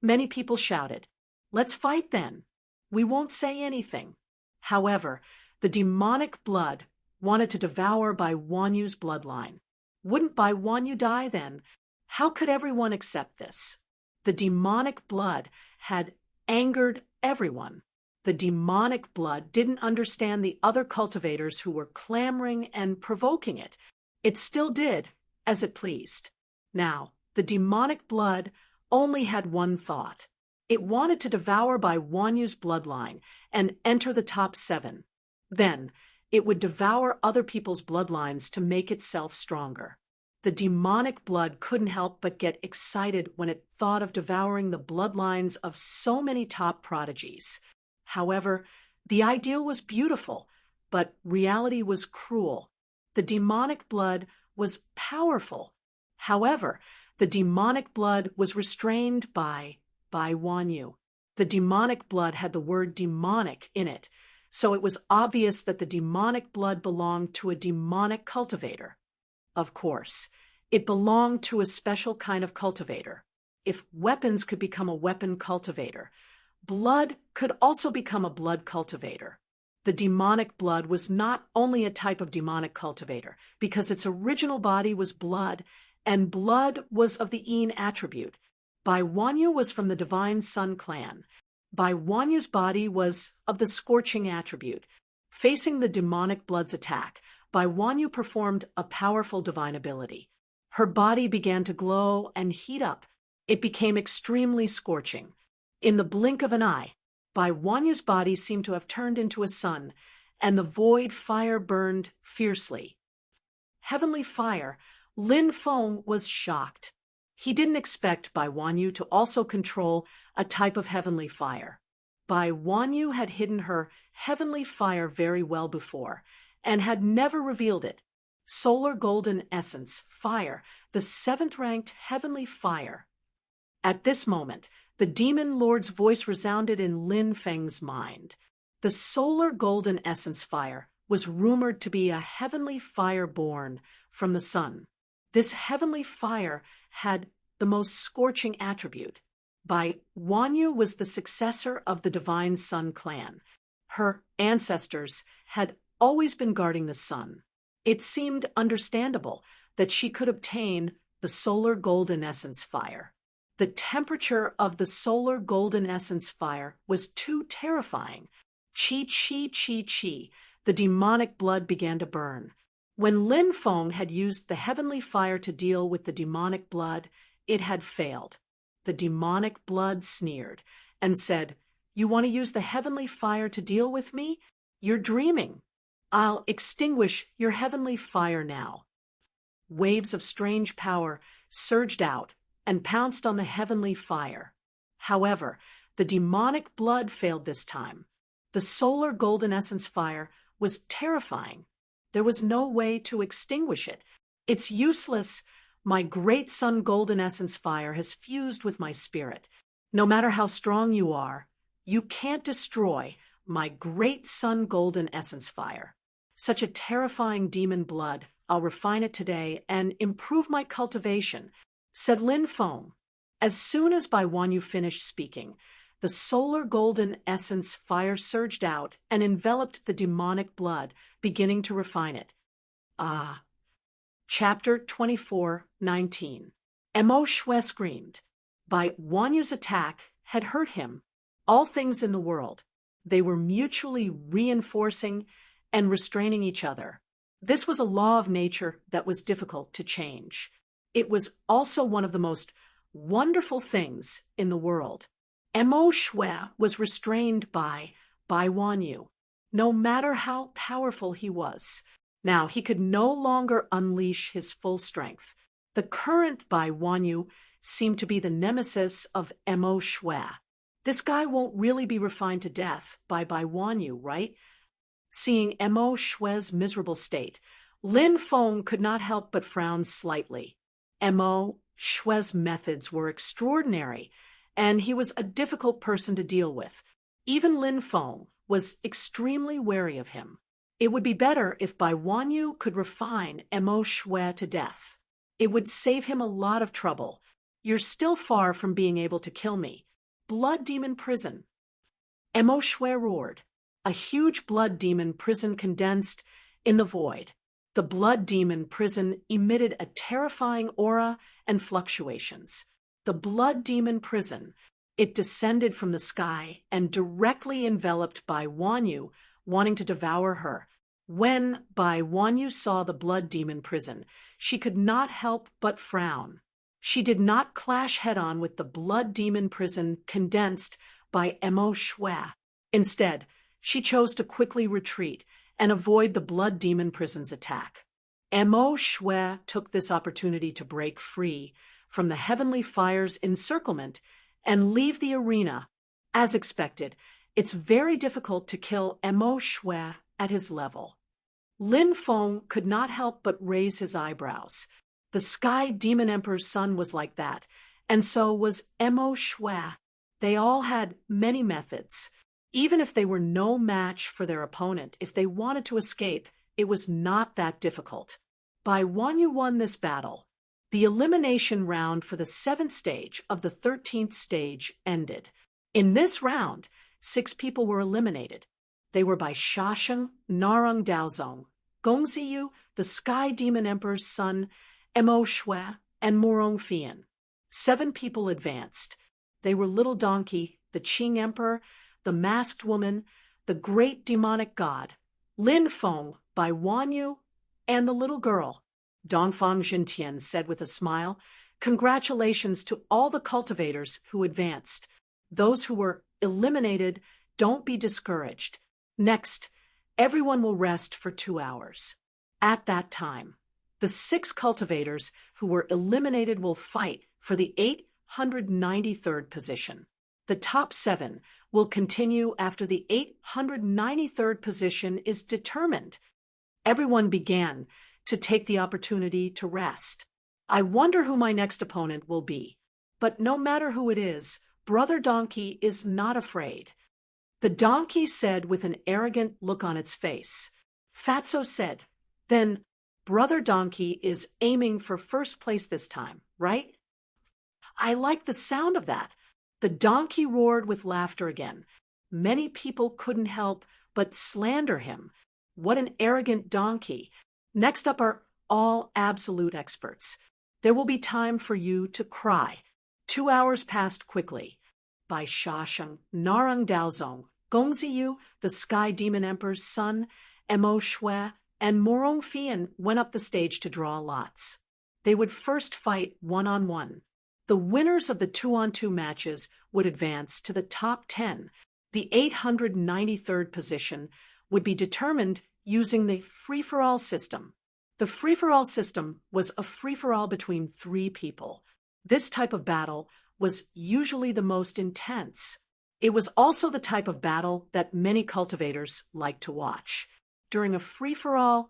Many people shouted. Let's fight then. We won't say anything. However, the demonic blood wanted to devour Bai Wanyu's bloodline. Wouldn't Bai Wanyu die then? How could everyone accept this? The demonic blood had angered everyone. The demonic blood didn't understand the other cultivators who were clamoring and provoking it. It still did, as it pleased. Now, the demonic blood only had one thought. It wanted to devour Bai Wanyu's bloodline and enter the top 7. Then, it would devour other people's bloodlines to make itself stronger. The demonic blood couldn't help but get excited when it thought of devouring the bloodlines of so many top prodigies. However, the ideal was beautiful, but reality was cruel. The demonic blood was powerful. However, the demonic blood was restrained by Bai Wanyu. The demonic blood had the word demonic in it, so it was obvious that the demonic blood belonged to a demonic cultivator. Of course, it belonged to a special kind of cultivator. If weapons could become a weapon cultivator, blood could also become a blood cultivator. The demonic blood was not only a type of demonic cultivator, because its original body was blood, and blood was of the Yin attribute, Bai Wanyu was from the Divine Sun clan. Bai Wanyu's body was of the scorching attribute. Facing the demonic blood's attack, Bai Wanyu performed a powerful divine ability. Her body began to glow and heat up. It became extremely scorching. In the blink of an eye, Bai Wanyu's body seemed to have turned into a sun, and the void fire burned fiercely. Heavenly fire, Lin Feng was shocked. He didn't expect Bai Wanyu to also control a type of heavenly fire. Bai Wanyu had hidden her heavenly fire very well before, and had never revealed it. Solar Golden Essence Fire, the 7th-ranked heavenly fire. At this moment, the Demon Lord's voice resounded in Lin Feng's mind. The Solar Golden Essence Fire was rumored to be a heavenly fire born from the sun. This heavenly fire had the most scorching attribute. Bai Wanyu was the successor of the Divine Sun clan. Her ancestors had always been guarding the sun. It seemed understandable that she could obtain the Solar Golden Essence Fire. The temperature of the Solar Golden Essence Fire was too terrifying. Chi, chi, chi, chi. The demonic blood began to burn. When Lin Feng had used the heavenly fire to deal with the demonic blood, it had failed. The demonic blood sneered and said, "You want to use the heavenly fire to deal with me? You're dreaming. I'll extinguish your heavenly fire now." Waves of strange power surged out and pounced on the heavenly fire. However, the demonic blood failed this time. The Solar Golden Essence Fire was terrifying. There was no way to extinguish it. It's useless. My great Sun Golden Essence Fire has fused with my spirit. No matter how strong you are, you can't destroy my great Sun Golden Essence Fire. Such a terrifying demon blood, I'll refine it today and improve my cultivation, said Lin Feng. As soon as Bai Wanyu finished speaking, the Solar Golden Essence Fire surged out and enveloped the demonic blood, beginning to refine it. Chapter 24:19. Mo Shui screamed. Bai Wanyu's attack had hurt him. All things in the world, they were mutually reinforcing and restraining each other. This was a law of nature that was difficult to change. It was also one of the most wonderful things in the world. Mo Shui was restrained by Bai Wanyu, no matter how powerful he was. Now he could no longer unleash his full strength. The current Bai Wanyu seemed to be the nemesis of Mo Shui. This guy won't really be refined to death by Bai Wanyu, right? Seeing Mo Shui's miserable state, Lin Feng could not help but frown slightly. Mo Shui's methods were extraordinary, and he was a difficult person to deal with. Even Lin Feng was extremely wary of him. It would be better if Bai Wanyu could refine Mo Shui to death. It would save him a lot of trouble. You're still far from being able to kill me. Blood Demon Prison. Mo Shui roared. A huge blood demon prison condensed in the void. The blood demon prison emitted a terrifying aura and fluctuations. The blood demon prison, it descended from the sky and directly enveloped Bai Wanyu, wanting to devour her. When Bai Wanyu saw the blood demon prison, she could not help but frown. She did not clash head-on with the blood demon prison condensed by Mo Shui. Instead, she chose to quickly retreat and avoid the blood demon prison's attack. Mo Shui took this opportunity to break free from the heavenly fire's encirclement and leave the arena. As expected, it's very difficult to kill Mo Shui at his level. Lin Feng could not help but raise his eyebrows. The Sky Demon Emperor's son was like that, and so was Mo Shui. They all had many methods. Even if they were no match for their opponent, if they wanted to escape, it was not that difficult. Bai Wanyu won this battle. The elimination round for the 7th stage of the 13th stage ended. In this round, 6 people were eliminated. They were Bai Shasheng, Narong Daozong, Gongziyu, the Sky Demon Emperor's son, Mo Shui, and Morong Fian. 7 people advanced. They were Little Donkey, the Qing Emperor, the Masked Woman, the Great Demonic God, Lin Feng by Wan Yu, and the little girl. Dongfang Jintian said with a smile, "Congratulations to all the cultivators who advanced. Those who were eliminated, don't be discouraged. Next, everyone will rest for 2 hours. At that time, the 6 cultivators who were eliminated will fight for the 893rd position. The top 7 will continue after the 893rd position is determined." Everyone began to take the opportunity to rest. "I wonder who my next opponent will be. But no matter who it is, Brother Donkey is not afraid." The donkey said with an arrogant look on its face. Fatso said, "Then Brother Donkey is aiming for first place this time, right?" "I like the sound of that." The donkey roared with laughter again. Many people couldn't help but slander him. What an arrogant donkey. Next up are all absolute experts. There will be time for you to cry. 2 hours passed quickly. Bai Shasheng, Narang Daozong, Gongziyu, the Sky Demon Emperor's son, Mo Shui, and Morong Fian went up the stage to draw lots. They would first fight one-on-one. The winners of the 2-on-2 matches would advance to the top 10. The 893rd position would be determined using the free-for-all system. The free-for-all system was a free-for-all between 3 people. This type of battle was usually the most intense. It was also the type of battle that many cultivators like to watch. During a free-for-all,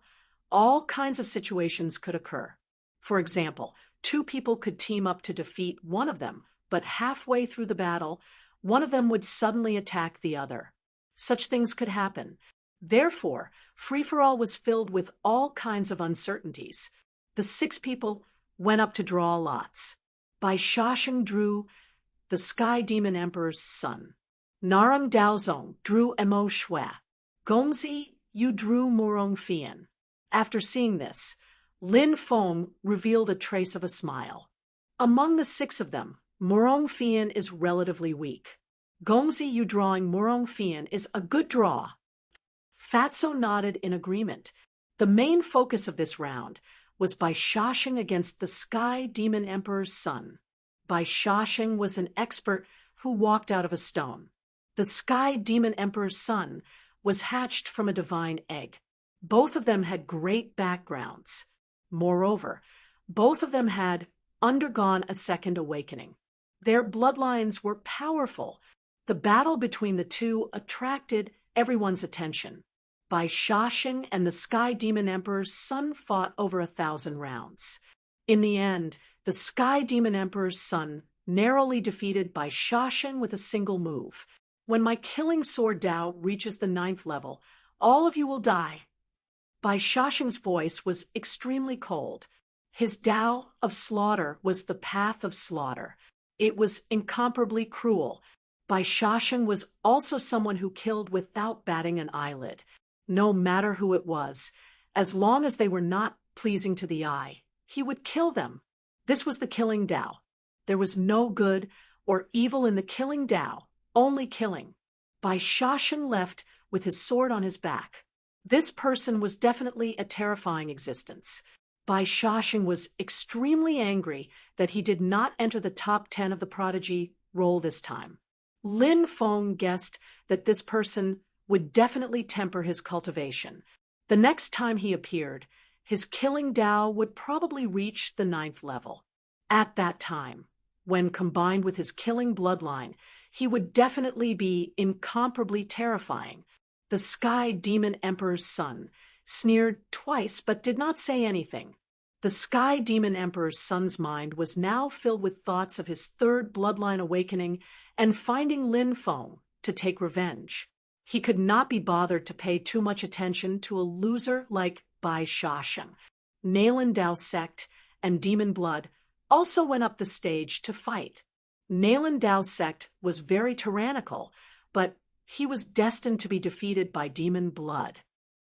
all kinds of situations could occur. For example, 2 people could team up to defeat one of them, but halfway through the battle, one of them would suddenly attack the other. Such things could happen. Therefore, free-for-all was filled with all kinds of uncertainties. The 6 people went up to draw lots. Bai Shasheng drew the Sky Demon Emperor's son. Narang Daozong drew Mo Shui. Gongzi, you drew Morong Fian. After seeing this, Lin Feng revealed a trace of a smile. Among the 6 of them, Morong Fian is relatively weak. Gongzi, you drawing Morong Fian is a good draw. Fatso nodded in agreement. The main focus of this round was Bai Shasheng against the Sky Demon Emperor's son. Bai Shasheng was an expert who walked out of a stone. The Sky Demon Emperor's son was hatched from a divine egg. Both of them had great backgrounds. Moreover, both of them had undergone a second awakening. Their bloodlines were powerful. The battle between the 2 attracted everyone's attention. Bai Shasheng and the Sky Demon Emperor's son fought over 1,000 rounds. In the end, the Sky Demon Emperor's son narrowly defeated Bai Shasheng with a single move. "When my killing sword Dao reaches the 9th level, all of you will die." Bai Shasheng's voice was extremely cold. His Dao of slaughter was the path of slaughter. It was incomparably cruel. Bai Shasheng was also someone who killed without batting an eyelid. No matter who it was, as long as they were not pleasing to the eye, he would kill them. This was the killing Dao. There was no good or evil in the killing Dao, only killing. Bai Shasheng left with his sword on his back. This person was definitely a terrifying existence. Bai Shasheng was extremely angry that he did not enter the top 10 of the prodigy roll this time. Lin Feng guessed that this person would definitely temper his cultivation. The next time he appeared, his killing Dao would probably reach the 9th level. At that time, when combined with his killing bloodline, he would definitely be incomparably terrifying. The Sky Demon Emperor's son sneered twice but did not say anything. The Sky Demon Emperor's son's mind was now filled with thoughts of his 3rd bloodline awakening and finding Lin Feng to take revenge. He could not be bothered to pay too much attention to a loser like Bai Shasheng. Nalan Dao Sect and Demon Blood also went up the stage to fight. Nalan Dao Sect was very tyrannical, but he was destined to be defeated by Demon Blood.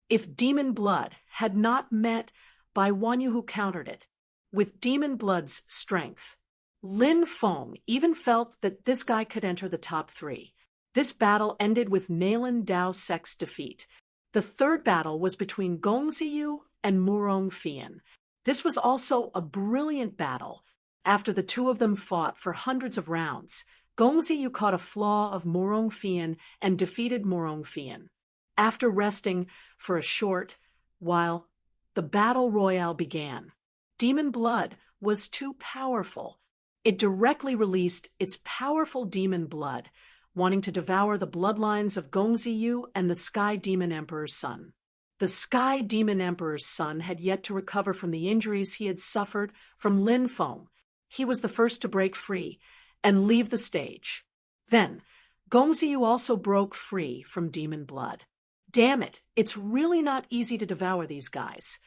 If Demon Blood had not met by one who countered it, with Demon Blood's strength, Lin Feng even felt that this guy could enter the top 3. This battle ended with Nalin Dao Sek's defeat. The third battle was between Gong Ziyu and Murong Fian. This was also a brilliant battle. After the two of them fought for hundreds of rounds, Gong Ziyu caught a flaw of Murong Fian and defeated Murong Fian. After resting for a short while, the battle royale began. Demon blood was too powerful. It directly released its powerful demon blood, wanting to devour the bloodlines of Gong Ziyu and the Sky Demon Emperor's son. The Sky Demon Emperor's son had yet to recover from the injuries he had suffered from Lin Feng. He was the first to break free and leave the stage. Then, Gong Ziyu also broke free from demon blood. Damn it, it's really not easy to devour these guys.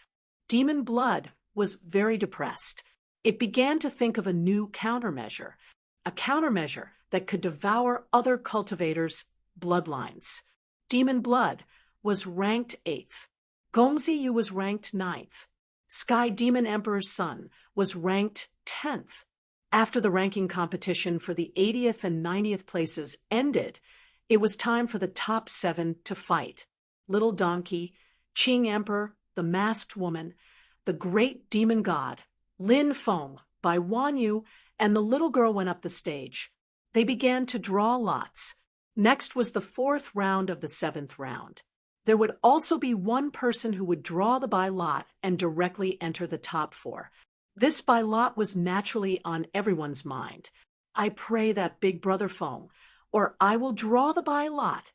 Demon blood was very depressed. It began to think of a new countermeasure, a countermeasure that could devour other cultivators' bloodlines. Demon blood was ranked 8th. Gong Ziyu was ranked 9th. Sky Demon Emperor's son was ranked 10th. After the ranking competition for the 80th and 90th places ended, it was time for the top 7 to fight. Little Donkey, Qing Emperor, the Masked Woman, the Great Demon God, Lin Feng by Wan Yu, and the little girl went up the stage. They began to draw lots. Next was the 4th round of the 7th round. There would also be one person who would draw the by lot and directly enter the top 4. This by lot was naturally on everyone's mind. I pray that Big Brother Feng, or I will draw the by lot